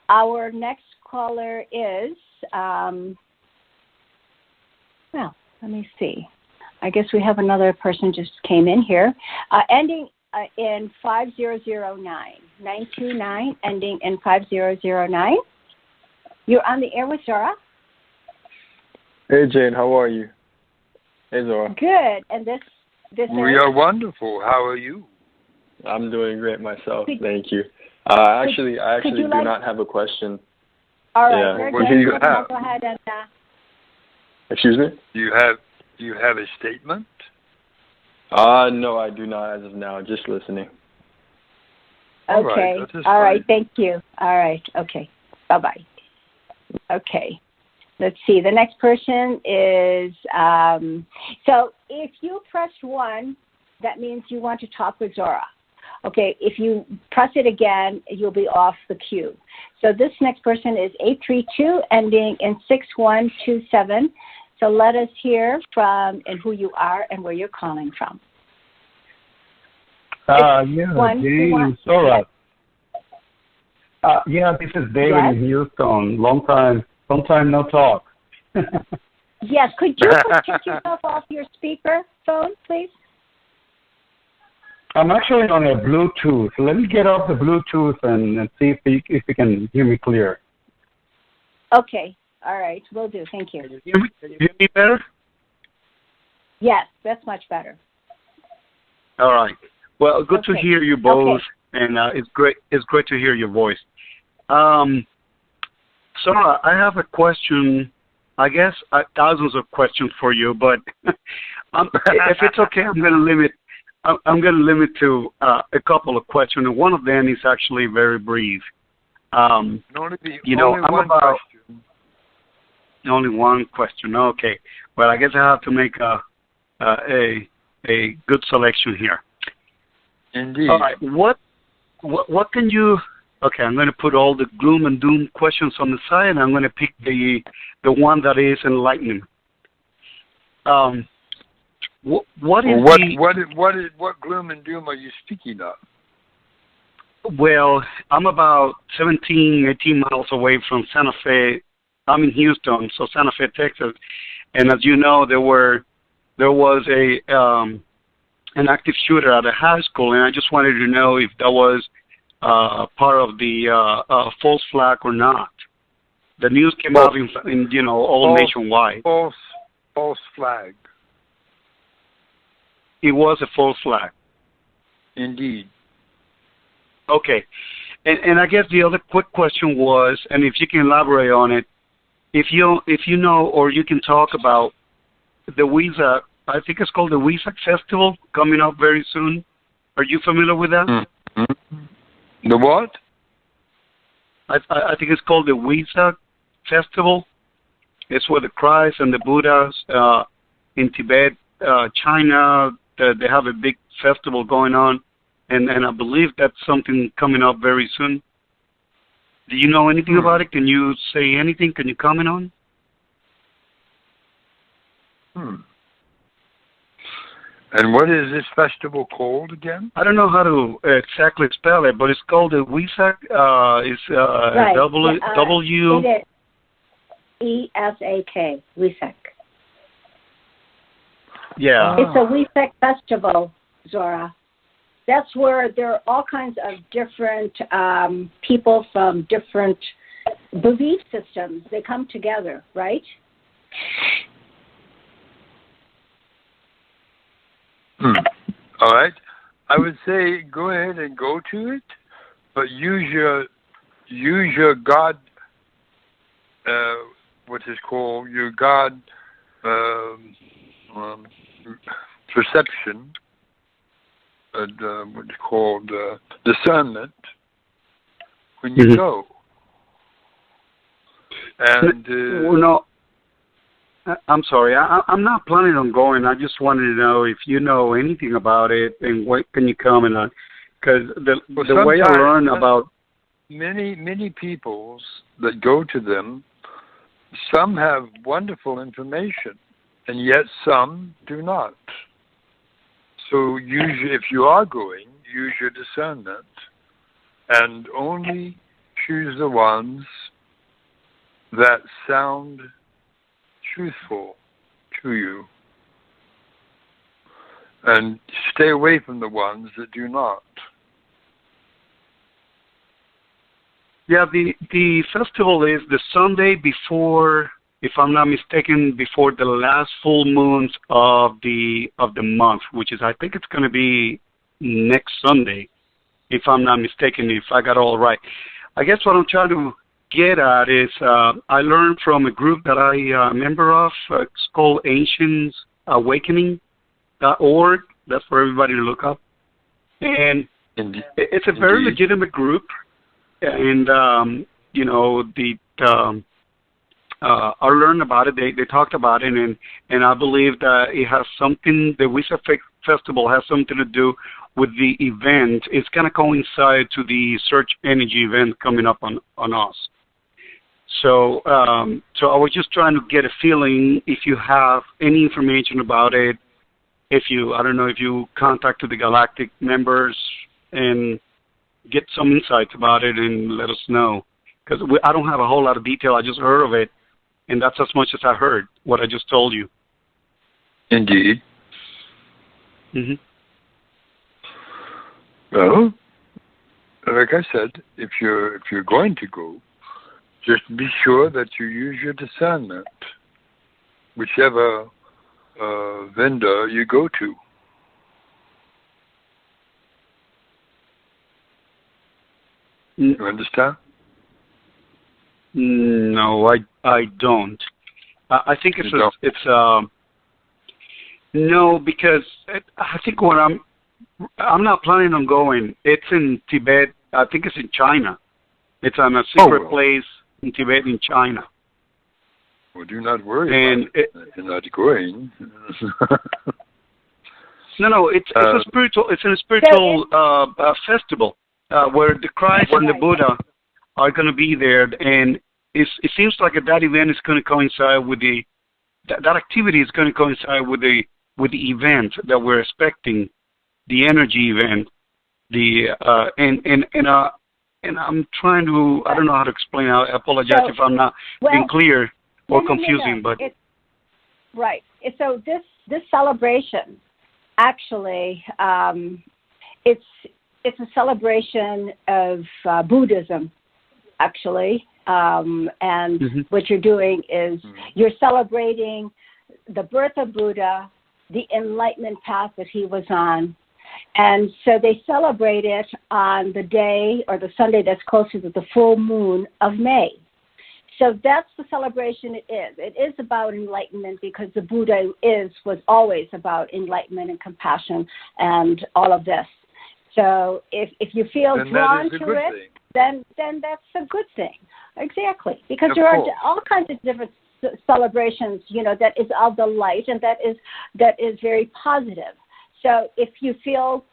Our next caller is, let me see. I guess we have another person just came in here. Ending in 5009. 929, ending in 5009. You're on the air with Zorra. Hey, Jane. How are you? Hey, Zorra. Good. And this we are wonderful. How are you? I'm doing great myself. Thank you. I actually do not have a question. All right. What do you have? Go ahead and. Excuse me? Do you have a statement? No, I do not as of now. Just listening. Okay. All right. Thank you. All right. Okay. Bye-bye. Okay. Let's see. The next person is, so if you press 1, that means you want to talk with Zorra. Okay. If you press it again, you'll be off the queue. So this next person is 832 ending in 6127. So let us hear from and who you are and where you're calling from. James Zorra. This is David in Houston. Long time no talk. Yes, could you take yourself off your speaker phone, please? I'm actually on a Bluetooth. Let me get off the Bluetooth and see if you can hear me clear. Okay. All right. Will do. Thank you. Can you hear me better? Yes, that's much better. All right. Well, good to hear you both, and it's great to hear your voice. Sarah, I have a question. I guess thousands of questions for you, but if it's okay, I'm going to limit to a couple of questions, and one of them is actually very brief. Only one question. Okay. Well, I guess I have to make a good selection here. Indeed. All right. What can you? Okay, I'm going to put all the gloom and doom questions on the side, and I'm going to pick the one that is enlightening. What gloom and doom are you speaking of? Well, I'm about 17, 18 miles away from Santa Fe. I'm in Houston, so Santa Fe, Texas, and as you know, there was an active shooter at a high school, and I just wanted to know if that was part of the false flag or not. The news came out in all nationwide. False flag. It was a false flag. Indeed. Okay, and I guess the other quick question was, and if you can elaborate on it, if you know or you can talk about the WISA, I think it's called the WISA Festival coming up very soon. Are you familiar with that? Mm-hmm. The what? I think it's called the WISA Festival. It's where the Christ and the Buddhas in Tibet, China, they have a big festival going on, and I believe that's something coming up very soon. Do you know anything about it? Can you say anything? Can you comment on? And what is this festival called again? I don't know how to exactly spell it, but it's called the WISAC. It's W. It is ESAK, WISAC. Yeah. It's a WISAC festival, Zorra. That's where there are all kinds of different people from different belief systems. They come together, right? All right. I would say go ahead and go to it, but use your God, what is called your God perception, what's called discernment when you go. And I'm sorry. I'm not planning on going. I just wanted to know if you know anything about it and what can you comment on. Because the way I learn about many peoples that go to them, some have wonderful information, and yet some do not. So if you are going, use your discernment, and only choose the ones that sound truthful to you, and stay away from the ones that do not. Yeah, the festival is the Sunday before, if I'm not mistaken, before the last full moons of the month, which is, I think it's going to be next Sunday, if I'm not mistaken, if I got it all right. I guess what I'm trying to get at is I learned from a group that I'm a member of. It's called AncientsAwakening.org. That's for everybody to look up. And It's a very legitimate group, and I learned about it. They talked about it, and I believe that it has something. The Wisa Festival has something to do with the event. It's going to coincide to the Search Energy event coming up on us. So I was just trying to get a feeling if you have any information about it. I don't know if you contacted the Galactic members and get some insights about it and let us know. Because I don't have a whole lot of detail. I just heard of it, and that's as much as I heard, what I just told you. Indeed. Mm-hmm. Well, like I said, if you're going to go, just be sure that you use your discernment, whichever vendor you go to. You understand? No, I don't. I think no, because I think what I'm not planning on going. It's in Tibet. I think it's in China. It's on a secret place in Tibet in China. Well, do not worry about it. You're not going. No, it's a spiritual. It's a spiritual festival where the Christ and the Buddha are going to be there, and it seems like that event is going to coincide with that activity is going to coincide with the event that we're expecting, the energy event, and I'm trying to, I don't know how to explain. I apologize if I'm not being clear or confusing, but right. So this celebration, actually, it's a celebration of Buddhism, actually, and what you're doing is you're celebrating the birth of Buddha, the enlightenment path that he was on. And so they celebrate it on the day or the Sunday that's closer to the full moon of May. So that's the celebration it is. It is about enlightenment because the Buddha was always about enlightenment and compassion and all of this. So if you feel drawn to it, then that's a good thing. Exactly. Because there are all kinds of different celebrations, that is of the light and that is very positive. So if you feel,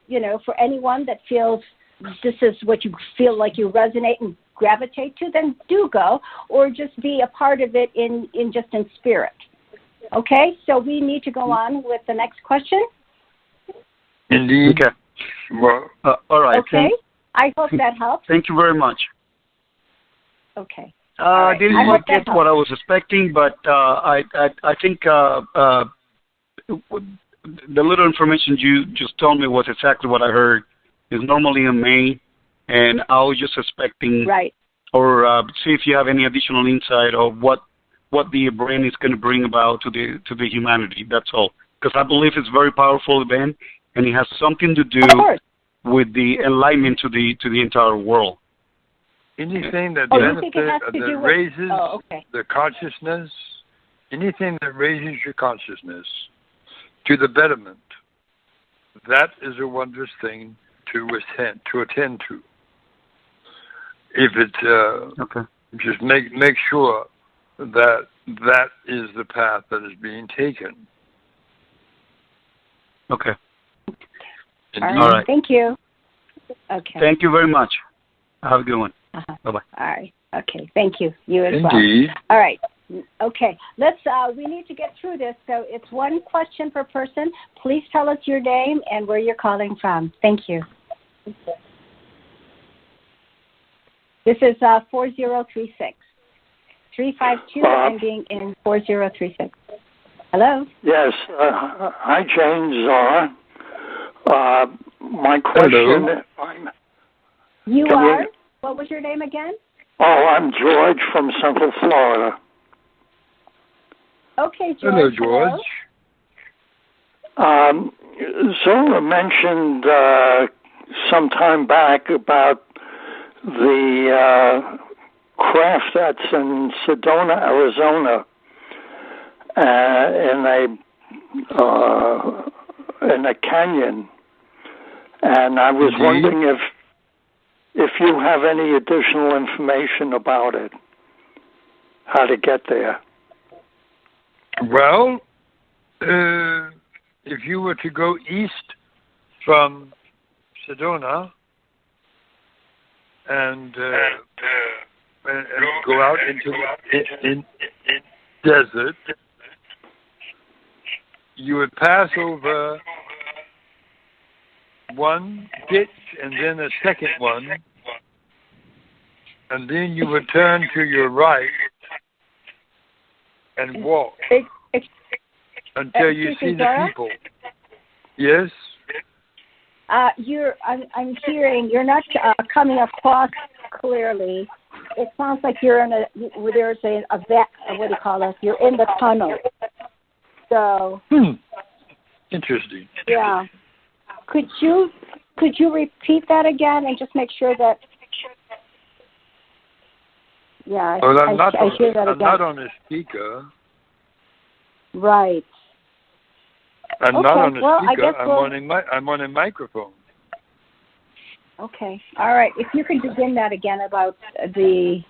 for anyone that feels this is what you feel like you resonate and gravitate to, then do go, or just be a part of it in spirit. Okay, so we need to go on with the next question. Indeed. Okay. Well, all right. Okay. I hope that helps. Thank you very much. Okay. I didn't quite get what I was expecting, but I think the little information you just told me was exactly what I heard. It's normally in May, and I was just expecting, or see if you have any additional insight of what the brain is going to bring about to the humanity. That's all, because I believe it's a very powerful event, and it has something to do with the enlightenment to the entire world. Anything that raises the consciousness, anything that raises your consciousness to the betterment, that is a wondrous thing to attend to. If it just make sure that is the path that is being taken. Okay. All right. Thank you. Okay. Thank you very much. Have a good one. Bye-bye. All right. Okay. Thank you. You as Indeed. well. All right. Okay. We need to get through this. So it's one question per person. Please tell us your name and where you're calling from. Thank you. This is 4036. 352 ending in 4036. Hello? Yes. Hi, Jane, Zorra. My question... Hello. What was your name again? Oh, I'm George from Central Florida. Okay, George. Hello, George. Zorra mentioned some time back about the craft that's in Sedona, Arizona, in a canyon, And I was Indeed. wondering if you have any additional information about it, how to get there. Well, if you were to go east from Sedona and go out into the desert, you would pass over one ditch and then a second one, and then you would turn to your right and walk until you see the people. Yes? I'm hearing you're not coming across clearly. It sounds like you're in there's a what do you call it? You're in the tunnel. So. Interesting. Yeah. Could you repeat that again and just make sure that? Yeah. Well, I hear that again. I'm not on a speaker. Right. I'm not on a speaker. I guess I'm on a microphone. Okay. All right. If you could begin that again about the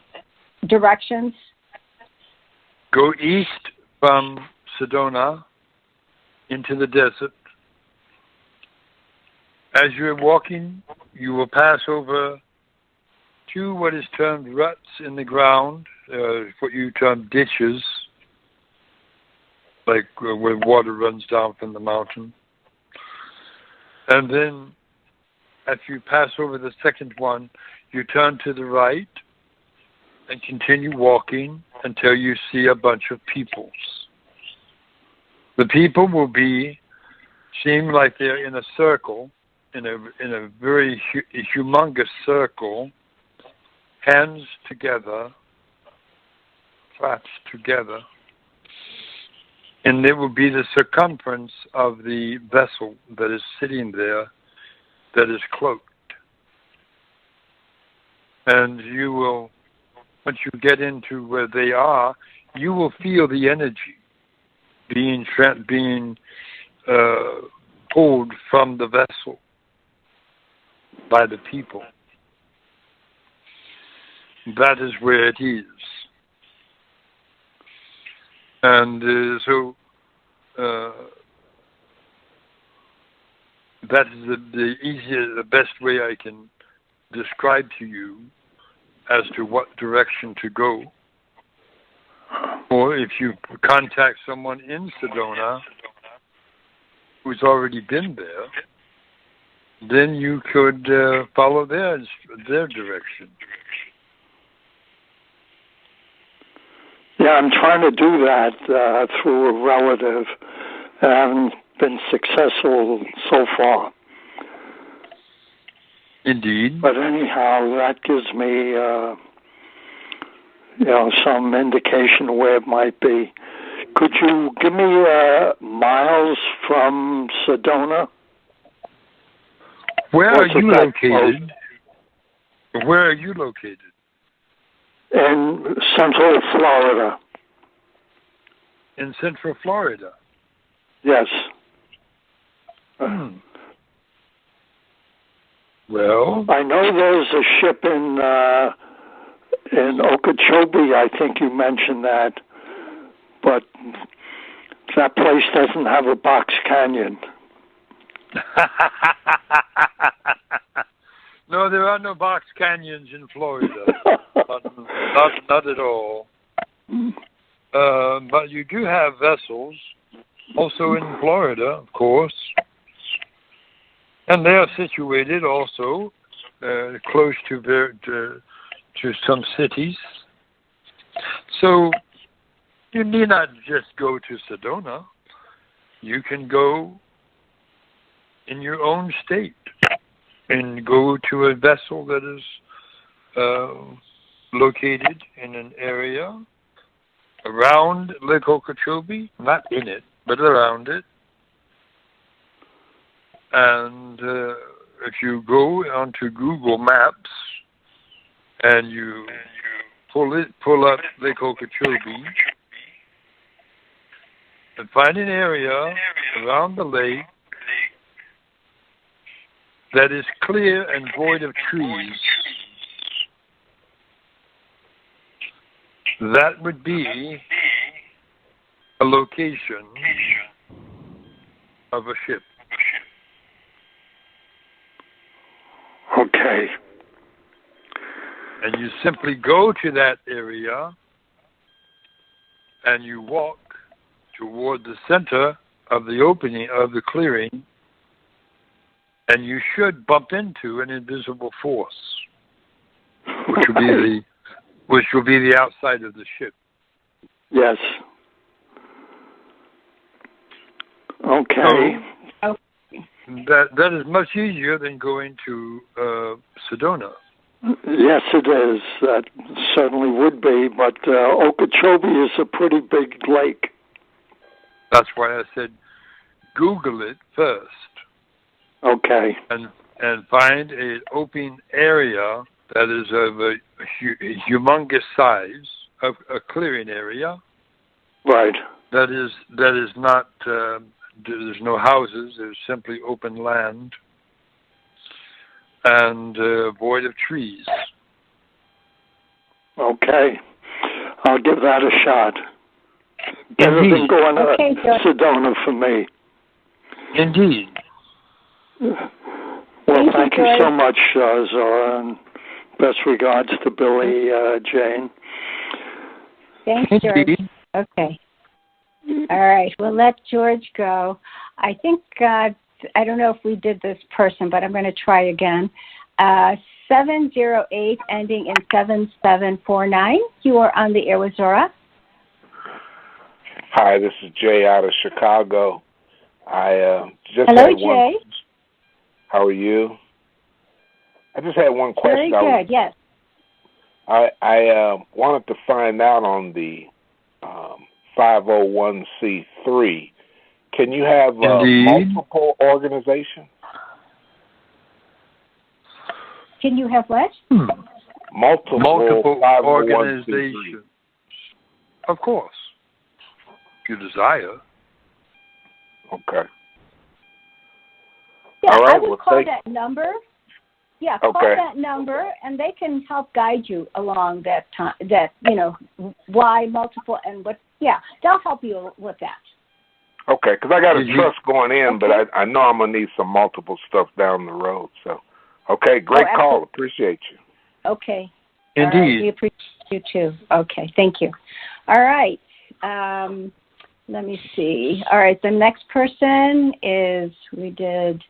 directions. Go east from Sedona into the desert. As you're walking, you will pass over two what is termed ruts in the ground, what you term ditches, like where water runs down from the mountain. And then after you pass over the second one, you turn to the right and continue walking until you see a bunch of peoples. The people will seem like they're in a circle, in a very humongous circle, hands together, clasped together, and it will be the circumference of the vessel that is sitting there that is cloaked. And you will, once you get into where they are, you will feel the energy being pulled from the vessel by the people. That is where it is. And so that is the best way I can describe to you as to what direction to go. Or if you contact someone in Sedona who's already been there, then you could follow their direction. Yeah, I'm trying to do that through a relative. I haven't been successful so far. Indeed. But anyhow, that gives me, some indication of where it might be. Could you give me miles from Sedona? Where are you located? Where are you located? In Central Florida. In Central Florida? Yes. Well, I know there's a ship in Okeechobee. I think you mentioned that, but that place doesn't have a box canyon. No, there are no box canyons in Florida. not at all. But you do have vessels, also in Florida, of course. And they are situated also close to some cities. So you need not just go to Sedona. You can go in your own state and go to a vessel that is located in an area around Lake Okeechobee, not in it, but around it. And if you go onto Google Maps and you pull up Lake Okeechobee and find an area around the lake that is clear and void of trees, that would be a location of a ship. Okay. And you simply go to that area and you walk toward the center of the opening of the clearing, and you should bump into an invisible force, which will be the outside of the ship. Yes. Okay. So, that is much easier than going to Sedona. Yes, it is. That certainly would be, but Okeechobee is a pretty big lake. That's why I said Google it first. Okay. And find an open area that is of a humongous size, of a clearing area. Right. That is not. There's no houses. There's simply open land and void of trees. Okay. I'll give that a shot. Better than going to Sedona for me. Indeed. Well, thank you so much, Zorra, and best regards to Billy, Jane. Thanks, George. Okay. All right. We'll let George go. I think, I don't know if we did this person, but I'm going to try again. 708 ending in 7749. You are on the air with Zorra. Hi, this is Jay out of Chicago. I just Hello, had one. Jay. How are you? I just had one question. Very good. Yes. I wanted to find out on the 501c3. Can you have multiple organizations? Can you have what? Multiple organizations. Of course. If you desire. Okay. Yeah, all right, I would call that number. Yeah, call that number, and they can help guide you along that time. That why multiple and what. Yeah, they'll help you with that. Okay, because I got a trust going in, but I know I'm gonna need some multiple stuff down the road. So, okay, great call. Appreciate you. Okay. Indeed. All right, we appreciate you too. Okay, thank you. All right. Let me see. All right, the next person is, we did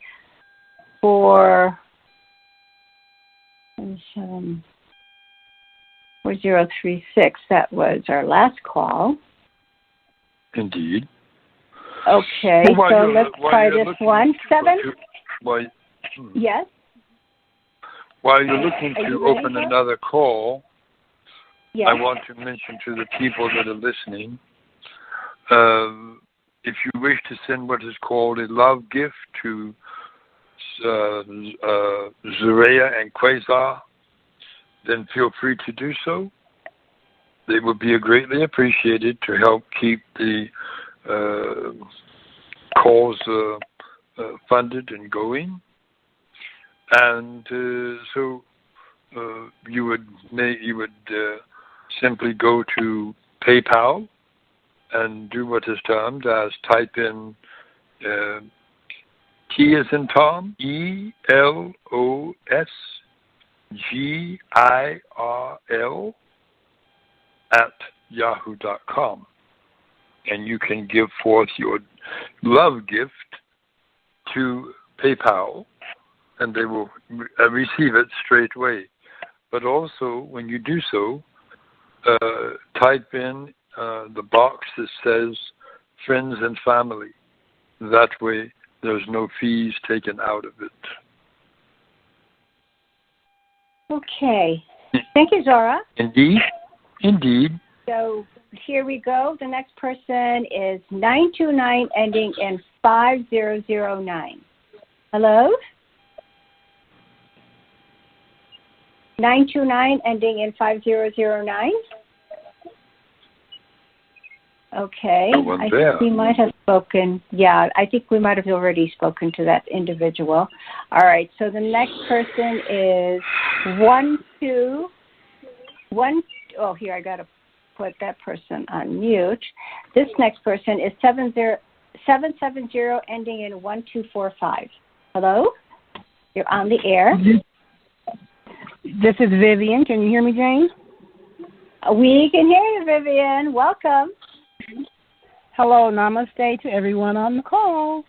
4036. That was our last call. Indeed. Okay, so let's try this one. Yes? While you're looking to open another call, yes. I want to mention to the people that are listening, if you wish to send what is called a love gift to Zaraya and Quasar, then feel free to do so. They would be greatly appreciated to help keep the calls funded and going. And so you would simply go to PayPal and do what is termed as type in T as in Tom, ELOSGIRL @yahoo.com. And you can give forth your love gift to PayPal, and they will receive it straight away. But also, when you do so, type in the box that says friends and family. That way, there's no fees taken out of it. Okay. Thank you, Zorra. Indeed. So here we go. The next person is 929 ending in 5009. Hello? 929 ending in 5009. Okay. No one I there. think we might have spoken. Yeah, I think we might have already spoken to that individual. All right, so the next person is 121. Oh, here, I got to put that person on mute. This next person is 770 ending in 1245. Hello? You're on the air. This is Vivian. Can you hear me, Jane? We can hear you, Vivian. Welcome. Hello, namaste to everyone on the call.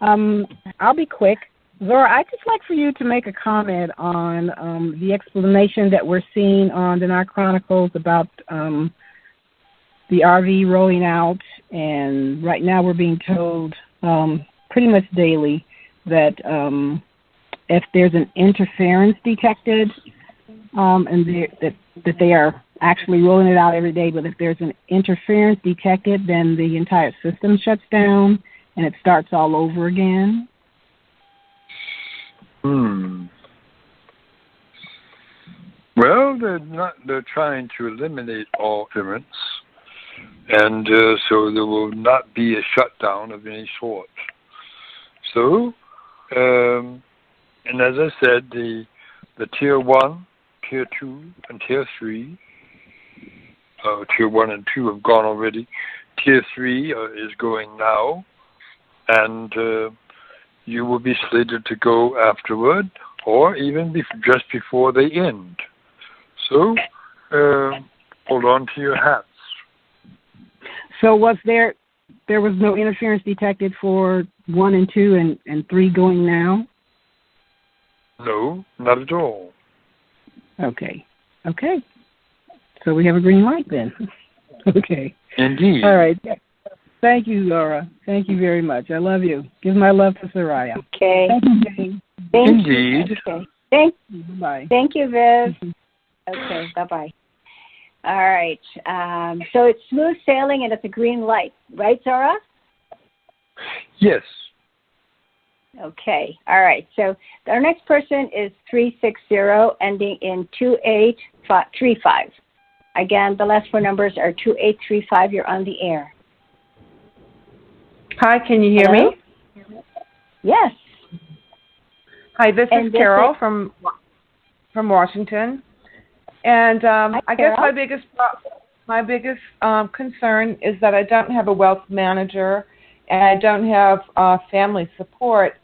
I'll be quick. Zorra, I'd just like for you to make a comment on the explanation that we're seeing on the Night Chronicles about the RV rolling out, and right now we're being told pretty much daily that if there's an interference detected, and that they are actually rolling it out every day, but if there's an interference detected, then the entire system shuts down and it starts all over again. Well, they're trying to eliminate all interference, and so there will not be a shutdown of any sort. So, and as I said, the Tier 1, Tier 2, and Tier 3, Tier 1 and 2 have gone already. Tier 3 is going now, and you will be slated to go afterward, or even just before they end. So, hold on to your hats. So there was no interference detected for 1 and 2 and 3 going now? No, not at all. Okay. So we have a green light then. Okay. Indeed. All right. Thank you, Laura. Thank you very much. I love you. Give my love to Zaraya. Okay. Thank you, Jane. Indeed. Okay. Thank you, Viv. Mm-hmm. Okay, bye-bye. All right. So it's smooth sailing and it's a green light, right, Zorra? Yes. Okay. All right. So our next person is 360 ending in 2835. Again, the last four numbers are 2835. You're on the air. Hi, can you hear me? Yes. Hi, this is Carol from Washington, and I guess my biggest concern is that I don't have a wealth manager, and I don't have family support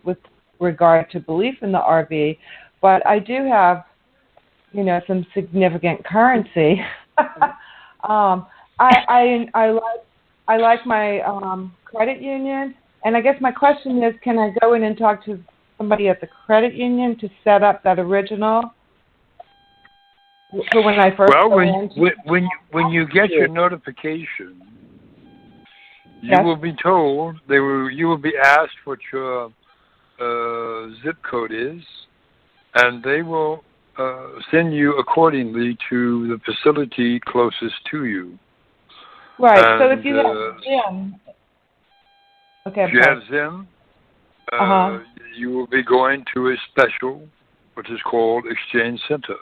with regard to belief in the RV, but I do have, some significant currency. I like my credit union, and I guess my question is, can I go in and talk to somebody at the credit union to set up that original for when I first when you get your notification, you will be told you will be asked what your zip code is, and they will send you accordingly to the facility closest to you. Right. And, so if you have Zim, if you have Zim, you will be going to a special, which is called Exchange Center.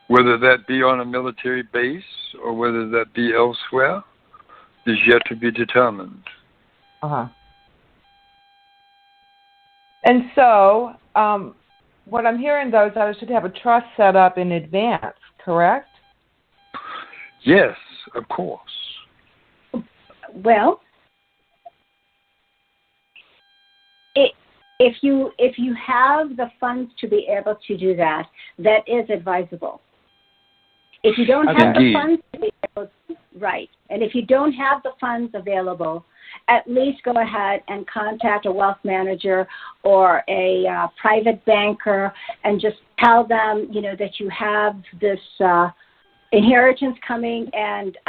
Whether that be on a military base or whether that be elsewhere is yet to be determined. And so, what I'm hearing, though, is that I should have a trust set up in advance, correct? Yes, of course. Well, if you have the funds to be able to do that, that is advisable. If you don't have the funds to be able to, right, and if you don't have the funds available, at least go ahead and contact a wealth manager or a private banker and just tell them, that you have this inheritance coming, and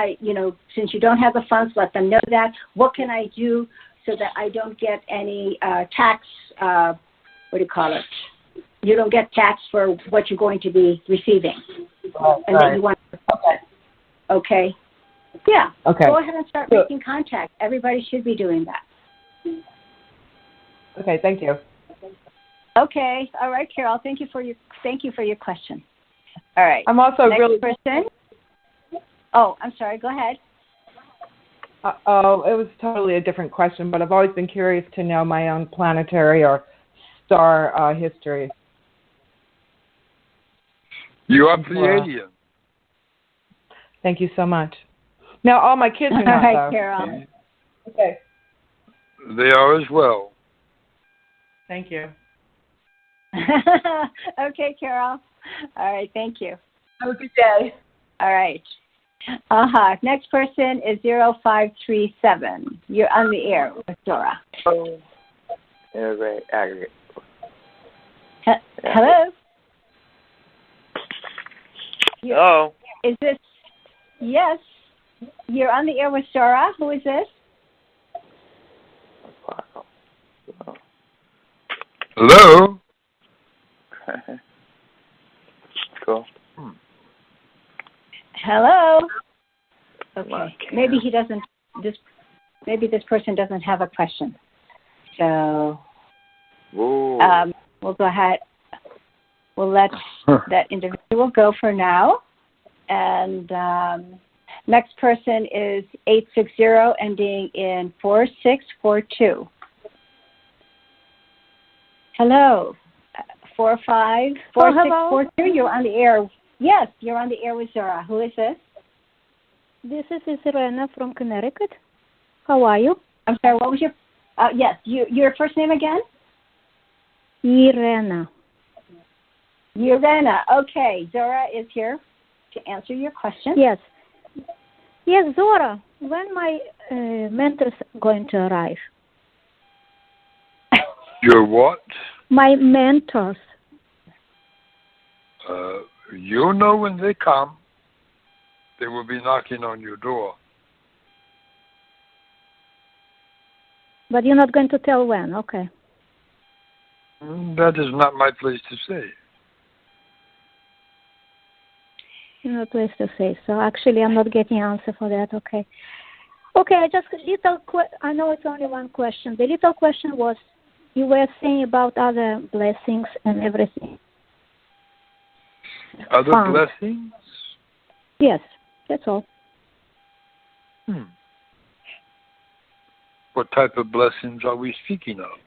since you don't have the funds, let them know that. What can I do so that I don't get any tax? You don't get taxed for what you're going to be receiving, and then you want. Okay. Yeah. Okay. Go ahead and start making contact. Everybody should be doing that. Okay. Thank you. Okay. All right, Carol. Thank you for your question. All right. I'm also Next person. Oh, I'm sorry. Go ahead. it was totally a different question, but I've always been curious to know my own planetary or star history. You are Pleiadian. Thank you so much. Now, all my kids are not, All right, though. Carol. Okay. They are as well. Thank you. Okay, Carol. All right, thank you. Have a good day. All right. Next person is 0537. You're on the air with Zorra. Oh, integrate aggregate. Hello? Hello? Is this? Yes. You're on the air with Zorra. Who is this? Hello? Cool. Hello? Okay. Maybe he doesn't. Maybe this person doesn't have a question. So we'll go ahead. We'll let that individual go for now. And next person is 860 ending in 4642. Hello. 454642. You're on the air. Yes, you're on the air with Zorra. Who is this? This is Irena from Connecticut. How are you? I'm sorry, what was your... yes, your first name again? Irena. Irena. Okay, Zorra is here to answer your question. Yes. Yes, Zorra, when my mentors going to arrive? Your what? My mentors. You'll know when they come. They will be knocking on your door. But you're not going to tell when, okay. That is not my place to say. No place to say. So actually, I'm not getting an answer for that. Okay. Okay. I know it's only one question. The little question was, you were saying about other blessings and everything. Other blessings? Yes. That's all. What type of blessings are we speaking of?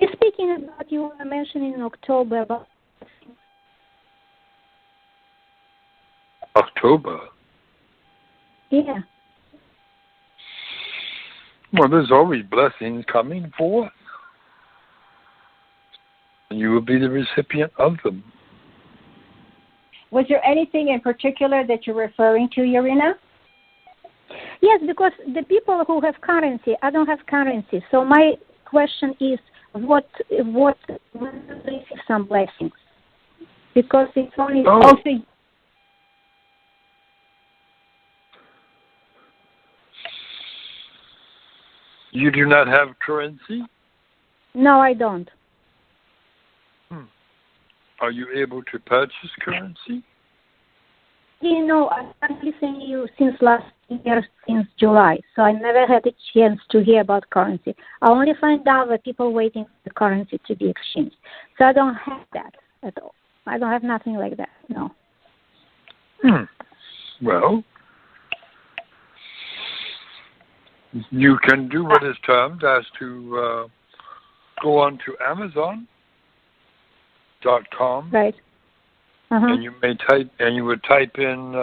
You're speaking about, you were mentioning in October about... October? Yeah. Well, there's always blessings coming forth. And you will be the recipient of them. Was there anything in particular that you're referring to, Irina? Yes, because the people who have currency, I don't have currency. So my question is, what receive some blessings? Because it's only... You do not have currency? No, I don't. Are you able to purchase currency? You know, I've been listening to you since last year, since July, so I never had a chance to hear about currency. I only find out that people waiting for the currency to be exchanged. So I don't have that at all. I don't have nothing like that, no. Well, you can do what is termed as to go on to Amazon.com. Right. And you may type, and you would type in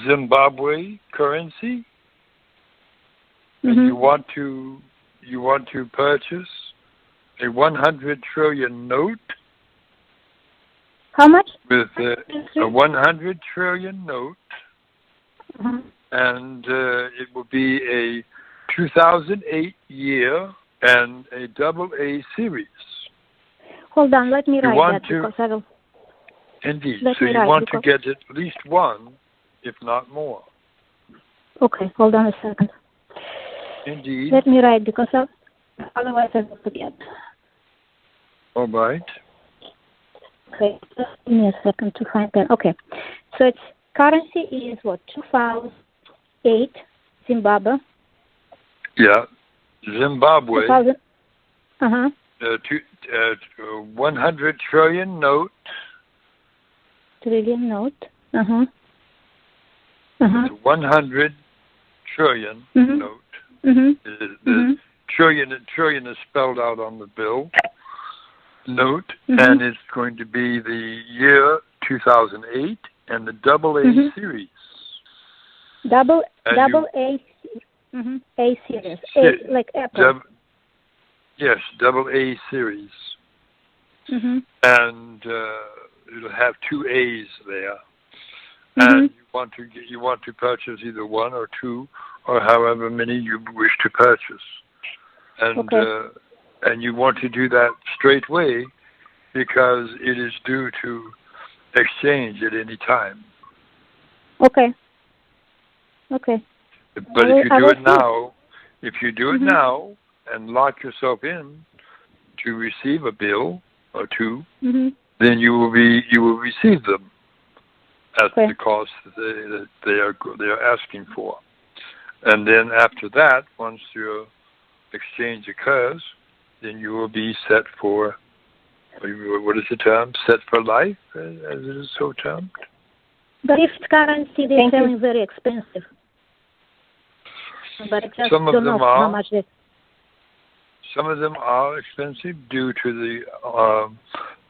Zimbabwe currency, and you want to purchase a 100 trillion note. How much? With a 100 trillion note, and it will be a 2008 year and a AA series. Hold on, let me write that because I don't... Indeed. So you want to get at least one, if not more. Okay, hold on a second. Indeed. Let me write because otherwise I will forget. All right. Okay, just give me a second to find that. Okay, so its currency is what, 2008 Zimbabwe? Yeah, Zimbabwe. 2000. 100 trillion note. Trillion note. 100 trillion Mm-hmm. note. Mm-hmm. The trillion is spelled out on the bill note, Mm-hmm. and it's going to be the year 2008 and the double A Mm-hmm. series. Double And A. Mm-hmm. A series. A, like Apple. Yes, double A series. Mm-hmm. And it'll have 2 A's there. Mm-hmm. And you want to purchase either 1 or 2 or however many you wish to purchase. And and you want to do that straightway because it is due to exchange at any time. Okay. Okay. But if you do it now and lock yourself in to receive a bill or 2, then you will receive them at the cost that they are asking for. And then after that, once your exchange occurs, then you will be set for, what is the term? Set for life, as it is so termed. But if it's currency, they're selling very expensive. But I just Some of don't them know are. how much they. Some of them are expensive due to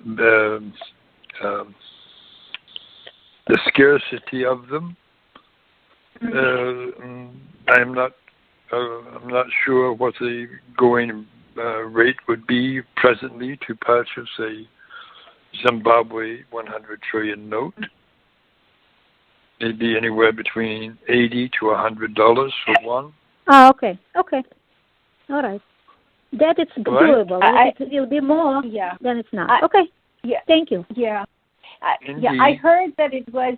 the scarcity of them. I'm not sure what the going rate would be presently to purchase a Zimbabwe 100 trillion note. Maybe anywhere between $80 to $100 for one. Oh, okay. Okay. All right. That is doable. If it will be more, then it's not. Okay. Yeah. Thank you. Yeah. I heard that it was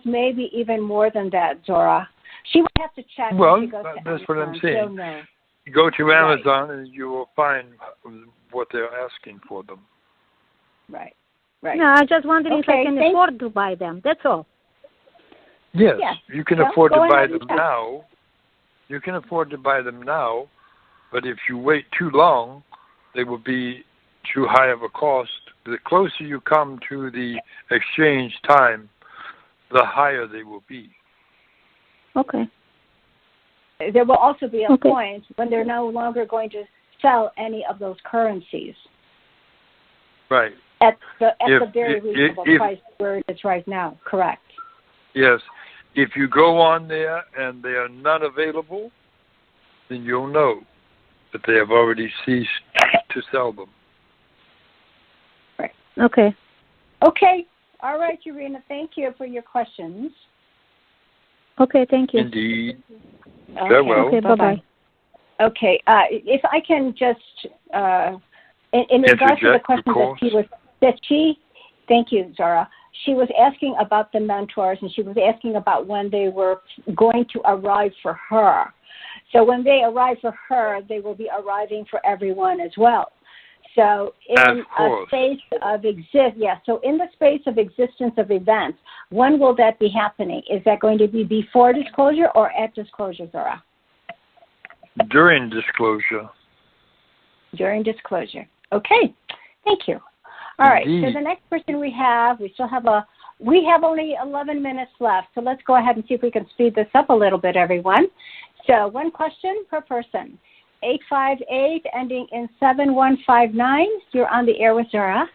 maybe even more than that, Zorra. She would have to check. Well, when she goes to that's what I'm Amazon. saying. She'll know. You go to Amazon and you will find what they're asking for them. Right. Right. No, I just wondering if I can afford to buy them. That's all. Yes, you can afford to buy them check. now. You can afford to buy them now, but if you wait too long, they will be too high of a cost. The closer you come to the exchange time, the higher they will be. Okay. There will also be a point when they're no longer going to sell any of those currencies. Right. At the very reasonable price where it is right now. Correct. Yes. If you go on there and they are not available, then you'll know that they have already ceased to sell them. Right. Okay. Okay. All right, Urena. Thank you for your questions. Okay. Thank you. Indeed. Okay. Farewell. Okay. Bye-bye. Okay. If I can just, in regards to the question thank you, Zara. She was asking about the mentors, and she was asking about when they were going to arrive for her. So when they arrive for her, they will be arriving for everyone as well. So in a space of in the space of existence of events, when will that be happening? Is that going to be before disclosure or at disclosure, Zara? During disclosure. During disclosure. Okay. Thank you. All right. So the next person we have only 11 minutes left. So let's go ahead and see if we can speed this up a little bit, everyone. So one question per person. 858 ending in 7159. You're on the air with Zara.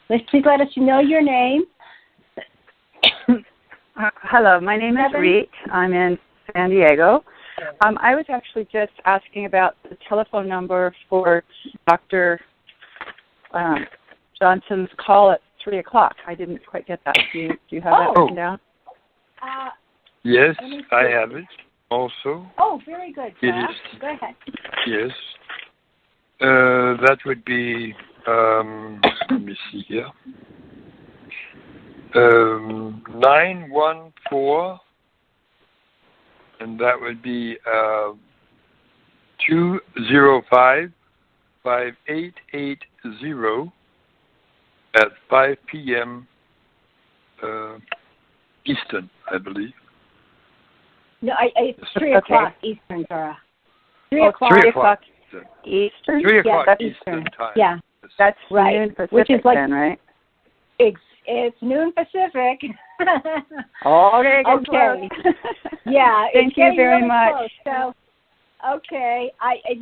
Please let us know your name. Hello, my name is Reet. I'm in San Diego. I was actually just asking about the telephone number for Dr. Johnson's call at 3 o'clock. I didn't quite get that. Do you have that written down? Yes, I have it also. Oh, very good, Sarah. Go ahead. Yes. That would be, let me see here, 914, and that would be 205-5880 at 5 p.m. Eastern, I believe. No, it's 3 o'clock Eastern, Zara. 3 o'clock. 3 o'clock Eastern? 3 o'clock Eastern time. Yeah. That's right. noon Pacific Which is like, then, right? It's noon Pacific. Okay. Okay. Yeah. Thank you very much. Close. So, okay.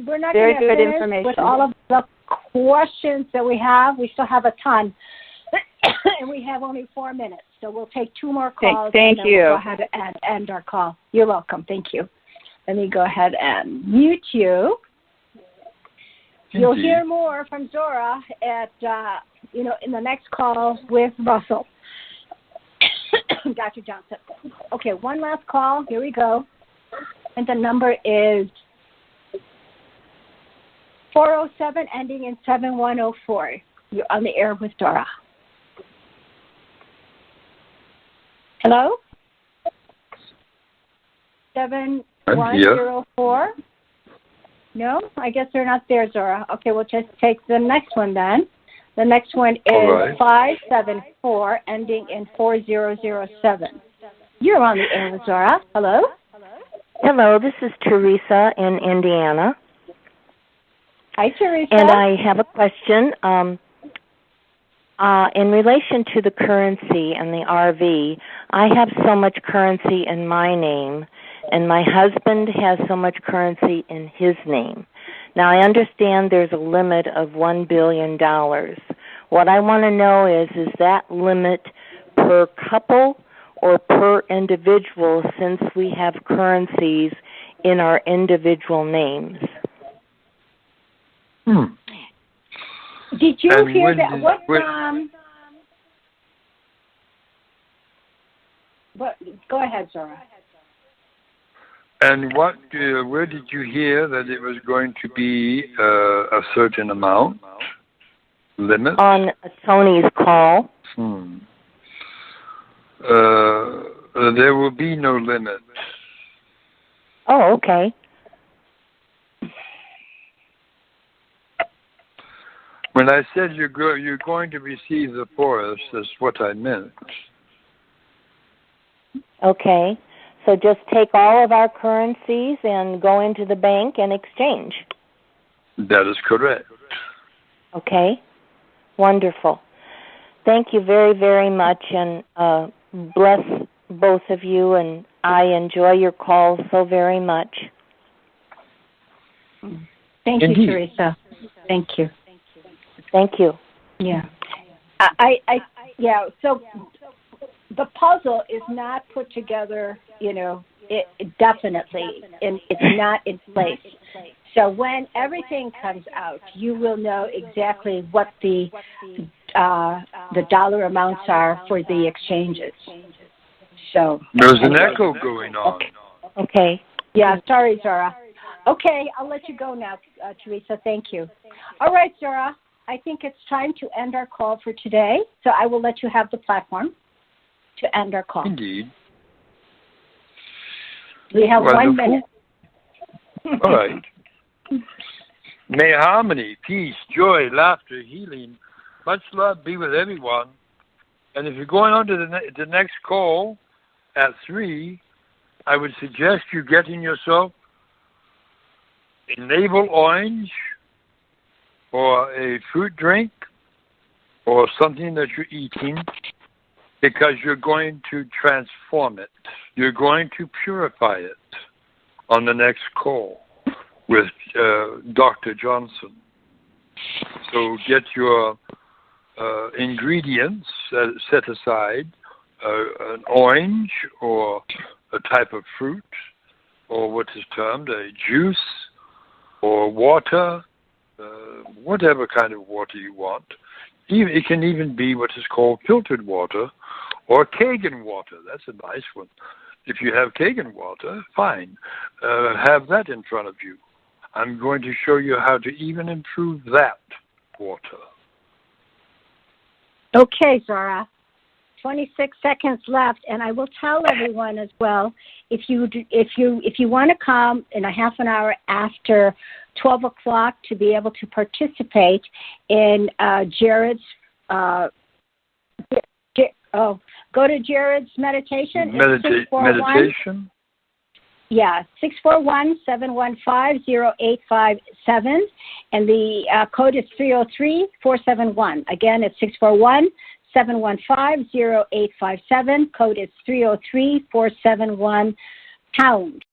We're not very going to good finish information with all of the questions that we have. We still have a ton. And we have only 4 minutes. So we'll take 2 more calls. Thank and then you. We'll go ahead and end our call. You're welcome. Thank you. Let me go ahead and mute you. You'll hear more from Zorra at, in the next call with Russell. Dr. Johnson. Okay, one last call. Here we go. And the number is 407 ending in 7104. You're on the air with Zorra. Hello? 7104? No, I guess they're not there, Zorra. Okay, we'll just take the next one then. The next one is 574 ending in 4007. You're on the air with Zorra. Hello? Hello, this is Teresa in Indiana. Hi, Teresa. And I have a question. In relation to the currency and the RV, I have so much currency in my name, and my husband has so much currency in his name. Now, I understand there's a limit of $1 billion. What I want to know is that limit per couple or per individual, since we have currencies in our individual names? Did you hear that? Go ahead, Zorra. And where did you hear that it was going to be a certain amount limit? On Tony's call. There will be no limit. Oh, okay. When I said you're going to receive the forest, that's what I meant. Okay. So just take all of our currencies and go into the bank and exchange. That is correct. Okay. Wonderful. Thank you very, very much, and bless both of you, and I enjoy your calls so very much. Thank you, Teresa. Thank you. Thank you. Yeah. So the puzzle is not put together, it definitely, and it's not in place. So when everything comes out, you will know exactly what the dollar amounts are for the exchanges. So there's an echo going on. Okay. Yeah, sorry, Zorra. Okay, I'll let you go now, Teresa. Thank you. All right, Zorra. I think it's time to end our call for today. So I will let you have the platform to end our call. Indeed. We have 1 minute. All right. May harmony, peace, joy, laughter, healing, much love be with everyone. And if you're going on to the next call at 3, I would suggest you getting yourself a navel orange or a fruit drink or something that you're eating, because you're going to transform it. You're going to purify it on the next call with Dr. Johnson. So get your ingredients set aside, an orange or a type of fruit, or what is termed a juice or water, whatever kind of water you want. It can even be what is called filtered water or Kangen water. That's a nice one. If you have Kangen water, fine. Have that in front of you. I'm going to show you how to even improve that water. Okay, Zorra. 26 seconds left, and I will tell everyone as well, if you want to come in a half an hour after 12 o'clock to be able to participate in Jared's go to Jared's meditation. Meditation? Yeah, 641-715-0857, and the code is 303-471. Again, it's 715-0857. Code is 303-471-pound.